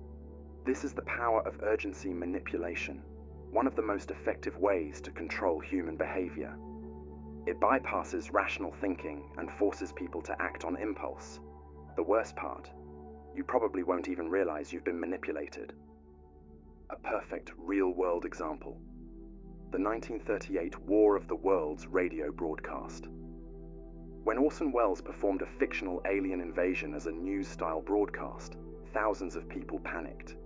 This is the power of urgency manipulation, one of the most effective ways to control human behavior. It bypasses rational thinking and forces people to act on impulse. The worst part, you probably won't even realize you've been manipulated. A perfect real-world example. The 1938 War of the Worlds radio broadcast. When Orson Welles performed a fictional alien invasion as a news-style broadcast, thousands of people panicked.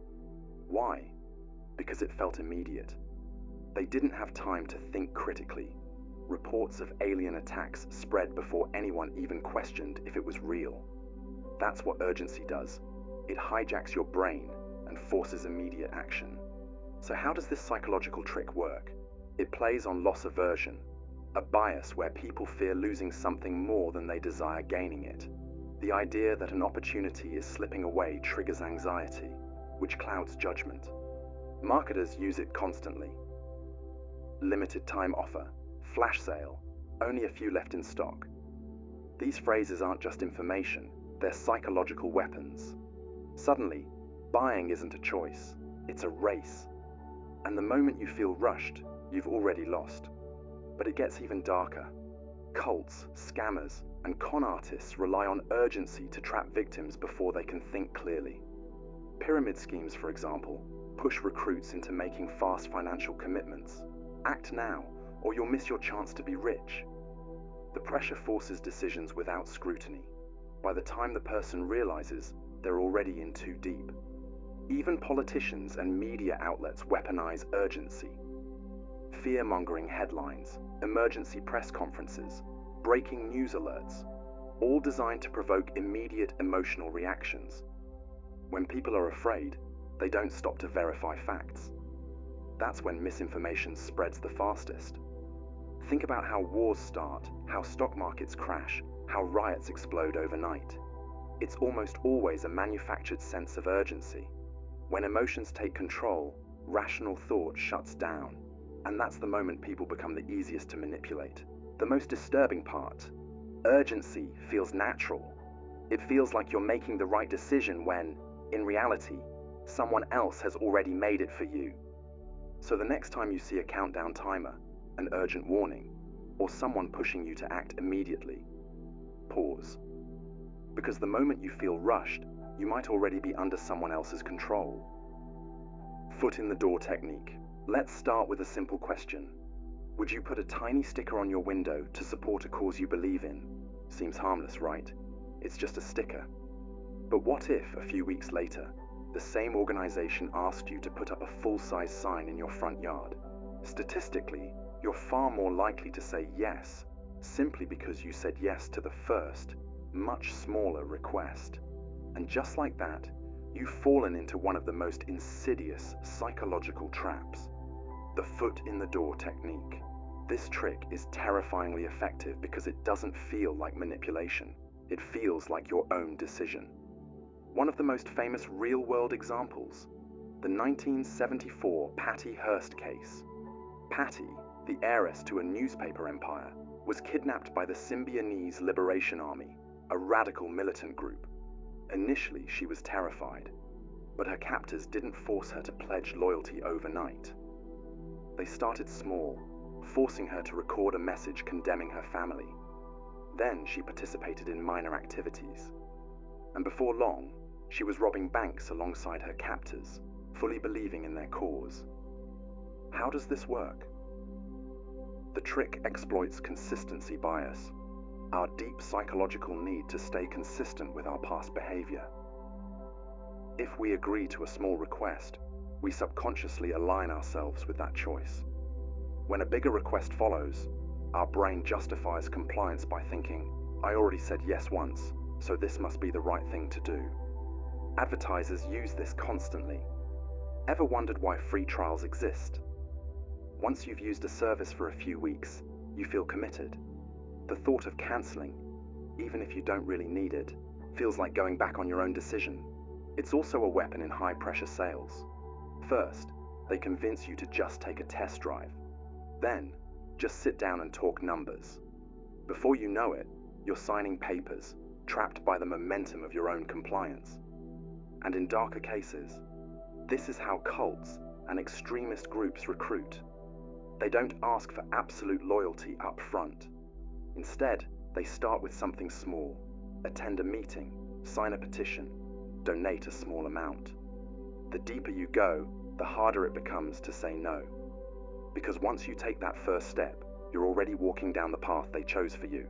Why? Because it felt immediate. They didn't have time to think critically. reports of alien attacks spread before anyone even questioned if it was real. That's what urgency does. It hijacks your brain and forces immediate action. So how does this psychological trick work? It plays on loss aversion, a bias where people fear losing something more than they desire gaining it. The idea that an opportunity is slipping away triggers anxiety, which clouds judgment. Marketers use it constantly. Limited time offer, flash sale, only a few left in stock. These phrases aren't just information, they're psychological weapons. Suddenly, buying isn't a choice, it's a race. And the moment you feel rushed, you've already lost. But it gets even darker. Cults, scammers, and con artists rely on urgency to trap victims before they can think clearly. Pyramid schemes, for example, push recruits into making fast financial commitments. Act now, or you'll miss your chance to be rich. The pressure forces decisions without scrutiny. By the time the person realizes, they're already in too deep. Even politicians and media outlets weaponize urgency. Fear-mongering headlines, emergency press conferences, breaking news alerts, all designed to provoke immediate emotional reactions. When people are afraid, they don't stop to verify facts. That's when misinformation spreads the fastest. Think about how wars start, how stock markets crash, how riots explode overnight. It's almost always a manufactured sense of urgency. When emotions take control, rational thought shuts down. And that's the moment people become the easiest to manipulate. The most disturbing part, urgency feels natural. It feels like you're making the right decision when, in reality, someone else has already made it for you. So the next time you see a countdown timer, an urgent warning, or someone pushing you to act immediately, pause. Because the moment you feel rushed, you might already be under someone else's control. Foot in the door technique. Let's start with a simple question. Would you put a tiny sticker on your window to support a cause you believe in? Seems harmless, right? It's just a sticker. But what if, a few weeks later, the same organization asked you to put up a full-size sign in your front yard? Statistically, you're far more likely to say yes, simply because you said yes to the first, much smaller request. And just like that, you've fallen into one of the most insidious psychological traps. The foot in the door technique. This trick is terrifyingly effective because it doesn't feel like manipulation. It feels like your own decision. One of the most famous real-world examples, the 1974 Patty Hearst case. Patty, the heiress to a newspaper empire, was kidnapped by the Symbionese Liberation Army, a radical militant group. Initially, she was terrified, but her captors didn't force her to pledge loyalty overnight. They started small, forcing her to record a message condemning her family. Then she participated in minor activities. And before long, she was robbing banks alongside her captors, fully believing in their cause. How does this work? The trick exploits consistency bias, our deep psychological need to stay consistent with our past behavior. If we agree to a small request, we subconsciously align ourselves with that choice. When a bigger request follows, our brain justifies compliance by thinking, I already said yes once, so this must be the right thing to do. Advertisers use this constantly. Ever wondered why free trials exist? Once you've used a service for a few weeks, you feel committed. The thought of cancelling, even if you don't really need it, feels like going back on your own decision. It's also a weapon in high-pressure sales. First, they convince you to just take a test drive. Then, just sit down and talk numbers. Before you know it, you're signing papers, trapped by the momentum of your own compliance. And in darker cases, this is how cults and extremist groups recruit. They don't ask for absolute loyalty up front. Instead, they start with something small. Attend a meeting, sign a petition, donate a small amount. The deeper you go, the harder it becomes to say no. Because once you take that first step, you're already walking down the path they chose for you.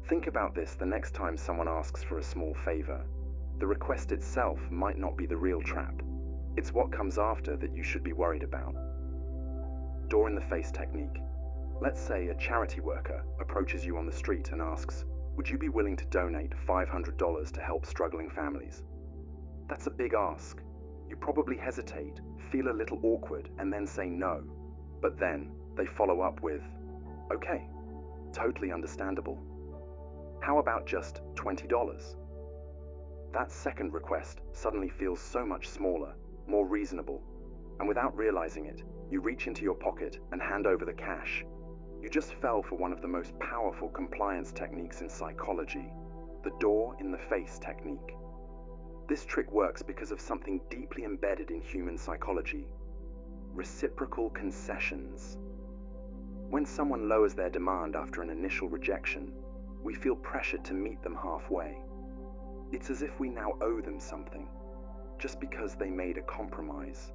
Think about this the next time someone asks for a small favor. The request itself might not be the real trap. It's what comes after that you should be worried about. Door in the face technique. Let's say a charity worker approaches you on the street and asks, "Would you be willing to donate $500 to help struggling families?" That's a big ask. You probably hesitate, feel a little awkward, and then say no. But then they follow up with, "Okay, totally understandable. How about just $20? That second request suddenly feels so much smaller, more reasonable, and without realizing it, you reach into your pocket and hand over the cash. You just fell for one of the most powerful compliance techniques in psychology, the door-in-the-face technique. This trick works because of something deeply embedded in human psychology: reciprocal concessions. When someone lowers their demand after an initial rejection, we feel pressured to meet them halfway. It's as if we now owe them something, just because they made a compromise.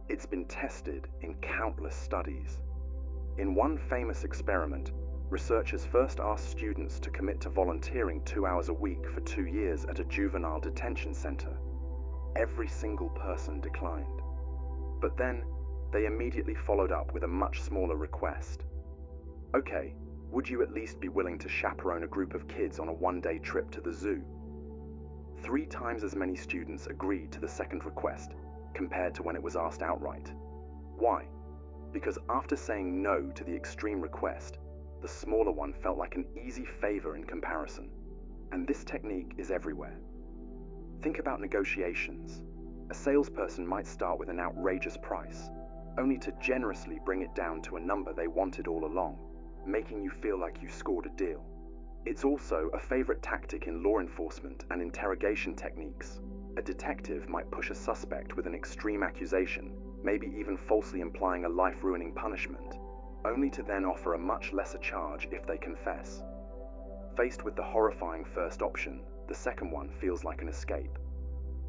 It's been tested in countless studies. In one famous experiment, researchers first asked students to commit to volunteering 2 hours a week for 2 years at a juvenile detention center. Every single person declined. But then, they immediately followed up with a much smaller request. "Okay, would you at least be willing to chaperone a group of kids on a one-day trip to the zoo?" 3 times as many students agreed to the second request compared to when it was asked outright. Why? Because after saying no to the extreme request, the smaller one felt like an easy favor in comparison. And this technique is everywhere. Think about negotiations. A salesperson might start with an outrageous price, only to generously bring it down to a number they wanted all along, making you feel like you scored a deal. It's also a favorite tactic in law enforcement and interrogation techniques. A detective might push a suspect with an extreme accusation, maybe even falsely implying a life-ruining punishment, only to then offer a much lesser charge if they confess. Faced with the horrifying first option, the second one feels like an escape.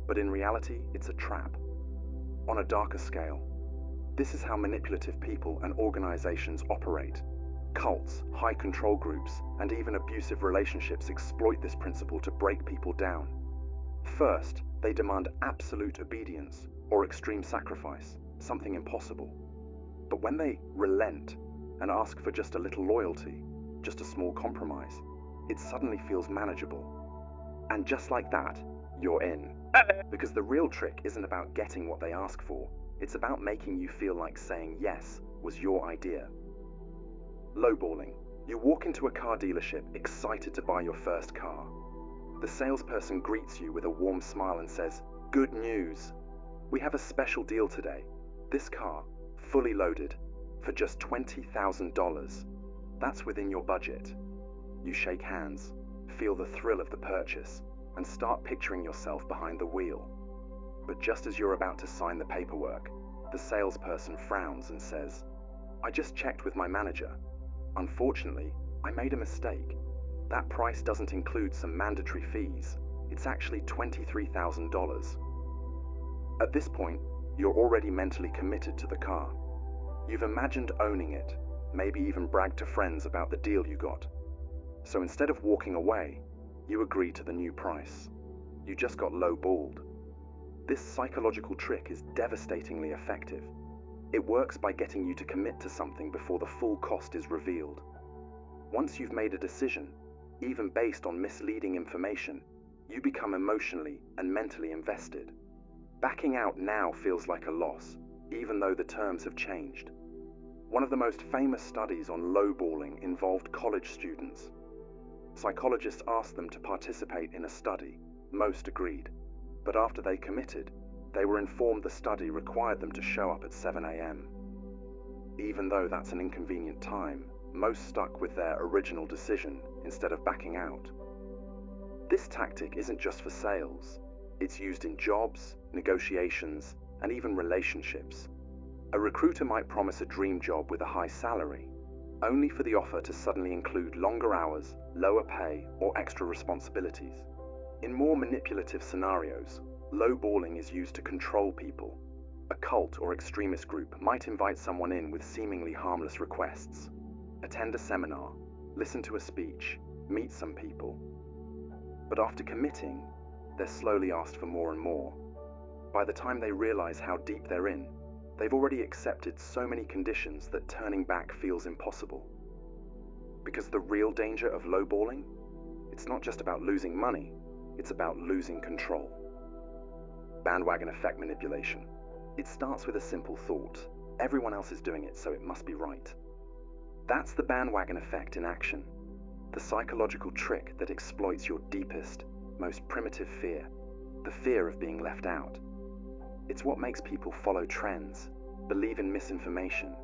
But in reality, it's a trap. On a darker scale, this is how manipulative people and organizations operate. Cults, high control groups, and even abusive relationships exploit this principle to break people down. First, they demand absolute obedience or extreme sacrifice, something impossible. But when they relent and ask for just a little loyalty, just a small compromise, it suddenly feels manageable. And just like that, you're in. Because the real trick isn't about getting what they ask for, it's about making you feel like saying yes was your idea. Lowballing. You walk into a car dealership excited to buy your first car. The salesperson greets you with a warm smile and says, "Good news. We have a special deal today. This car, fully loaded, for just $20,000. That's within your budget." You shake hands, feel the thrill of the purchase, and start picturing yourself behind the wheel. But just as you're about to sign the paperwork, the salesperson frowns and says, "I just checked with my manager. Unfortunately, I made a mistake. That price doesn't include some mandatory fees. It's actually $23,000. At this point, you're already mentally committed to the car. You've imagined owning it, maybe even bragged to friends about the deal you got. So instead of walking away, you agree to the new price. You just got lowballed. This psychological trick is devastatingly effective. It works by getting you to commit to something before the full cost is revealed. Once you've made a decision, even based on misleading information, you become emotionally and mentally invested. Backing out now feels like a loss, even though the terms have changed. One of the most famous studies on lowballing involved college students. Psychologists asked them to participate in a study. Most agreed. But after they committed, they were informed the study required them to show up at 7 a.m. Even though that's an inconvenient time, most stuck with their original decision instead of backing out. This tactic isn't just for sales. It's used in jobs, negotiations, and even relationships. A recruiter might promise a dream job with a high salary, only for the offer to suddenly include longer hours, lower pay, or extra responsibilities. In more manipulative scenarios, lowballing is used to control people. A cult or extremist group might invite someone in with seemingly harmless requests. Attend a seminar, listen to a speech, meet some people. But after committing, they're slowly asked for more and more. By the time they realize how deep they're in, They've already accepted so many conditions that turning back feels impossible. Because the real danger of lowballing, it's not just about losing money, it's about losing control. Bandwagon effect manipulation. It starts with a simple thought. Everyone else is doing it, so it must be right. That's the bandwagon effect in action. The psychological trick that exploits your deepest, most primitive fear, the fear of being left out. It's what makes people follow trends, believe in misinformation,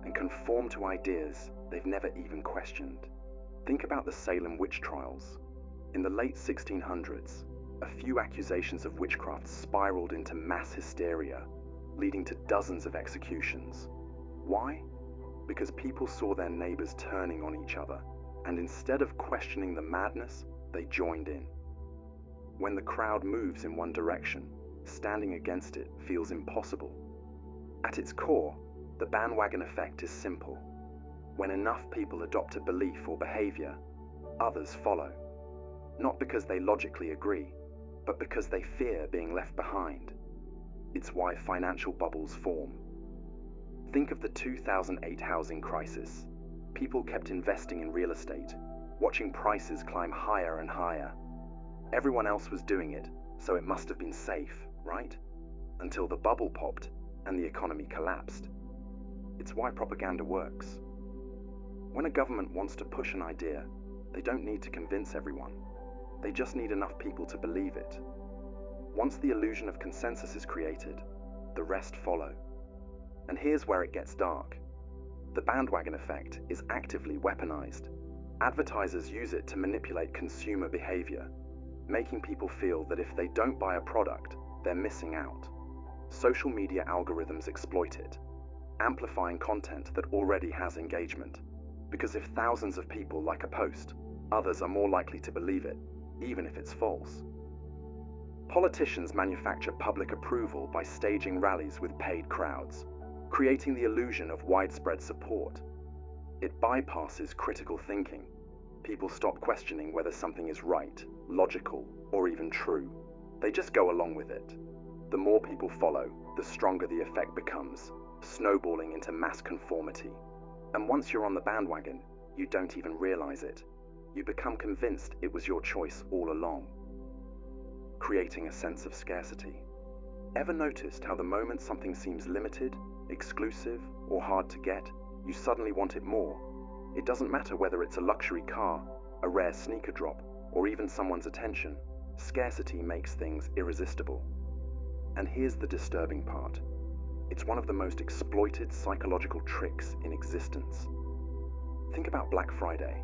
and conform to ideas they've never even questioned. Think about the Salem witch trials. In the late 1600s, a few accusations of witchcraft spiraled into mass hysteria, leading to dozens of executions. Why? Because people saw their neighbors turning on each other, and instead of questioning the madness, they joined in. When the crowd moves in one direction, standing against it feels impossible. At its core, the bandwagon effect is simple. When enough people adopt a belief or behavior, others follow. Not because they logically agree, but because they fear being left behind. It's why financial bubbles form. Think of the 2008 housing crisis. People kept investing in real estate, watching prices climb higher and higher. Everyone else was doing it, so it must have been safe, right? Until the bubble popped and the economy collapsed. It's why propaganda works. When a government wants to push an idea, they don't need to convince everyone. They just need enough people to believe it. Once the illusion of consensus is created, the rest follow. And here's where it gets dark. The bandwagon effect is actively weaponized. Advertisers use it to manipulate consumer behavior, making people feel that if they don't buy a product, they're missing out. Social media algorithms exploit it, amplifying content that already has engagement. Because if thousands of people like a post, others are more likely to believe it, even if it's false. Politicians manufacture public approval by staging rallies with paid crowds, creating the illusion of widespread support. It bypasses critical thinking. People stop questioning whether something is right, logical, or even true. They just go along with it. The more people follow, the stronger the effect becomes, snowballing into mass conformity. And once you're on the bandwagon, you don't even realize it. You become convinced it was your choice all along. Creating a sense of scarcity. Ever noticed how the moment something seems limited, exclusive, or hard to get, you suddenly want it more? It doesn't matter whether it's a luxury car, a rare sneaker drop, or even someone's attention. Scarcity makes things irresistible. And here's the disturbing part. It's one of the most exploited psychological tricks in existence. Think about Black Friday.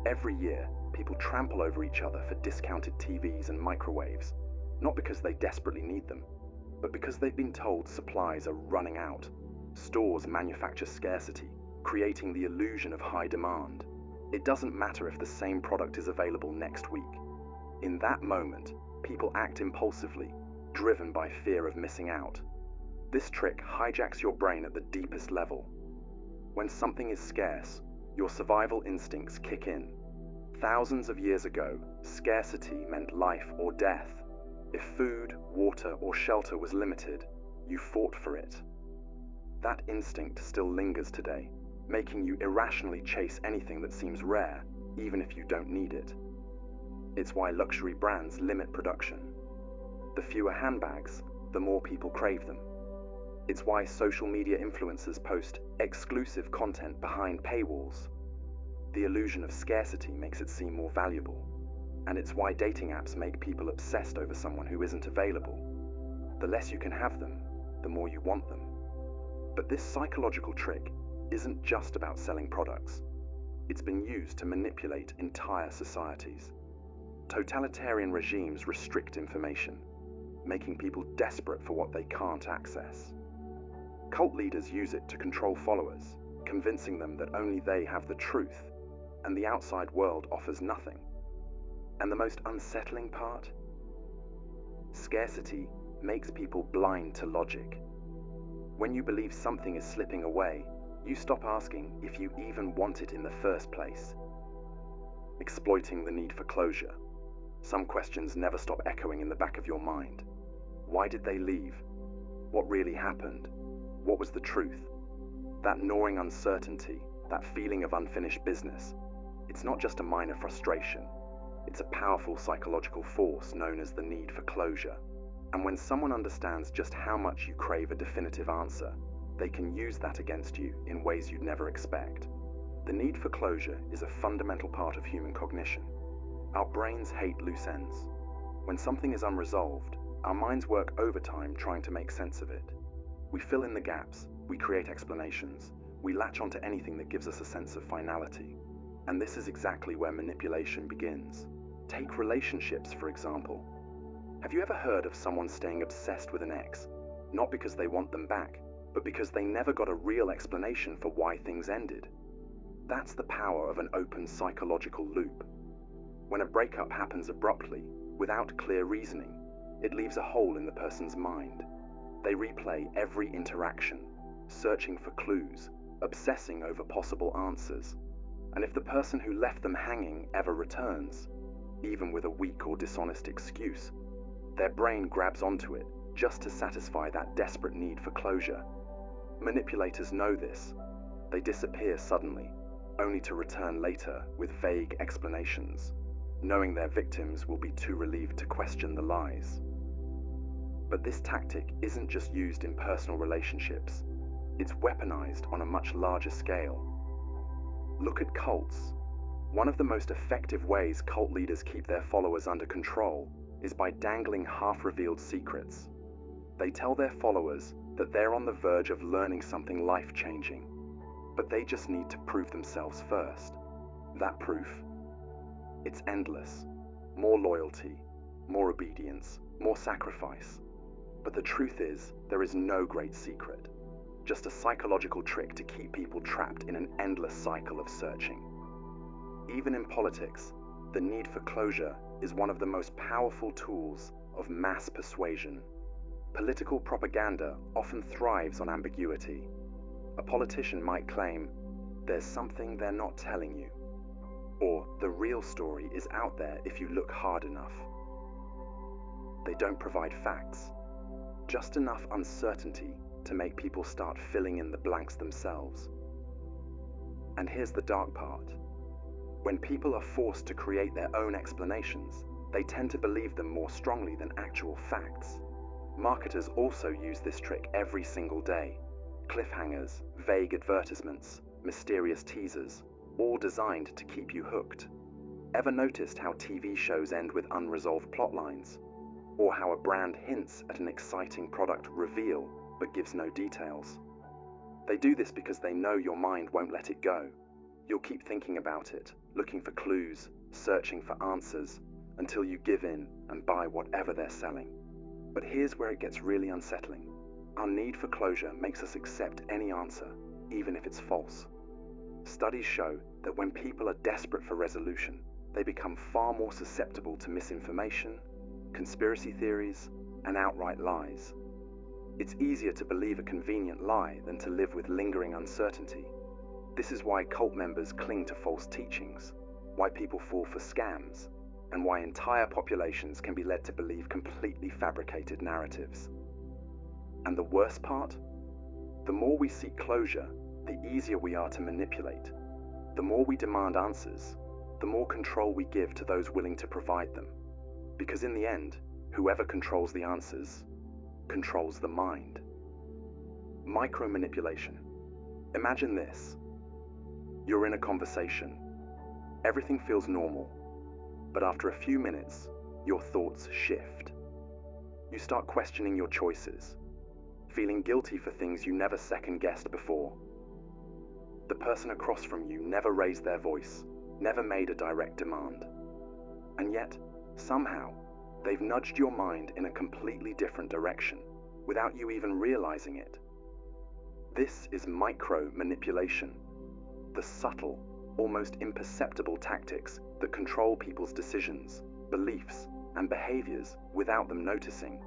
Every year, people trample over each other for discounted TVs and microwaves, not because they desperately need them, but because they've been told supplies are running out. Stores manufacture scarcity, creating the illusion of high demand. It doesn't matter if the same product is available next week. In that moment, people act impulsively, driven by fear of missing out. This trick hijacks your brain at the deepest level. When something is scarce, your survival instincts kick in. Thousands of years ago, scarcity meant life or death. If food, water, or shelter was limited, you fought for it. That instinct still lingers today, making you irrationally chase anything that seems rare, even if you don't need it. It's why luxury brands limit production. The fewer handbags, the more people crave them. It's why social media influencers post exclusive content behind paywalls. The illusion of scarcity makes it seem more valuable. And it's why dating apps make people obsessed over someone who isn't available. The less you can have them, the more you want them. But this psychological trick isn't just about selling products. It's been used to manipulate entire societies. Totalitarian regimes restrict information, making people desperate for what they can't access. Cult leaders use it to control followers, convincing them that only they have the truth, and the outside world offers nothing. And the most unsettling part? Scarcity makes people blind to logic. When you believe something is slipping away, you stop asking if you even want it in the first place. Exploiting the need for closure. Some questions never stop echoing in the back of your mind. Why did they leave? What really happened? What was the truth? That gnawing uncertainty, that feeling of unfinished business, it's not just a minor frustration. It's a powerful psychological force known as the need for closure. And when someone understands just how much you crave a definitive answer, they can use that against you in ways you'd never expect. The need for closure is a fundamental part of human cognition. Our brains hate loose ends. When something is unresolved, our minds work overtime trying to make sense of it. We fill in the gaps, we create explanations, we latch onto anything that gives us a sense of finality. And this is exactly where manipulation begins. Take relationships, for example. Have you ever heard of someone staying obsessed with an ex, not because they want them back, but because they never got a real explanation for why things ended? That's the power of an open psychological loop. When a breakup happens abruptly, without clear reasoning, it leaves a hole in the person's mind. They replay every interaction, searching for clues, obsessing over possible answers. And if the person who left them hanging ever returns, even with a weak or dishonest excuse, their brain grabs onto it just to satisfy that desperate need for closure. Manipulators know this. They disappear suddenly, only to return later with vague explanations, knowing their victims will be too relieved to question the lies. But this tactic isn't just used in personal relationships. It's weaponized on a much larger scale. Look at cults. One of the most effective ways cult leaders keep their followers under control is by dangling half-revealed secrets. They tell their followers that they're on the verge of learning something life-changing, but they just need to prove themselves first. That proof? It's endless. More loyalty, more obedience, more sacrifice. But the truth is, there is no great secret. Just a psychological trick to keep people trapped in an endless cycle of searching. Even in politics, the need for closure is one of the most powerful tools of mass persuasion. Political propaganda often thrives on ambiguity. A politician might claim, "There's something they're not telling you," or "The real story is out there if you look hard enough." They don't provide facts, just enough uncertainty to make people start filling in the blanks themselves. And here's the dark part. When people are forced to create their own explanations, they tend to believe them more strongly than actual facts. Marketers also use this trick every single day. Cliffhangers, vague advertisements, mysterious teasers, all designed to keep you hooked. Ever noticed how TV shows end with unresolved plot lines? Or how a brand hints at an exciting product reveal but gives no details? They do this because they know your mind won't let it go. You'll keep thinking about it, looking for clues, searching for answers, until you give in and buy whatever they're selling. But here's where it gets really unsettling. Our need for closure makes us accept any answer, even if it's false. Studies show that when people are desperate for resolution, they become far more susceptible to misinformation, conspiracy theories, and outright lies. It's easier to believe a convenient lie than to live with lingering uncertainty. This is why cult members cling to false teachings, why people fall for scams, and why entire populations can be led to believe completely fabricated narratives. And the worst part? The more we seek closure, the easier we are to manipulate. The more we demand answers, the more control we give to those willing to provide them. Because in the end, whoever controls the answers controls the mind. Micromanipulation. Imagine this. You're in a conversation. Everything feels normal, but after a few minutes, your thoughts shift. You start questioning your choices, feeling guilty for things you never second-guessed before. The person across from you never raised their voice, never made a direct demand. And yet, somehow, they've nudged your mind in a completely different direction, without you even realizing it. This is micro-manipulation, the subtle, almost imperceptible tactics that control people's decisions, beliefs, and behaviors without them noticing.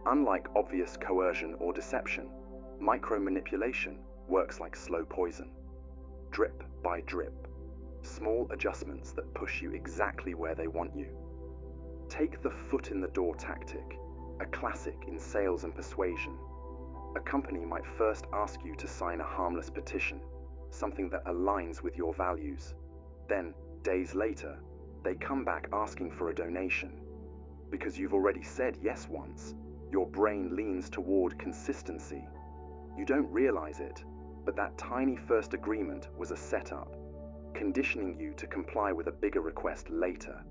Unlike obvious coercion or deception, micro-manipulation works like slow poison. Drip by drip, small adjustments that push you exactly where they want you. Take the foot in the door tactic, a classic in sales and persuasion. A company might first ask you to sign a harmless petition, something that aligns with your values. Then, days later, they come back asking for a donation. Because you've already said yes once, your brain leans toward consistency. You don't realize it, but that tiny first agreement was a setup, conditioning you to comply with a bigger request later.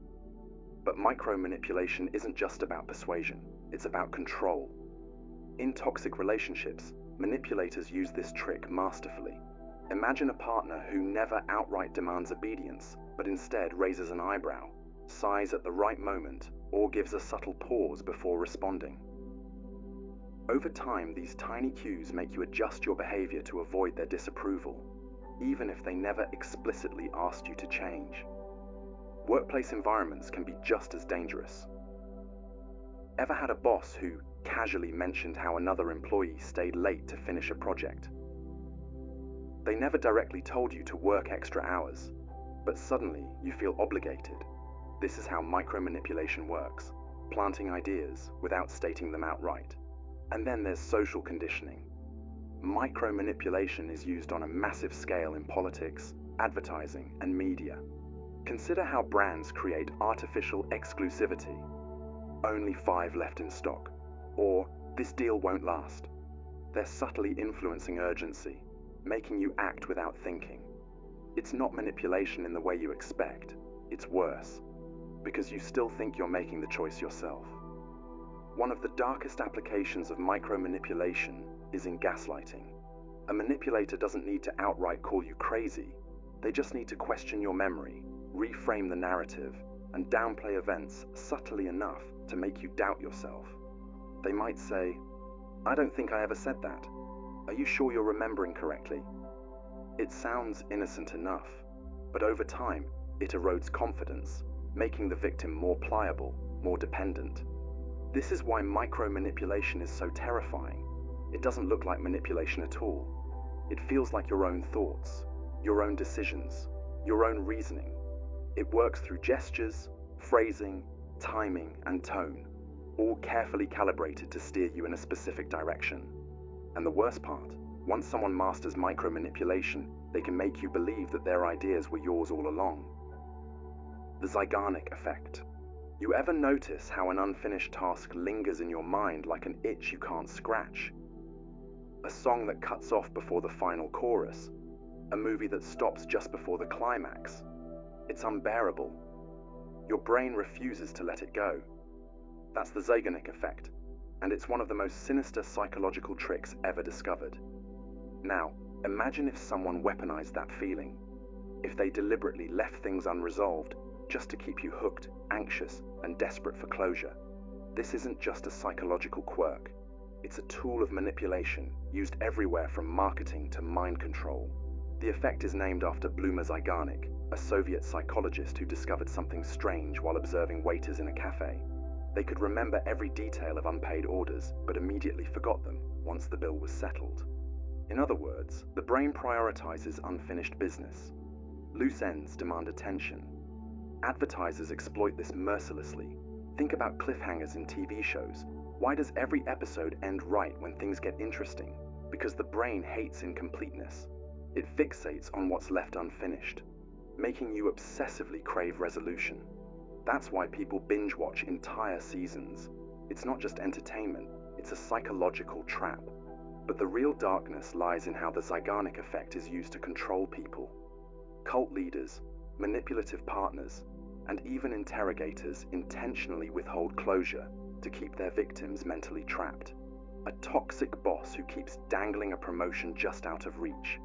But micromanipulation isn't just about persuasion, it's about control. In toxic relationships, manipulators use this trick masterfully. Imagine a partner who never outright demands obedience, but instead raises an eyebrow, sighs at the right moment, or gives a subtle pause before responding. Over time, these tiny cues make you adjust your behavior to avoid their disapproval, even if they never explicitly asked you to change. Workplace environments can be just as dangerous. Ever had a boss who casually mentioned how another employee stayed late to finish a project? They never directly told you to work extra hours, but suddenly you feel obligated. This is how micromanipulation works, planting ideas without stating them outright. And then there's social conditioning. Micromanipulation is used on a massive scale in politics, advertising, and media. Consider how brands create artificial exclusivity. Only 5 left in stock, or this deal won't last. They're subtly influencing urgency, making you act without thinking. It's not manipulation in the way you expect, it's worse, because you still think you're making the choice yourself. One of the darkest applications of micromanipulation is in gaslighting. A manipulator doesn't need to outright call you crazy, they just need to question your memory, reframe the narrative, and downplay events subtly enough to make you doubt yourself. They might say, "I don't think I ever said that. Are you sure you're remembering correctly?" It sounds innocent enough, but over time, it erodes confidence, making the victim more pliable, more dependent. This is why micromanipulation is so terrifying. It doesn't look like manipulation at all. It feels like your own thoughts, your own decisions, your own reasoning. It works through gestures, phrasing, timing, and tone, all carefully calibrated to steer you in a specific direction. And the worst part, once someone masters micromanipulation, they can make you believe that their ideas were yours all along. The Zeigarnik Effect. You ever notice how an unfinished task lingers in your mind like an itch you can't scratch? A song that cuts off before the final chorus, a movie that stops just before the climax. It's unbearable. Your brain refuses to let it go. That's the Zeigarnik Effect, and it's one of the most sinister psychological tricks ever discovered. Now, imagine if someone weaponized that feeling. If they deliberately left things unresolved just to keep you hooked, anxious, and desperate for closure. This isn't just a psychological quirk. It's a tool of manipulation used everywhere from marketing to mind control. The effect is named after Bluma Zeigarnik, a Soviet psychologist who discovered something strange while observing waiters in a cafe. They could remember every detail of unpaid orders, but immediately forgot them once the bill was settled. In other words, the brain prioritizes unfinished business. Loose ends demand attention. Advertisers exploit this mercilessly. Think about cliffhangers in TV shows. Why does every episode end right when things get interesting? Because the brain hates incompleteness. It fixates on what's left unfinished, making you obsessively crave resolution. That's why people binge watch entire seasons. It's not just entertainment, it's a psychological trap. But the real darkness lies in how the Zeigarnik Effect is used to control people. Cult leaders, manipulative partners, and even interrogators intentionally withhold closure to keep their victims mentally trapped. A toxic boss who keeps dangling a promotion just out of reach.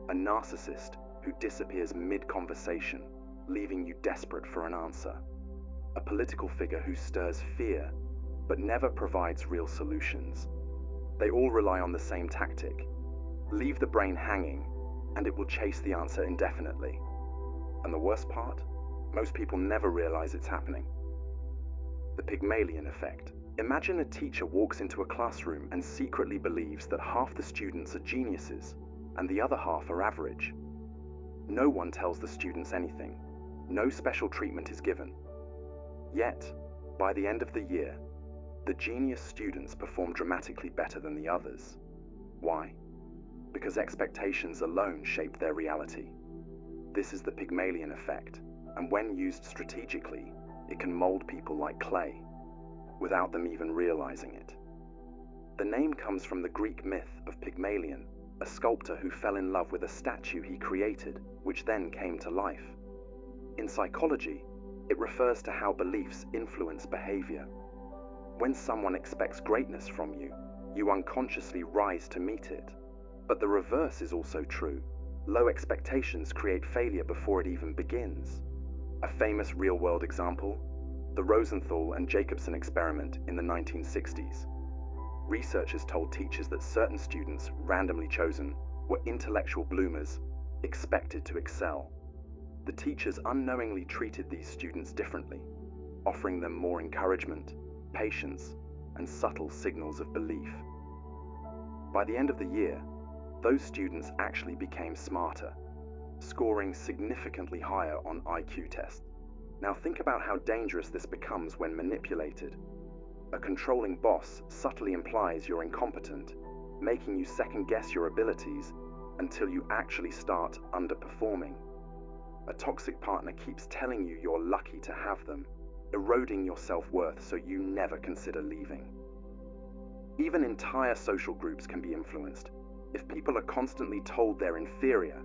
A narcissist who disappears mid-conversation, leaving you desperate for an answer. A political figure who stirs fear, but never provides real solutions. They all rely on the same tactic. Leave the brain hanging, and it will chase the answer indefinitely. And the worst part? Most people never realize it's happening. The Pygmalion Effect. Imagine a teacher walks into a classroom and secretly believes that half the students are geniuses and the other half are average. No one tells the students anything. No special treatment is given. Yet, by the end of the year, the genius students perform dramatically better than the others. Why? Because expectations alone shape their reality. This is the Pygmalion Effect, and when used strategically, it can mold people like clay, without them even realizing it. The name comes from the Greek myth of Pygmalion, a sculptor who fell in love with a statue he created, which then came to life. In psychology, it refers to how beliefs influence behavior. When someone expects greatness from you, you unconsciously rise to meet it. But the reverse is also true. Low expectations create failure before it even begins. A famous real-world example, the Rosenthal and Jacobson experiment in the 1960s. Researchers told teachers that certain students, randomly chosen, were intellectual bloomers, expected to excel. The teachers unknowingly treated these students differently, offering them more encouragement, patience, and subtle signals of belief. By the end of the year, those students actually became smarter, scoring significantly higher on IQ tests. Now think about how dangerous this becomes when manipulated. A controlling boss subtly implies you're incompetent, making you second-guess your abilities until you actually start underperforming. A toxic partner keeps telling you you're lucky to have them, eroding your self-worth so you never consider leaving. Even entire social groups can be influenced. If people are constantly told they're inferior,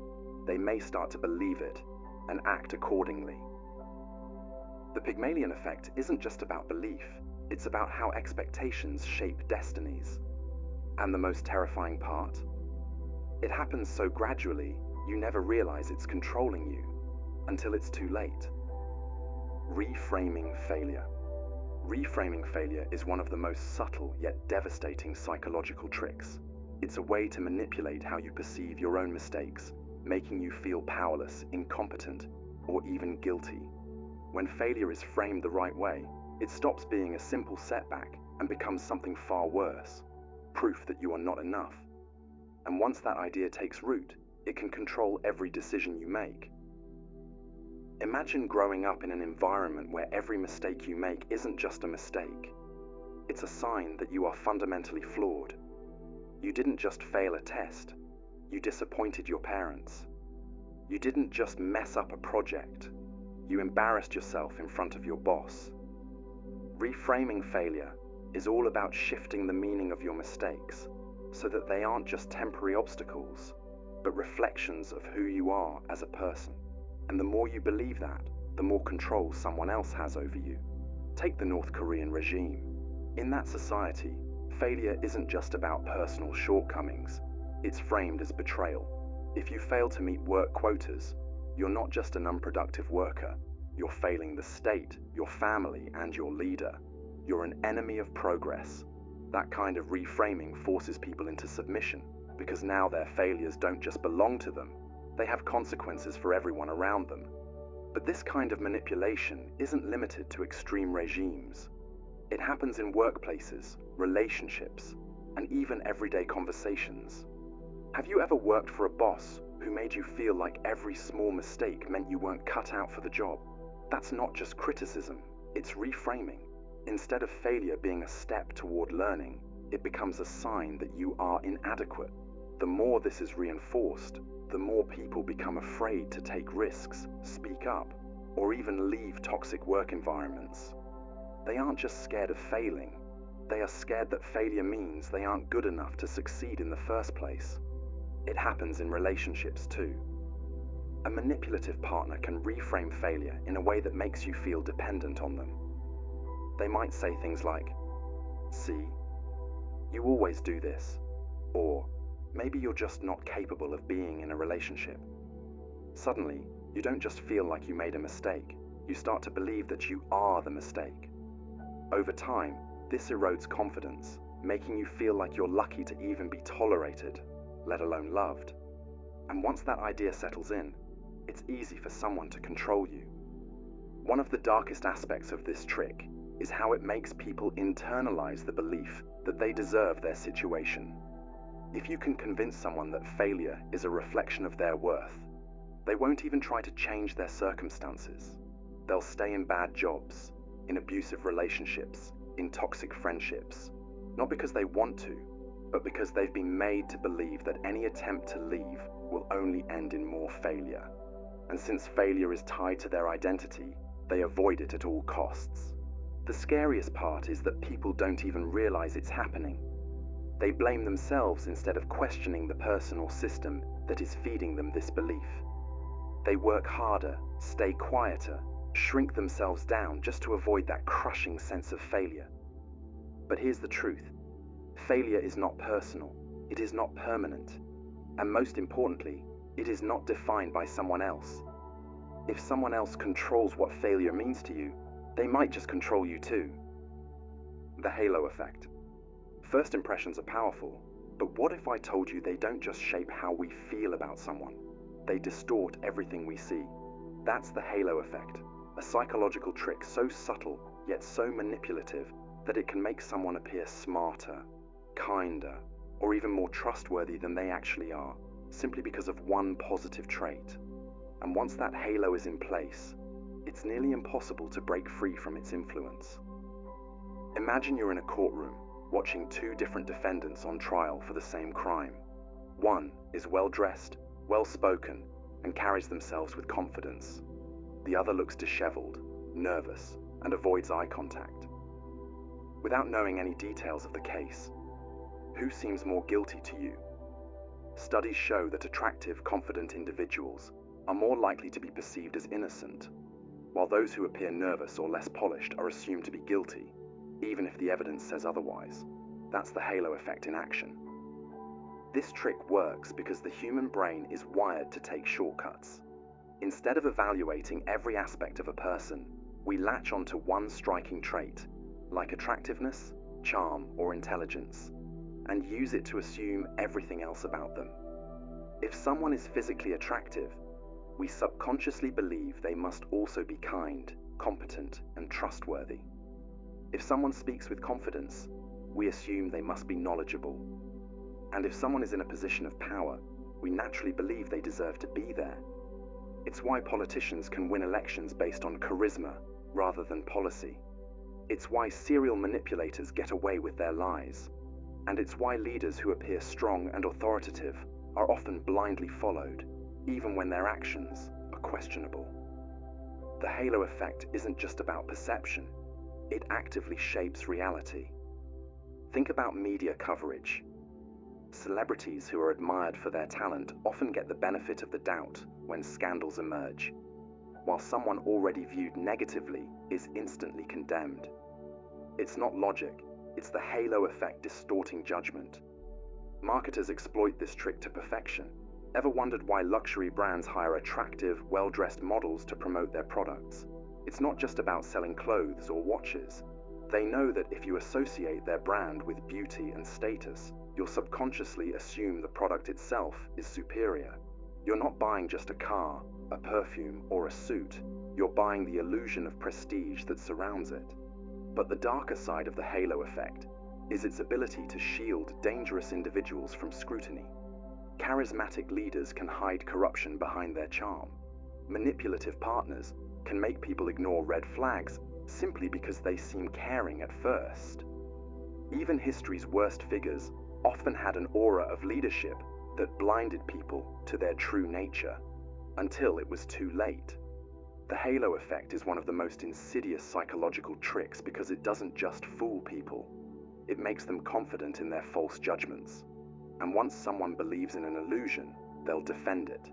they may start to believe it and act accordingly. The Pygmalion Effect isn't just about belief, it's about how expectations shape destinies. And the most terrifying part? It happens so gradually, you never realize it's controlling you, until it's too late. Reframing failure. Reframing failure is one of the most subtle yet devastating psychological tricks. It's a way to manipulate how you perceive your own mistakes, making you feel powerless, incompetent, or even guilty. When failure is framed the right way, it stops being a simple setback and becomes something far worse, proof that you are not enough. And once that idea takes root, it can control every decision you make. Imagine growing up in an environment where every mistake you make isn't just a mistake. It's a sign that you are fundamentally flawed. You didn't just fail a test, you disappointed your parents. You didn't just mess up a project, you embarrassed yourself in front of your boss. Reframing failure is all about shifting the meaning of your mistakes so that they aren't just temporary obstacles, but reflections of who you are as a person. And the more you believe that, the more control someone else has over you. Take the North Korean regime. In that society, failure isn't just about personal shortcomings, it's framed as betrayal. If you fail to meet work quotas, you're not just an unproductive worker, you're failing the state, your family, and your leader. You're an enemy of progress. That kind of reframing forces people into submission, because now their failures don't just belong to them, they have consequences for everyone around them. But this kind of manipulation isn't limited to extreme regimes. It happens in workplaces, relationships, and even everyday conversations. Have you ever worked for a boss who made you feel like every small mistake meant you weren't cut out for the job? That's not just criticism, it's reframing. Instead of failure being a step toward learning, it becomes a sign that you are inadequate. The more this is reinforced, the more people become afraid to take risks, speak up, or even leave toxic work environments. They aren't just scared of failing, they are scared that failure means they aren't good enough to succeed in the first place. It happens in relationships too. A manipulative partner can reframe failure in a way that makes you feel dependent on them. They might say things like, "See, you always do this," or "Maybe you're just not capable of being in a relationship." Suddenly, you don't just feel like you made a mistake, you start to believe that you are the mistake. Over time, this erodes confidence, making you feel like you're lucky to even be tolerated, let alone loved. And once that idea settles in, it's easy for someone to control you. One of the darkest aspects of this trick is how it makes people internalize the belief that they deserve their situation. If you can convince someone that failure is a reflection of their worth, they won't even try to change their circumstances. They'll stay in bad jobs, in abusive relationships, in toxic friendships, not because they want to, but because they've been made to believe that any attempt to leave will only end in more failure. And since failure is tied to their identity, they avoid it at all costs. The scariest part is that people don't even realize it's happening. They blame themselves instead of questioning the person or system that is feeding them this belief. They work harder, stay quieter, shrink themselves down just to avoid that crushing sense of failure. But here's the truth. Failure is not personal, it is not permanent, and most importantly, it is not defined by someone else. If someone else controls what failure means to you, they might just control you too. The halo effect. First impressions are powerful, but what if I told you they don't just shape how we feel about someone? They distort everything we see. That's the halo effect, a psychological trick so subtle yet so manipulative that it can make someone appear smarter, kinder, or even more trustworthy than they actually are, simply because of one positive trait. And once that halo is in place, it's nearly impossible to break free from its influence. Imagine you're in a courtroom, watching two different defendants on trial for the same crime. One is well-dressed, well-spoken, and carries themselves with confidence. The other looks disheveled, nervous, and avoids eye contact. Without knowing any details of the case, who seems more guilty to you? Studies show that attractive, confident individuals are more likely to be perceived as innocent, while those who appear nervous or less polished are assumed to be guilty, even if the evidence says otherwise. That's the halo effect in action. This trick works because the human brain is wired to take shortcuts. Instead of evaluating every aspect of a person, we latch onto one striking trait, like attractiveness, charm, or intelligence, and use it to assume everything else about them. If someone is physically attractive, we subconsciously believe they must also be kind, competent, and trustworthy. If someone speaks with confidence, we assume they must be knowledgeable. And if someone is in a position of power, we naturally believe they deserve to be there. It's why politicians can win elections based on charisma rather than policy. It's why serial manipulators get away with their lies. And it's why leaders who appear strong and authoritative are often blindly followed, even when their actions are questionable. The halo effect isn't just about perception, it actively shapes reality. Think about media coverage. Celebrities who are admired for their talent often get the benefit of the doubt when scandals emerge, while someone already viewed negatively is instantly condemned. It's not logic, it's the halo effect distorting judgment. Marketers exploit this trick to perfection. Ever wondered why luxury brands hire attractive, well-dressed models to promote their products? It's not just about selling clothes or watches. They know that if you associate their brand with beauty and status, you'll subconsciously assume the product itself is superior. You're not buying just a car, a perfume, or a suit. You're buying the illusion of prestige that surrounds it. But the darker side of the halo effect is its ability to shield dangerous individuals from scrutiny. Charismatic leaders can hide corruption behind their charm. Manipulative partners can make people ignore red flags simply because they seem caring at first. Even history's worst figures often had an aura of leadership that blinded people to their true nature, until it was too late. The halo effect is one of the most insidious psychological tricks because it doesn't just fool people, it makes them confident in their false judgments. And once someone believes in an illusion, they'll defend it.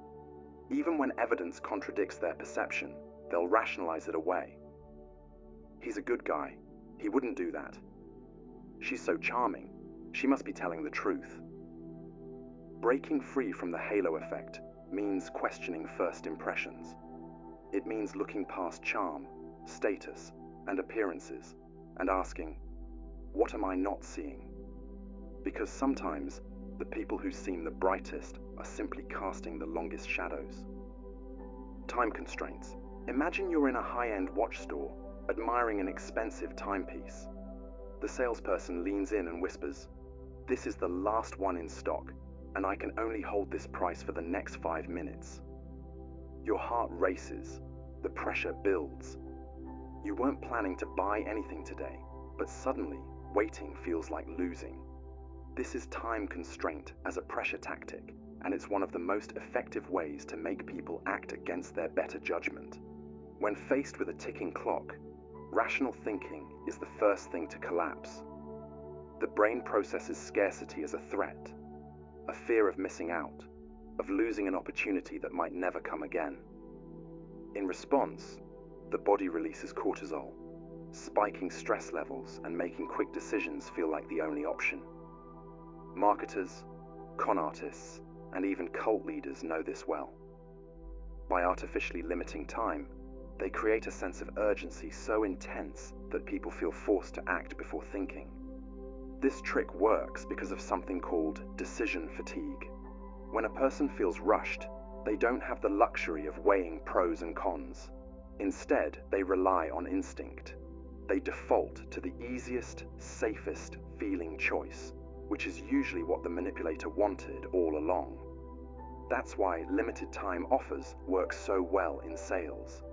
Even when evidence contradicts their perception, they'll rationalize it away. He's a good guy. He wouldn't do that. She's so charming. She must be telling the truth. Breaking free from the halo effect means questioning first impressions. It means looking past charm, status, and appearances, and asking, what am I not seeing? Because sometimes, the people who seem the brightest are simply casting the longest shadows. Time constraints. Imagine you're in a high-end watch store, admiring an expensive timepiece. The salesperson leans in and whispers, "This is the last one in stock, and I can only hold this price for the next 5 minutes." Your heart races, the pressure builds. You weren't planning to buy anything today, but suddenly, waiting feels like losing. This is time constraint as a pressure tactic, and it's one of the most effective ways to make people act against their better judgment. When faced with a ticking clock, rational thinking is the first thing to collapse. The brain processes scarcity as a threat, a fear of missing out, of losing an opportunity that might never come again. In response, the body releases cortisol, spiking stress levels and making quick decisions feel like the only option. Marketers, con artists, and even cult leaders know this well. By artificially limiting time, they create a sense of urgency so intense that people feel forced to act before thinking. This trick works because of something called decision fatigue. When a person feels rushed, they don't have the luxury of weighing pros and cons. Instead, they rely on instinct. They default to the easiest, safest feeling choice, which is usually what the manipulator wanted all along. That's why limited time offers work so well in sales.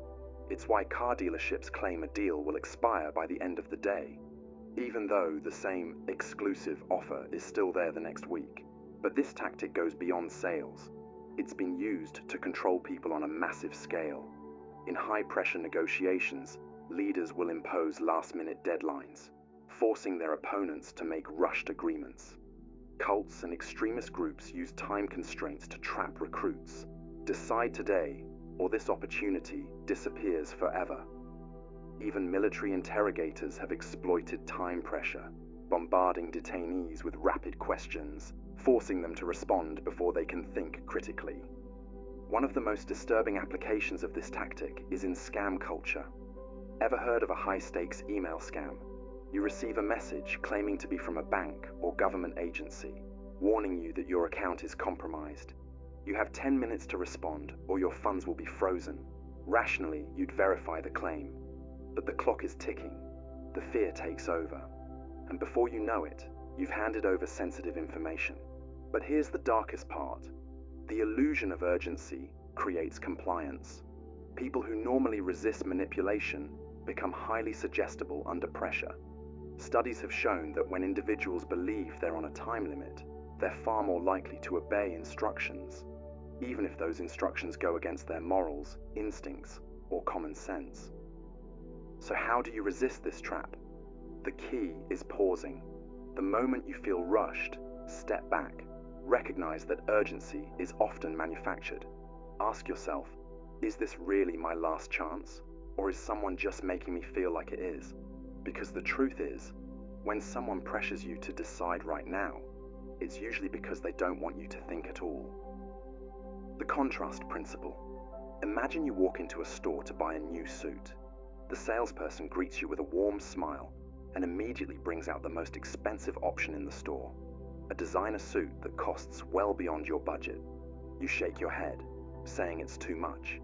It's why car dealerships claim a deal will expire by the end of the day, even though the same exclusive offer is still there the next week. But this tactic goes beyond sales. It's been used to control people on a massive scale. In high-pressure negotiations, leaders will impose last-minute deadlines, forcing their opponents to make rushed agreements. Cults and extremist groups use time constraints to trap recruits. Decide today, or this opportunity disappears forever. Even military interrogators have exploited time pressure, bombarding detainees with rapid questions, forcing them to respond before they can think critically. One of the most disturbing applications of this tactic is in scam culture. Ever heard of a high-stakes email scam? You receive a message claiming to be from a bank or government agency, warning you that your account is compromised. You have 10 minutes to respond, or your funds will be frozen. Rationally, you'd verify the claim. But the clock is ticking. The fear takes over. And before you know it, you've handed over sensitive information. But here's the darkest part. The illusion of urgency creates compliance. People who normally resist manipulation become highly suggestible under pressure. Studies have shown that when individuals believe they're on a time limit, they're far more likely to obey instructions, even if those instructions go against their morals, instincts, or common sense. So how do you resist this trap? The key is pausing. The moment you feel rushed, step back. Recognize that urgency is often manufactured. Ask yourself, is this really my last chance? Or is someone just making me feel like it is? Because the truth is, when someone pressures you to decide right now, it's usually because they don't want you to think at all. The contrast principle. Imagine you walk into a store to buy a new suit. The salesperson greets you with a warm smile and immediately brings out the most expensive option in the store, a designer suit that costs well beyond your budget. You shake your head, saying it's too much.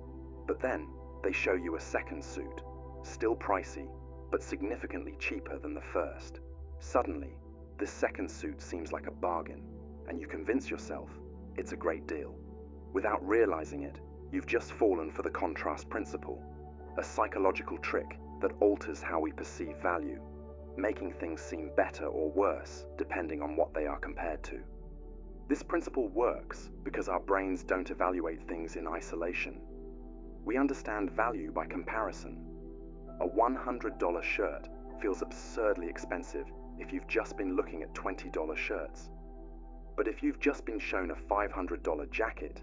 But then, they show you a second suit, still pricey, but significantly cheaper than the first. Suddenly, this second suit seems like a bargain, and you convince yourself it's a great deal. Without realizing it, you've just fallen for the contrast principle, a psychological trick that alters how we perceive value, making things seem better or worse depending on what they are compared to. This principle works because our brains don't evaluate things in isolation. We understand value by comparison. A $100 shirt feels absurdly expensive if you've just been looking at $20 shirts. But if you've just been shown a $500 jacket,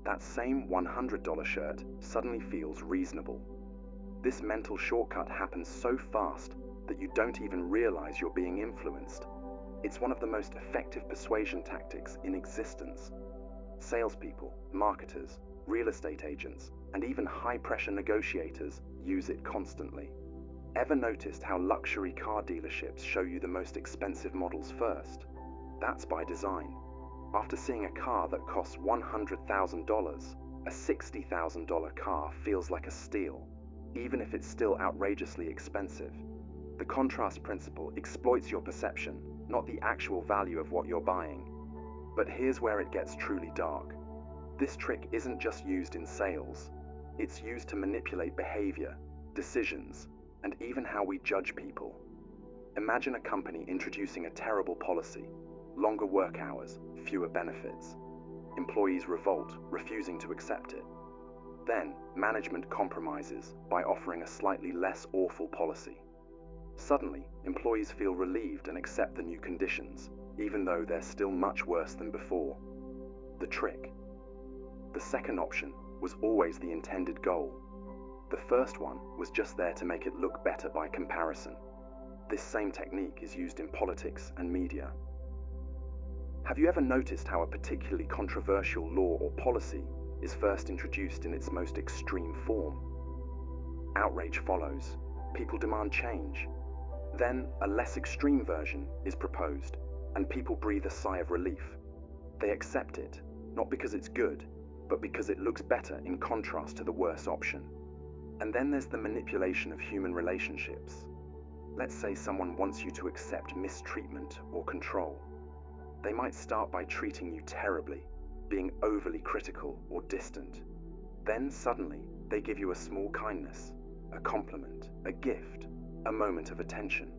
that same $100 shirt suddenly feels reasonable. This mental shortcut happens so fast that you don't even realize you're being influenced. It's one of the most effective persuasion tactics in existence. Salespeople, marketers, real estate agents, and even high-pressure negotiators use it constantly. Ever noticed how luxury car dealerships show you the most expensive models first? That's by design. After seeing a car that costs $100,000, a $60,000 car feels like a steal, even if it's still outrageously expensive. The contrast principle exploits your perception, not the actual value of what you're buying. But here's where it gets truly dark. This trick isn't just used in sales. It's used to manipulate behavior, decisions, and even how we judge people. Imagine a company introducing a terrible policy, longer work hours, fewer benefits. Employees revolt, refusing to accept it. Then, management compromises by offering a slightly less awful policy. Suddenly, employees feel relieved and accept the new conditions, even though they're still much worse than before. The trick. The second option was always the intended goal. The first one was just there to make it look better by comparison. This same technique is used in politics and media. Have you ever noticed how a particularly controversial law or policy is first introduced in its most extreme form? Outrage follows. People demand change. Then a less extreme version is proposed, and people breathe a sigh of relief. They accept it, not because it's good, but because it looks better in contrast to the worse option. And then there's the manipulation of human relationships. Let's say someone wants you to accept mistreatment or control. They might start by treating you terribly, being overly critical or distant. Then suddenly, they give you a small kindness, a compliment, a gift, a moment of attention.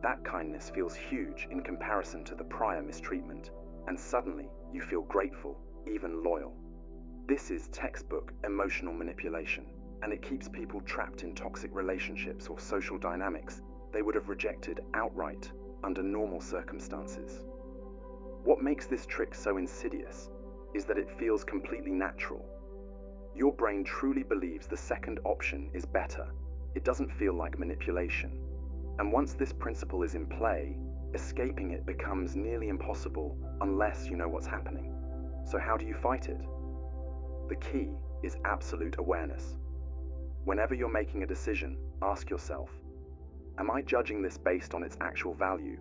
That kindness feels huge in comparison to the prior mistreatment, and suddenly you feel grateful, even loyal. This is textbook emotional manipulation, and it keeps people trapped in toxic relationships or social dynamics they would have rejected outright under normal circumstances. What makes this trick so insidious is that it feels completely natural. Your brain truly believes the second option is better. It doesn't feel like manipulation. And once this principle is in play, escaping it becomes nearly impossible unless you know what's happening. So how do you fight it? The key is absolute awareness. Whenever you're making a decision, ask yourself, am I judging this based on its actual value,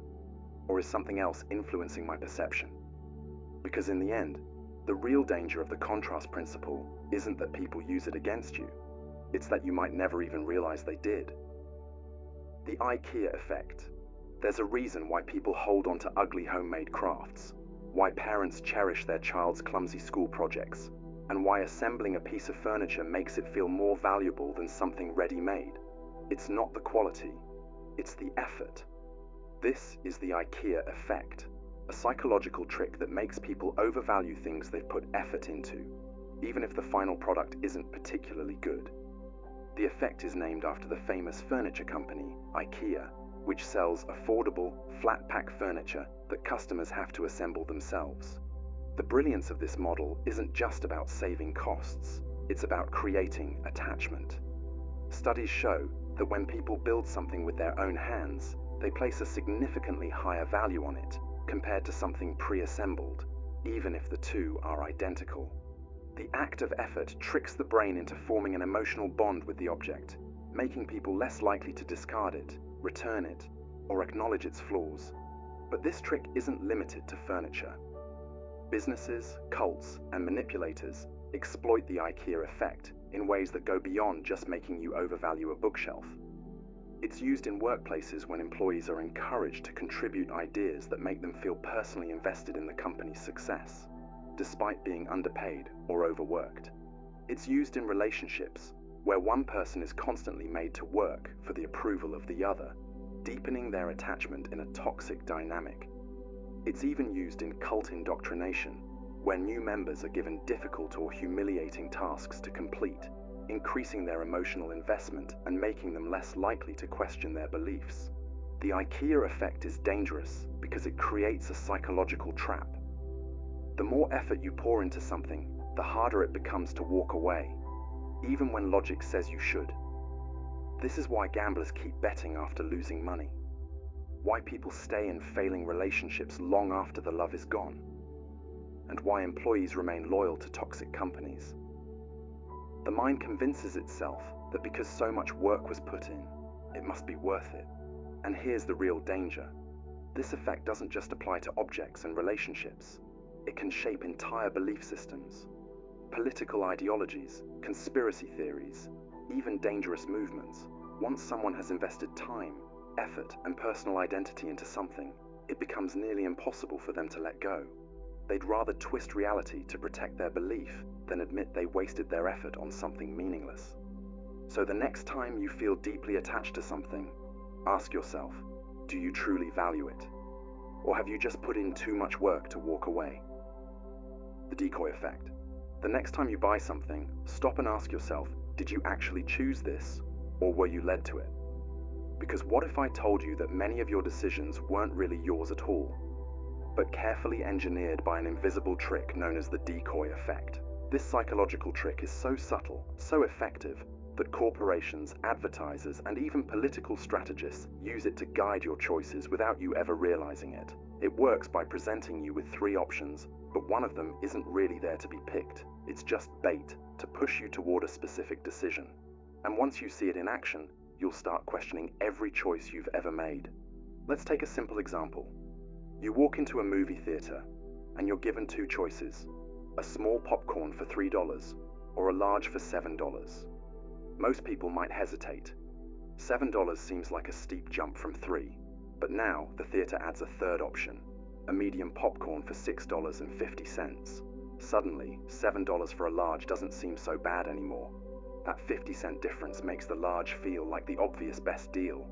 or is something else influencing my perception? Because in the end, the real danger of the contrast principle isn't that people use it against you, it's that you might never even realize they did. The Ikea Effect. There's a reason why people hold on to ugly homemade crafts, why parents cherish their child's clumsy school projects, and why assembling a piece of furniture makes it feel more valuable than something ready-made. It's not the quality, it's the effort. This is the Ikea Effect, a psychological trick that makes people overvalue things they've put effort into, even if the final product isn't particularly good. The effect is named after the famous furniture company, Ikea, which sells affordable, flat-pack furniture that customers have to assemble themselves. The brilliance of this model isn't just about saving costs, it's about creating attachment. Studies show that when people build something with their own hands, they place a significantly higher value on it compared to something pre-assembled, even if the two are identical. The act of effort tricks the brain into forming an emotional bond with the object, making people less likely to discard it, return it, or acknowledge its flaws. But this trick isn't limited to furniture. Businesses, cults, and manipulators exploit the Ikea effect in ways that go beyond just making you overvalue a bookshelf. It's used in workplaces when employees are encouraged to contribute ideas that make them feel personally invested in the company's success, despite being underpaid or overworked. It's used in relationships where one person is constantly made to work for the approval of the other, deepening their attachment in a toxic dynamic. It's even used in cult indoctrination, where new members are given difficult or humiliating tasks to complete, increasing their emotional investment and making them less likely to question their beliefs. The Ikea effect is dangerous because it creates a psychological trap. The more effort you pour into something, the harder it becomes to walk away, even when logic says you should. This is why gamblers keep betting after losing money, why people stay in failing relationships long after the love is gone, and why employees remain loyal to toxic companies. The mind convinces itself that because so much work was put in, it must be worth it. And here's the real danger. This effect doesn't just apply to objects and relationships. It can shape entire belief systems, political ideologies, conspiracy theories, even dangerous movements. Once someone has invested time, effort, and personal identity into something, it becomes nearly impossible for them to let go. They'd rather twist reality to protect their belief than admit they wasted their effort on something meaningless. So the next time you feel deeply attached to something, ask yourself, do you truly value it? Or have you just put in too much work to walk away? The decoy effect. The next time you buy something, stop and ask yourself, did you actually choose this, or were you led to it? Because what if I told you that many of your decisions weren't really yours at all, but carefully engineered by an invisible trick known as the decoy effect? This psychological trick is so subtle, so effective, that corporations, advertisers, and even political strategists use it to guide your choices without you ever realizing it. It works by presenting you with 3 options, but one of them isn't really there to be picked. It's just bait to push you toward a specific decision. And once you see it in action, you'll start questioning every choice you've ever made. Let's take a simple example. You walk into a movie theater, and you're given 2 choices: a small popcorn for $3 or a large for $7. Most people might hesitate. $7 seems like a steep jump from 3, but now the theater adds a third option, a medium popcorn for $6.50. Suddenly, $7 for a large doesn't seem so bad anymore. That 50-cent difference makes the large feel like the obvious best deal.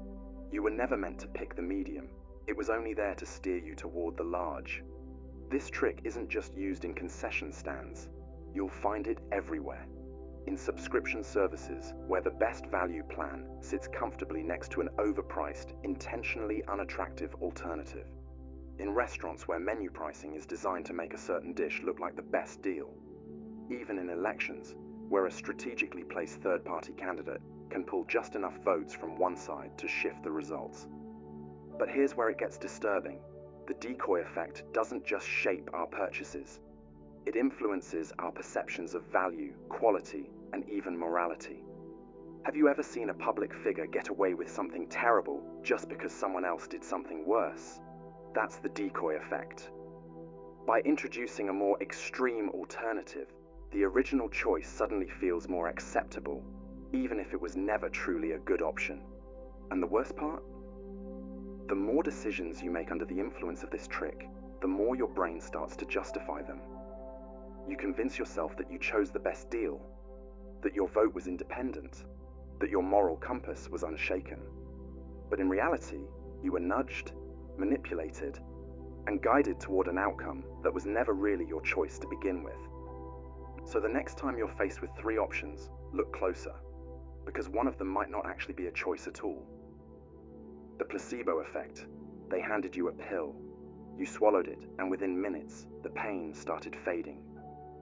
You were never meant to pick the medium. It was only there to steer you toward the large. This trick isn't just used in concession stands. You'll find it everywhere. In subscription services, where the best value plan sits comfortably next to an overpriced, intentionally unattractive alternative. In restaurants where menu pricing is designed to make a certain dish look like the best deal. Even in elections, where a strategically placed third-party candidate can pull just enough votes from one side to shift the results. But here's where it gets disturbing. The decoy effect doesn't just shape our purchases. It influences our perceptions of value, quality, and even morality. Have you ever seen a public figure get away with something terrible just because someone else did something worse? That's the decoy effect. By introducing a more extreme alternative, the original choice suddenly feels more acceptable, even if it was never truly a good option. And the worst part? The more decisions you make under the influence of this trick, the more your brain starts to justify them. You convince yourself that you chose the best deal, that your vote was independent, that your moral compass was unshaken. But in reality, you were nudged, manipulated, and guided toward an outcome that was never really your choice to begin with. So the next time you're faced with 3 options, look closer, because one of them might not actually be a choice at all. The placebo effect. They handed you a pill. You swallowed it, and within minutes, the pain started fading.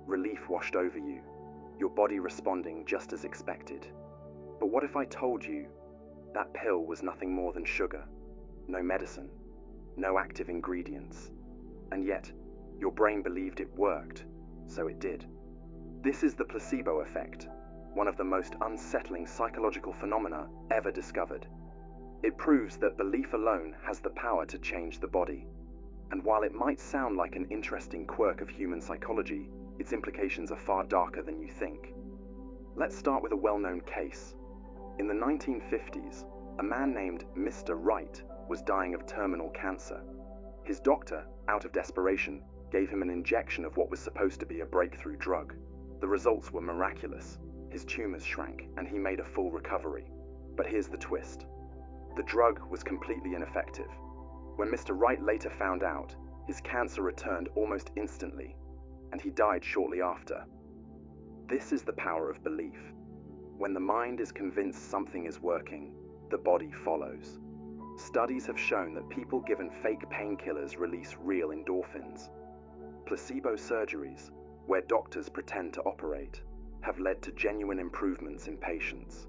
Relief washed over you, your body responding just as expected. But what if I told you that pill was nothing more than sugar, no medicine, no active ingredients, and yet your brain believed it worked, so it did? This is the placebo effect, one of the most unsettling psychological phenomena ever discovered. It proves that belief alone has the power to change the body. And while it might sound like an interesting quirk of human psychology, its implications are far darker than you think. Let's start with a well-known case. In the 1950s, a man named Mr. Right was dying of terminal cancer. His doctor, out of desperation, gave him an injection of what was supposed to be a breakthrough drug. The results were miraculous. His tumors shrank, and he made a full recovery. But here's the twist. The drug was completely ineffective. When Mr. Right later found out, his cancer returned almost instantly, and he died shortly after. This is the power of belief. When the mind is convinced something is working, the body follows. Studies have shown that people given fake painkillers release real endorphins. Placebo surgeries, where doctors pretend to operate, have led to genuine improvements in patients.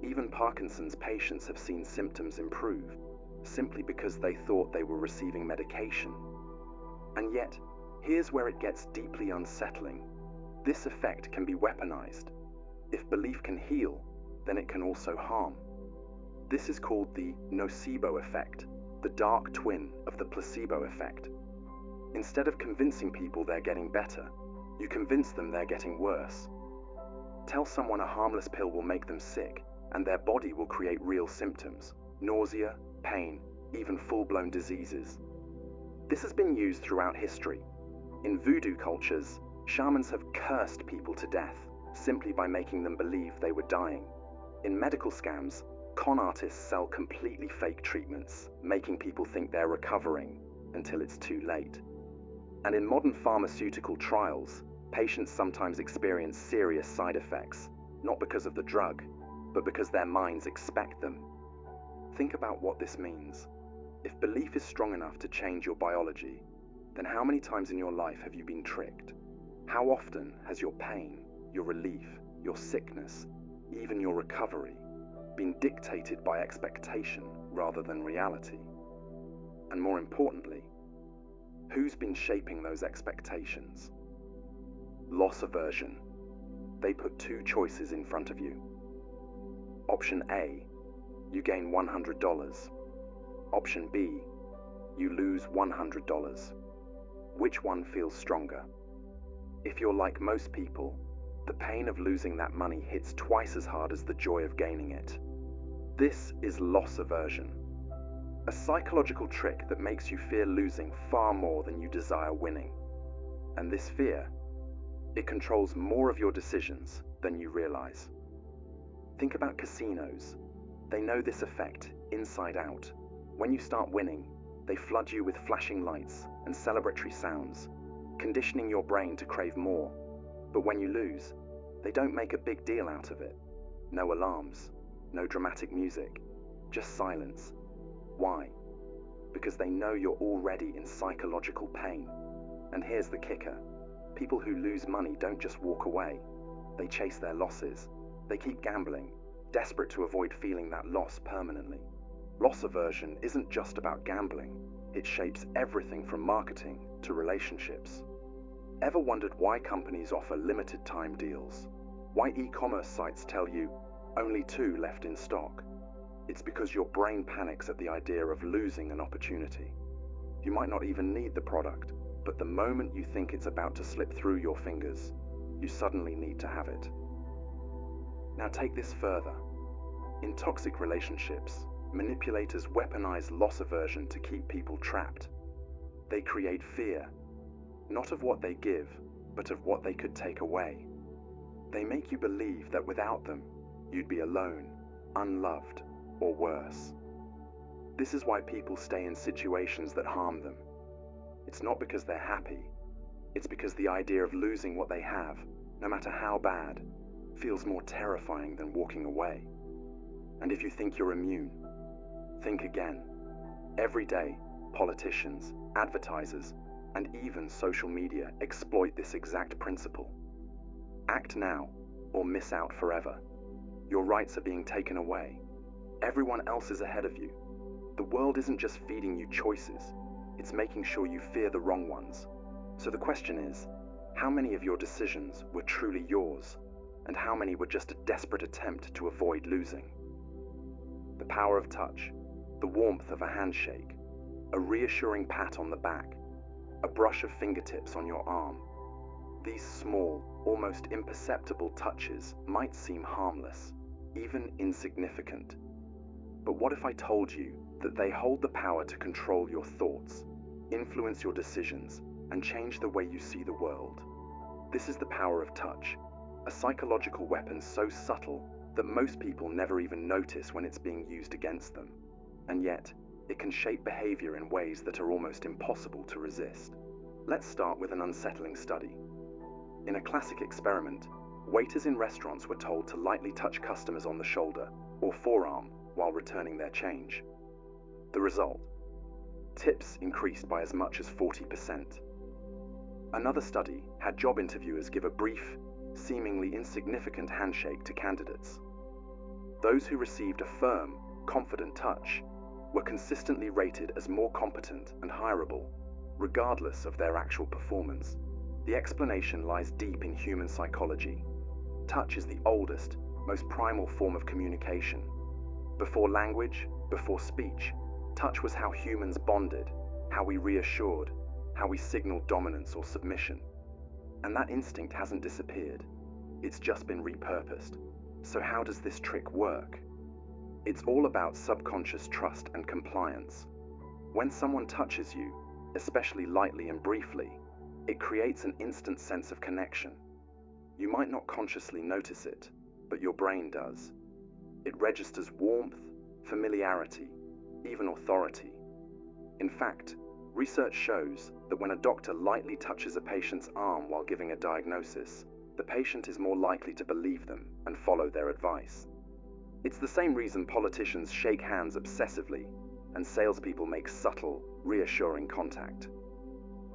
Even Parkinson's patients have seen symptoms improve, simply because they thought they were receiving medication. And yet, here's where it gets deeply unsettling. This effect can be weaponized. If belief can heal, then it can also harm. This is called the nocebo effect, the dark twin of the placebo effect. Instead of convincing people they're getting better, you convince them they're getting worse. Tell someone a harmless pill will make them sick, and their body will create real symptoms: nausea, pain, even full-blown diseases. This has been used throughout history. In voodoo cultures, shamans have cursed people to death simply by making them believe they were dying. In medical scams, con artists sell completely fake treatments, making people think they're recovering. until it's too late. And in modern pharmaceutical trials, patients sometimes experience serious side effects, not because of the drug, but because their minds expect them. Think about what this means. If belief is strong enough to change your biology, then how many times in your life have you been tricked? How often has your pain, your relief, your sickness, even your recovery, been dictated by expectation rather than reality? And more importantly, who's been shaping those expectations? Loss aversion. They put two choices in front of you. Option A, you gain $100. Option B, you lose $100. Which one feels stronger? If you're like most people, the pain of losing that money hits twice as hard as the joy of gaining it. This is loss aversion, a psychological trick that makes you fear losing far more than you desire winning. And this fear, it controls more of your decisions than you realize. Think about casinos. They know this effect inside out. When you start winning, they flood you with flashing lights and celebratory sounds, conditioning your brain to crave more. But when you lose, they don't make a big deal out of it. No alarms, no dramatic music, just silence. Why? Because they know you're already in psychological pain. And here's the kicker. People who lose money don't just walk away. They chase their losses. They keep gambling, desperate to avoid feeling that loss permanently. Loss aversion isn't just about gambling. It shapes everything from marketing to relationships. Ever wondered why companies offer limited time deals? Why e-commerce sites tell you, only 2 left in stock? It's because your brain panics at the idea of losing an opportunity. You might not even need the product, but the moment you think it's about to slip through your fingers, you suddenly need to have it. Now take this further. In toxic relationships, manipulators weaponize loss aversion to keep people trapped. They create fear, not of what they give, but of what they could take away. They make you believe that without them, you'd be alone, unloved, or worse. This is why people stay in situations that harm them. It's not because they're happy. It's because the idea of losing what they have, no matter how bad, feels more terrifying than walking away. And if you think you're immune, think again. Every day, politicians, advertisers, and even social media exploit this exact principle. Act now, or miss out forever. Your rights are being taken away. Everyone else is ahead of you. The world isn't just feeding you choices, it's making sure you fear the wrong ones. So the question is, how many of your decisions were truly yours, and how many were just a desperate attempt to avoid losing? The power of touch, the warmth of a handshake, a reassuring pat on the back, a brush of fingertips on your arm. These small, almost imperceptible touches might seem harmless, even insignificant. But what if I told you that they hold the power to control your thoughts, influence your decisions, and change the way you see the world? This is the power of touch, a psychological weapon so subtle that most people never even notice when it's being used against them. And yet, it can shape behavior in ways that are almost impossible to resist. Let's start with an unsettling study. In a classic experiment, waiters in restaurants were told to lightly touch customers on the shoulder or forearm while returning their change. The result? Tips increased by as much as 40%. Another study had job interviewers give a brief, seemingly insignificant handshake to candidates. Those who received a firm, confident touch were consistently rated as more competent and hireable, regardless of their actual performance. The explanation lies deep in human psychology. Touch is the oldest, most primal form of communication. Before language, before speech, touch was how humans bonded, how we reassured, how we signaled dominance or submission. And that instinct hasn't disappeared. It's just been repurposed. So how does this trick work? It's all about subconscious trust and compliance. When someone touches you, especially lightly and briefly, it creates an instant sense of connection. You might not consciously notice it, but your brain does. It registers warmth, familiarity, even authority. In fact, Research shows that when a doctor lightly touches a patient's arm while giving a diagnosis, the patient is more likely to believe them and follow their advice. It's the same reason politicians shake hands obsessively and salespeople make subtle, reassuring contact.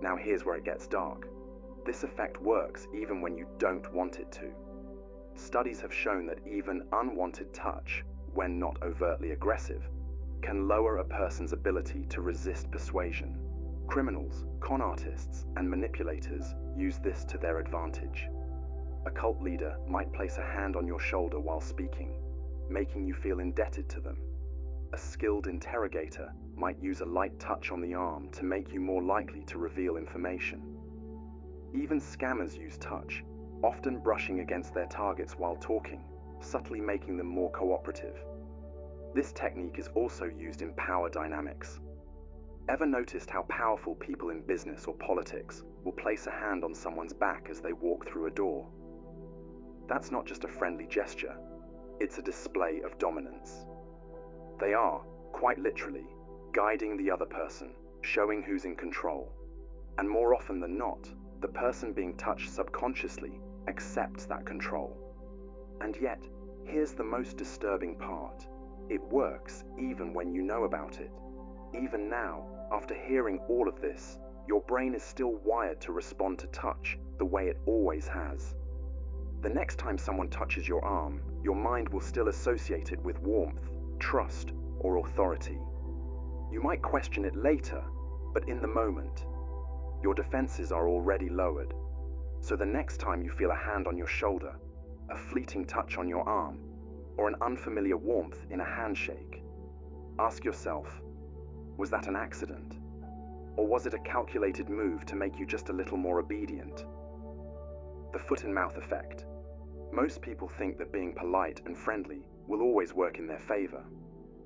Now here's where it gets dark. This effect works even when you don't want it to. Studies have shown that even unwanted touch, when not overtly aggressive, can lower a person's ability to resist persuasion. Criminals, con artists, and manipulators use this to their advantage. A cult leader might place a hand on your shoulder while speaking, making you feel indebted to them. A skilled interrogator might use a light touch on the arm to make you more likely to reveal information. Even scammers use touch, often brushing against their targets while talking, subtly making them more cooperative. This technique is also used in power dynamics. Ever noticed how powerful people in business or politics will place a hand on someone's back as they walk through a door? That's not just a friendly gesture, it's a display of dominance. They are, quite literally, guiding the other person, showing who's in control. And more often than not, the person being touched subconsciously accepts that control. And yet, here's the most disturbing part. It works even when you know about it. Even now, after hearing all of this, your brain is still wired to respond to touch the way it always has. The next time someone touches your arm, your mind will still associate it with warmth, trust, or authority. You might question it later, but in the moment, your defenses are already lowered. So the next time you feel a hand on your shoulder, a fleeting touch on your arm, or an unfamiliar warmth in a handshake, ask yourself, was that an accident? Or was it a calculated move to make you just a little more obedient? The foot-and-mouth effect. Most people think that being polite and friendly will always work in their favor.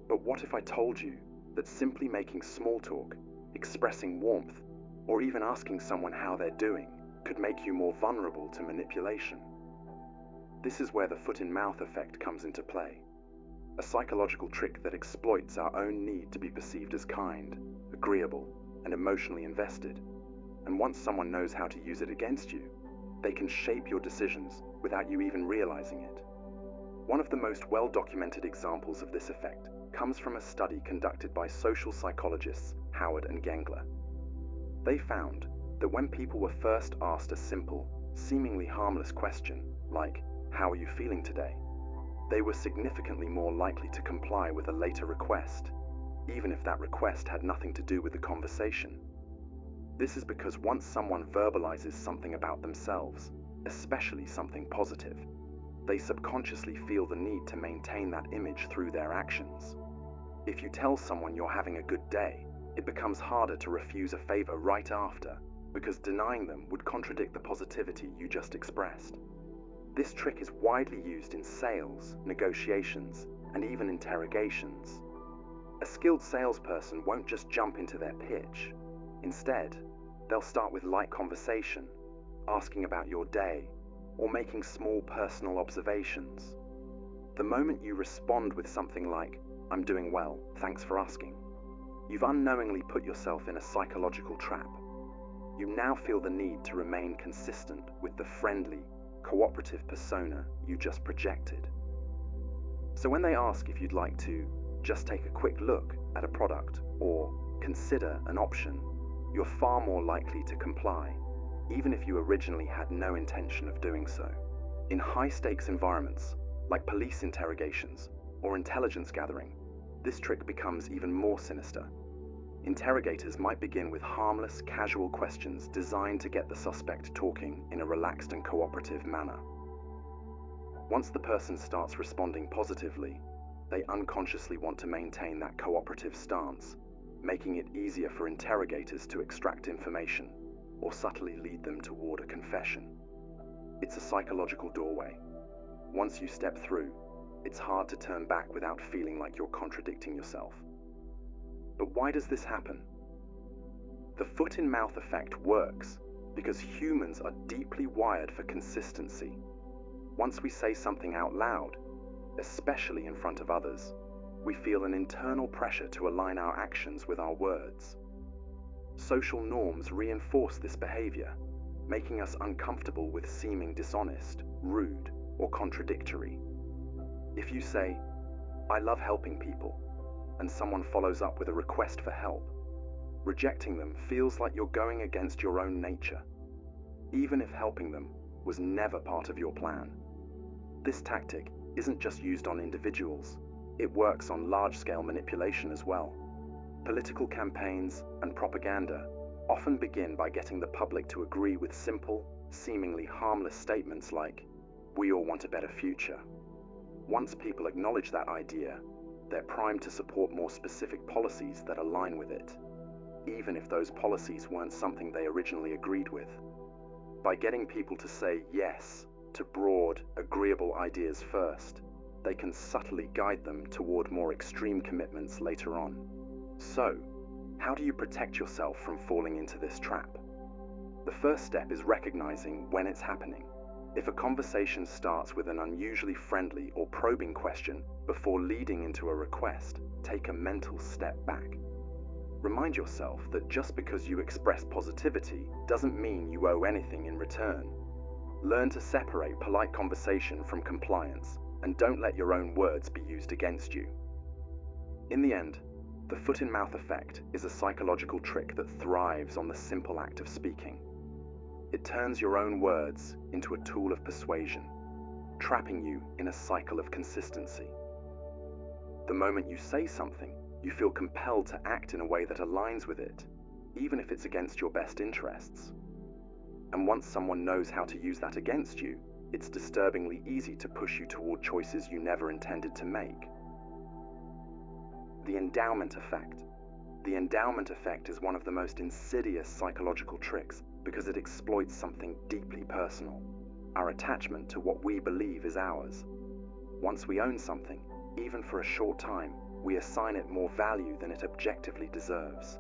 But what if I told you that simply making small talk, expressing warmth, or even asking someone how they're doing could make you more vulnerable to manipulation? This is where the foot-in-mouth effect comes into play. A psychological trick that exploits our own need to be perceived as kind, agreeable, and emotionally invested. And once someone knows how to use it against you, they can shape your decisions without you even realizing it. One of the most well-documented examples of this effect comes from a study conducted by social psychologists Howard and Gengler. They found that when people were first asked a simple, seemingly harmless question, like, "How are you feeling today?" they were significantly more likely to comply with a later request, even if that request had nothing to do with the conversation. This is because once someone verbalizes something about themselves, especially something positive, they subconsciously feel the need to maintain that image through their actions. If you tell someone you're having a good day, it becomes harder to refuse a favor right after, because denying them would contradict the positivity you just expressed. This trick is widely used in sales, negotiations, and even interrogations. A skilled salesperson won't just jump into their pitch. Instead, they'll start with light conversation, asking about your day, or making small personal observations. The moment you respond with something like, "I'm doing well, thanks for asking," you've unknowingly put yourself in a psychological trap. You now feel the need to remain consistent with the friendly, cooperative persona you just projected. So when they ask if you'd like to just take a quick look at a product or consider an option, you're far more likely to comply, even if you originally had no intention of doing so. In high-stakes environments, like police interrogations or intelligence gathering, this trick becomes even more sinister. Interrogators might begin with harmless, casual questions designed to get the suspect talking in a relaxed and cooperative manner. Once the person starts responding positively, they unconsciously want to maintain that cooperative stance, making it easier for interrogators to extract information or subtly lead them toward a confession. It's a psychological doorway. Once you step through, it's hard to turn back without feeling like you're contradicting yourself. But why does this happen? The foot-in-mouth effect works because humans are deeply wired for consistency. Once we say something out loud, especially in front of others, we feel an internal pressure to align our actions with our words. Social norms reinforce this behavior, making us uncomfortable with seeming dishonest, rude, or contradictory. If you say, "I love helping people," and someone follows up with a request for help, rejecting them feels like you're going against your own nature, even if helping them was never part of your plan. This tactic isn't just used on individuals, it works on large-scale manipulation as well. Political campaigns and propaganda often begin by getting the public to agree with simple, seemingly harmless statements like, "We all want a better future." Once people acknowledge that idea, they're primed to support more specific policies that align with it, even if those policies weren't something they originally agreed with. By getting people to say yes to broad, agreeable ideas first, they can subtly guide them toward more extreme commitments later on. So, how do you protect yourself from falling into this trap? The first step is recognizing when it's happening. If a conversation starts with an unusually friendly or probing question before leading into a request, take a mental step back. Remind yourself that just because you express positivity doesn't mean you owe anything in return. Learn to separate polite conversation from compliance, and don't let your own words be used against you. In the end, the foot-in-mouth effect is a psychological trick that thrives on the simple act of speaking. It turns your own words into a tool of persuasion, trapping you in a cycle of consistency. The moment you say something, you feel compelled to act in a way that aligns with it, even if it's against your best interests. And once someone knows how to use that against you, it's disturbingly easy to push you toward choices you never intended to make. The endowment effect. The endowment effect is one of the most insidious psychological tricks because it exploits something deeply personal, our attachment to what we believe is ours. Once we own something, even for a short time, we assign it more value than it objectively deserves.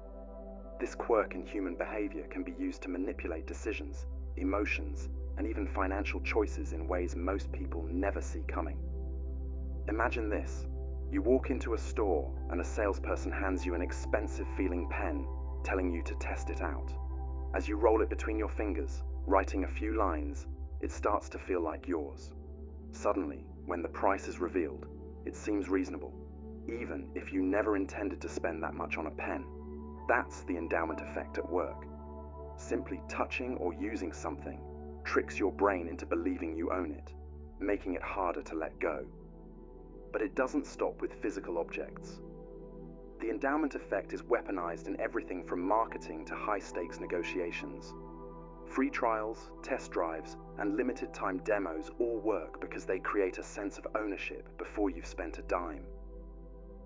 This quirk in human behavior can be used to manipulate decisions, emotions, and even financial choices in ways most people never see coming. Imagine this. You walk into a store and a salesperson hands you an expensive-feeling pen, telling you to test it out. As you roll it between your fingers, writing a few lines, it starts to feel like yours. Suddenly, when the price is revealed, it seems reasonable, even if you never intended to spend that much on a pen. That's the endowment effect at work. Simply touching or using something tricks your brain into believing you own it, making it harder to let go. But it doesn't stop with physical objects. The endowment effect is weaponized in everything from marketing to high-stakes negotiations. Free trials, test drives, and limited-time demos all work because they create a sense of ownership before you've spent a dime.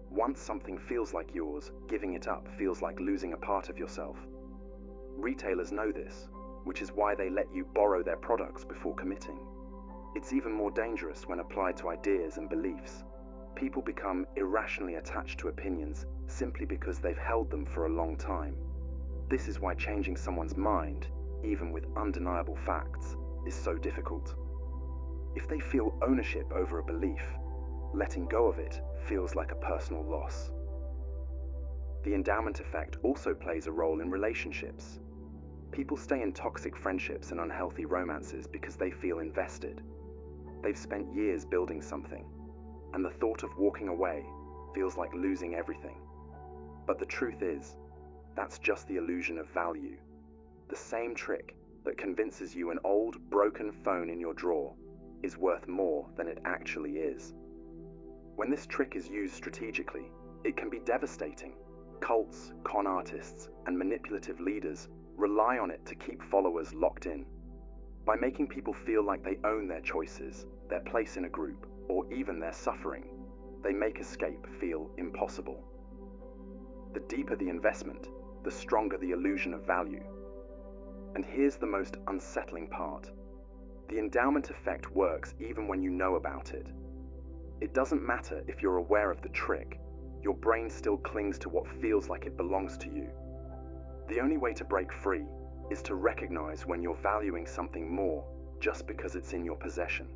Once something feels like yours, giving it up feels like losing a part of yourself. Retailers know this, which is why they let you borrow their products before committing. It's even more dangerous when applied to ideas and beliefs. People become irrationally attached to opinions simply because they've held them for a long time. This is why changing someone's mind, even with undeniable facts, is so difficult. If they feel ownership over a belief, letting go of it feels like a personal loss. The endowment effect also plays a role in relationships. People stay in toxic friendships and unhealthy romances because they feel invested. They've spent years building something, and the thought of walking away feels like losing everything. But the truth is, that's just the illusion of value. The same trick that convinces you an old, broken phone in your drawer is worth more than it actually is. When this trick is used strategically, it can be devastating. Cults, con artists, and manipulative leaders rely on it to keep followers locked in. By making people feel like they own their choices, their place in a group, or even their suffering, they make escape feel impossible. The deeper the investment, the stronger the illusion of value. And here's the most unsettling part. The endowment effect works even when you know about it. It doesn't matter if you're aware of the trick, your brain still clings to what feels like it belongs to you. The only way to break free is to recognize when you're valuing something more just because it's in your possession.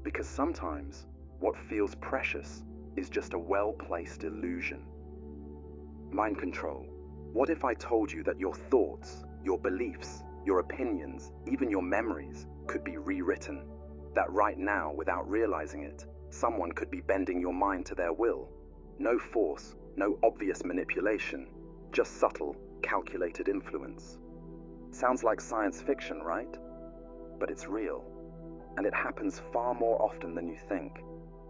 Because sometimes, what feels precious is just a well-placed illusion. Mind control. What if I told you that your thoughts, your beliefs, your opinions, even your memories could be rewritten? That right now, without realizing it, someone could be bending your mind to their will. No force, no obvious manipulation, just subtle, calculated influence. Sounds like science fiction, right? But it's real, and it happens far more often than you think.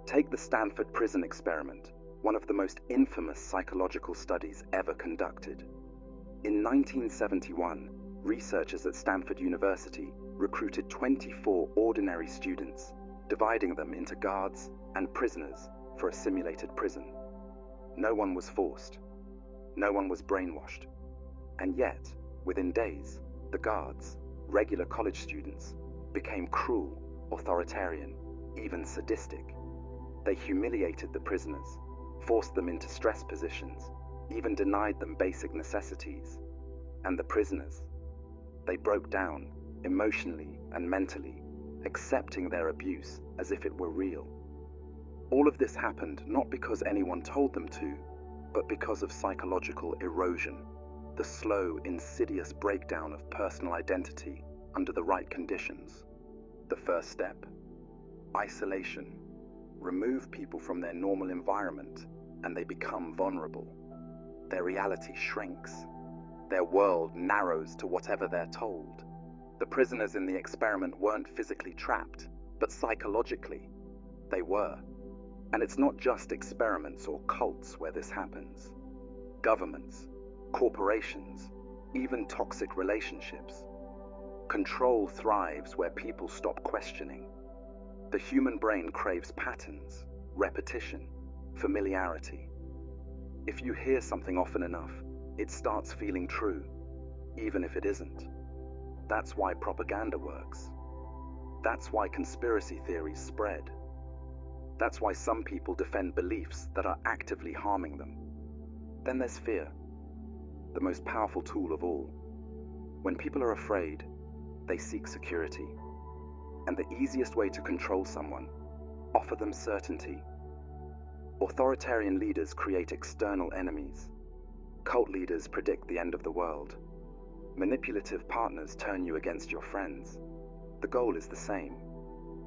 Take the Stanford prison experiment, one of the most infamous psychological studies ever conducted. In 1971, researchers at Stanford University recruited 24 ordinary students, dividing them into guards and prisoners for a simulated prison. No one was forced. No one was brainwashed. And yet, within days, the guards, regular college students, became cruel, authoritarian, even sadistic. They humiliated the prisoners, forced them into stress positions, even denied them basic necessities. And the prisoners, they broke down, emotionally and mentally, accepting their abuse as if it were real. All of this happened not because anyone told them to, but because of psychological erosion, the slow, insidious breakdown of personal identity under the right conditions. The first step: isolation. Remove people from their normal environment, and they become vulnerable. Their reality shrinks. Their world narrows to whatever they're told. The prisoners in the experiment weren't physically trapped, but psychologically, they were. And it's not just experiments or cults where this happens. Governments, corporations, even toxic relationships. Control thrives where people stop questioning. The human brain craves patterns, repetition, familiarity. If you hear something often enough, it starts feeling true, even if it isn't. That's why propaganda works. That's why conspiracy theories spread. That's why some people defend beliefs that are actively harming them. Then there's fear, the most powerful tool of all. When people are afraid, they seek security. And the easiest way to control someone, offer them certainty. Authoritarian leaders create external enemies. Cult leaders predict the end of the world. Manipulative partners turn you against your friends. The goal is the same: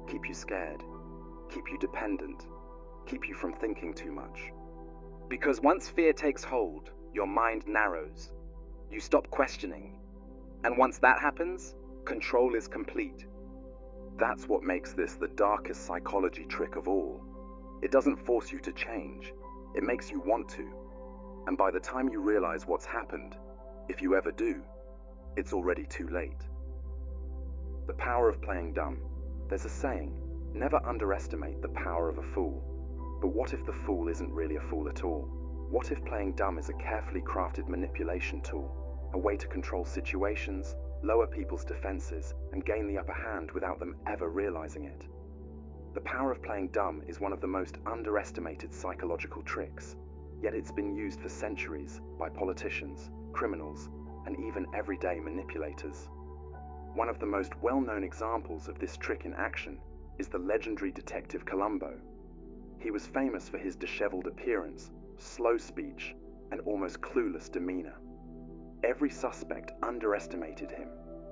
keep you scared, keep you dependent, keep you from thinking too much. Because once fear takes hold, your mind narrows. You stop questioning. And once that happens, control is complete. That's what makes this the darkest psychology trick of all. It doesn't force you to change. It makes you want to. And by the time you realize what's happened, if you ever do, it's already too late. The power of playing dumb. There's a saying, never underestimate the power of a fool. But what if the fool isn't really a fool at all? What if playing dumb is a carefully crafted manipulation tool, a way to control situations, lower people's defenses, and gain the upper hand without them ever realizing it? The power of playing dumb is one of the most underestimated psychological tricks, yet it's been used for centuries by politicians, criminals, and even everyday manipulators. One of the most well-known examples of this trick in action is the legendary detective Columbo. He was famous for his disheveled appearance, slow speech, and almost clueless demeanor. Every suspect underestimated him,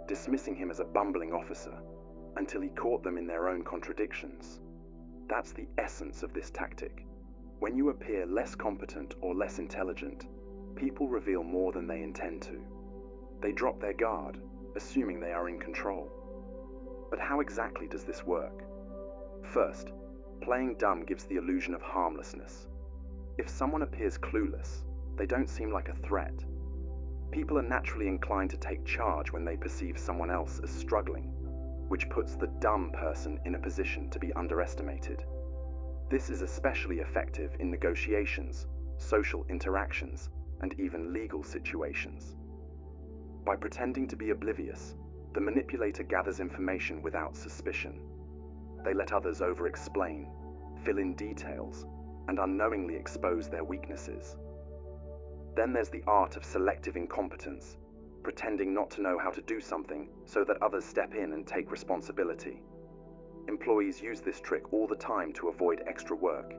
dismissing him as a bumbling officer, until he caught them in their own contradictions. That's the essence of this tactic. When you appear less competent or less intelligent, people reveal more than they intend to. They drop their guard, assuming they are in control. But how exactly does this work? First, playing dumb gives the illusion of harmlessness. If someone appears clueless, they don't seem like a threat. People are naturally inclined to take charge when they perceive someone else as struggling, which puts the dumb person in a position to be underestimated. This is especially effective in negotiations, social interactions, and even legal situations. By pretending to be oblivious, the manipulator gathers information without suspicion. They let others over-explain, fill in details, and unknowingly expose their weaknesses. Then there's the art of selective incompetence, pretending not to know how to do something so that others step in and take responsibility. Employees use this trick all the time to avoid extra work.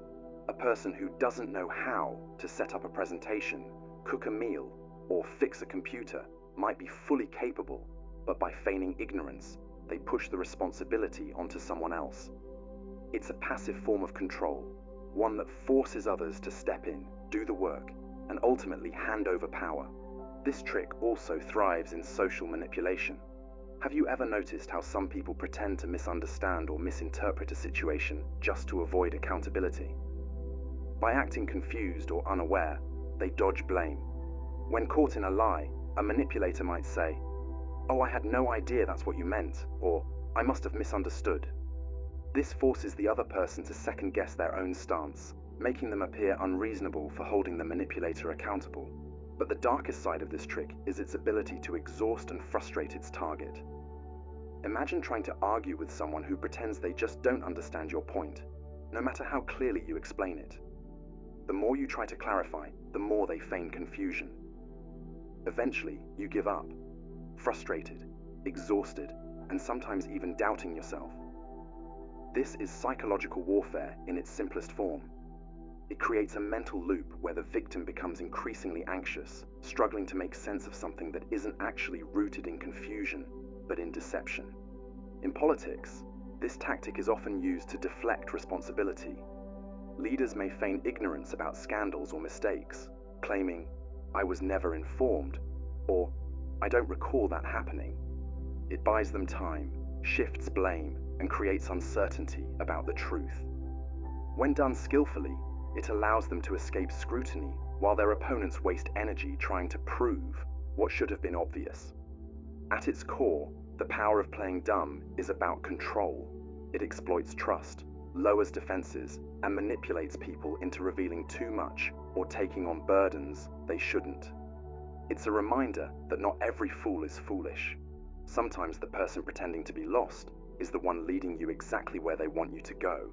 A person who doesn't know how to set up a presentation, cook a meal, or fix a computer might be fully capable, but by feigning ignorance, they push the responsibility onto someone else. It's a passive form of control, one that forces others to step in, do the work, and ultimately hand over power. This trick also thrives in social manipulation. Have you ever noticed how some people pretend to misunderstand or misinterpret a situation just to avoid accountability? By acting confused or unaware, they dodge blame. When caught in a lie, a manipulator might say, "Oh, I had no idea that's what you meant," or "I must have misunderstood." This forces the other person to second-guess their own stance, making them appear unreasonable for holding the manipulator accountable. But the darkest side of this trick is its ability to exhaust and frustrate its target. Imagine trying to argue with someone who pretends they just don't understand your point, no matter how clearly you explain it. The more you try to clarify, the more they feign confusion. Eventually, you give up, frustrated, exhausted, and sometimes even doubting yourself. This is psychological warfare in its simplest form. It creates a mental loop where the victim becomes increasingly anxious, struggling to make sense of something that isn't actually rooted in confusion, but in deception. In politics, this tactic is often used to deflect responsibility. Leaders may feign ignorance about scandals or mistakes, claiming, "I was never informed," or "I don't recall that happening." It buys them time, shifts blame, and creates uncertainty about the truth. When done skillfully, it allows them to escape scrutiny while their opponents waste energy trying to prove what should have been obvious. At its core, the power of playing dumb is about control. It exploits trust, lowers defenses, and manipulates people into revealing too much or taking on burdens they shouldn't. It's a reminder that not every fool is foolish. Sometimes the person pretending to be lost is the one leading you exactly where they want you to go.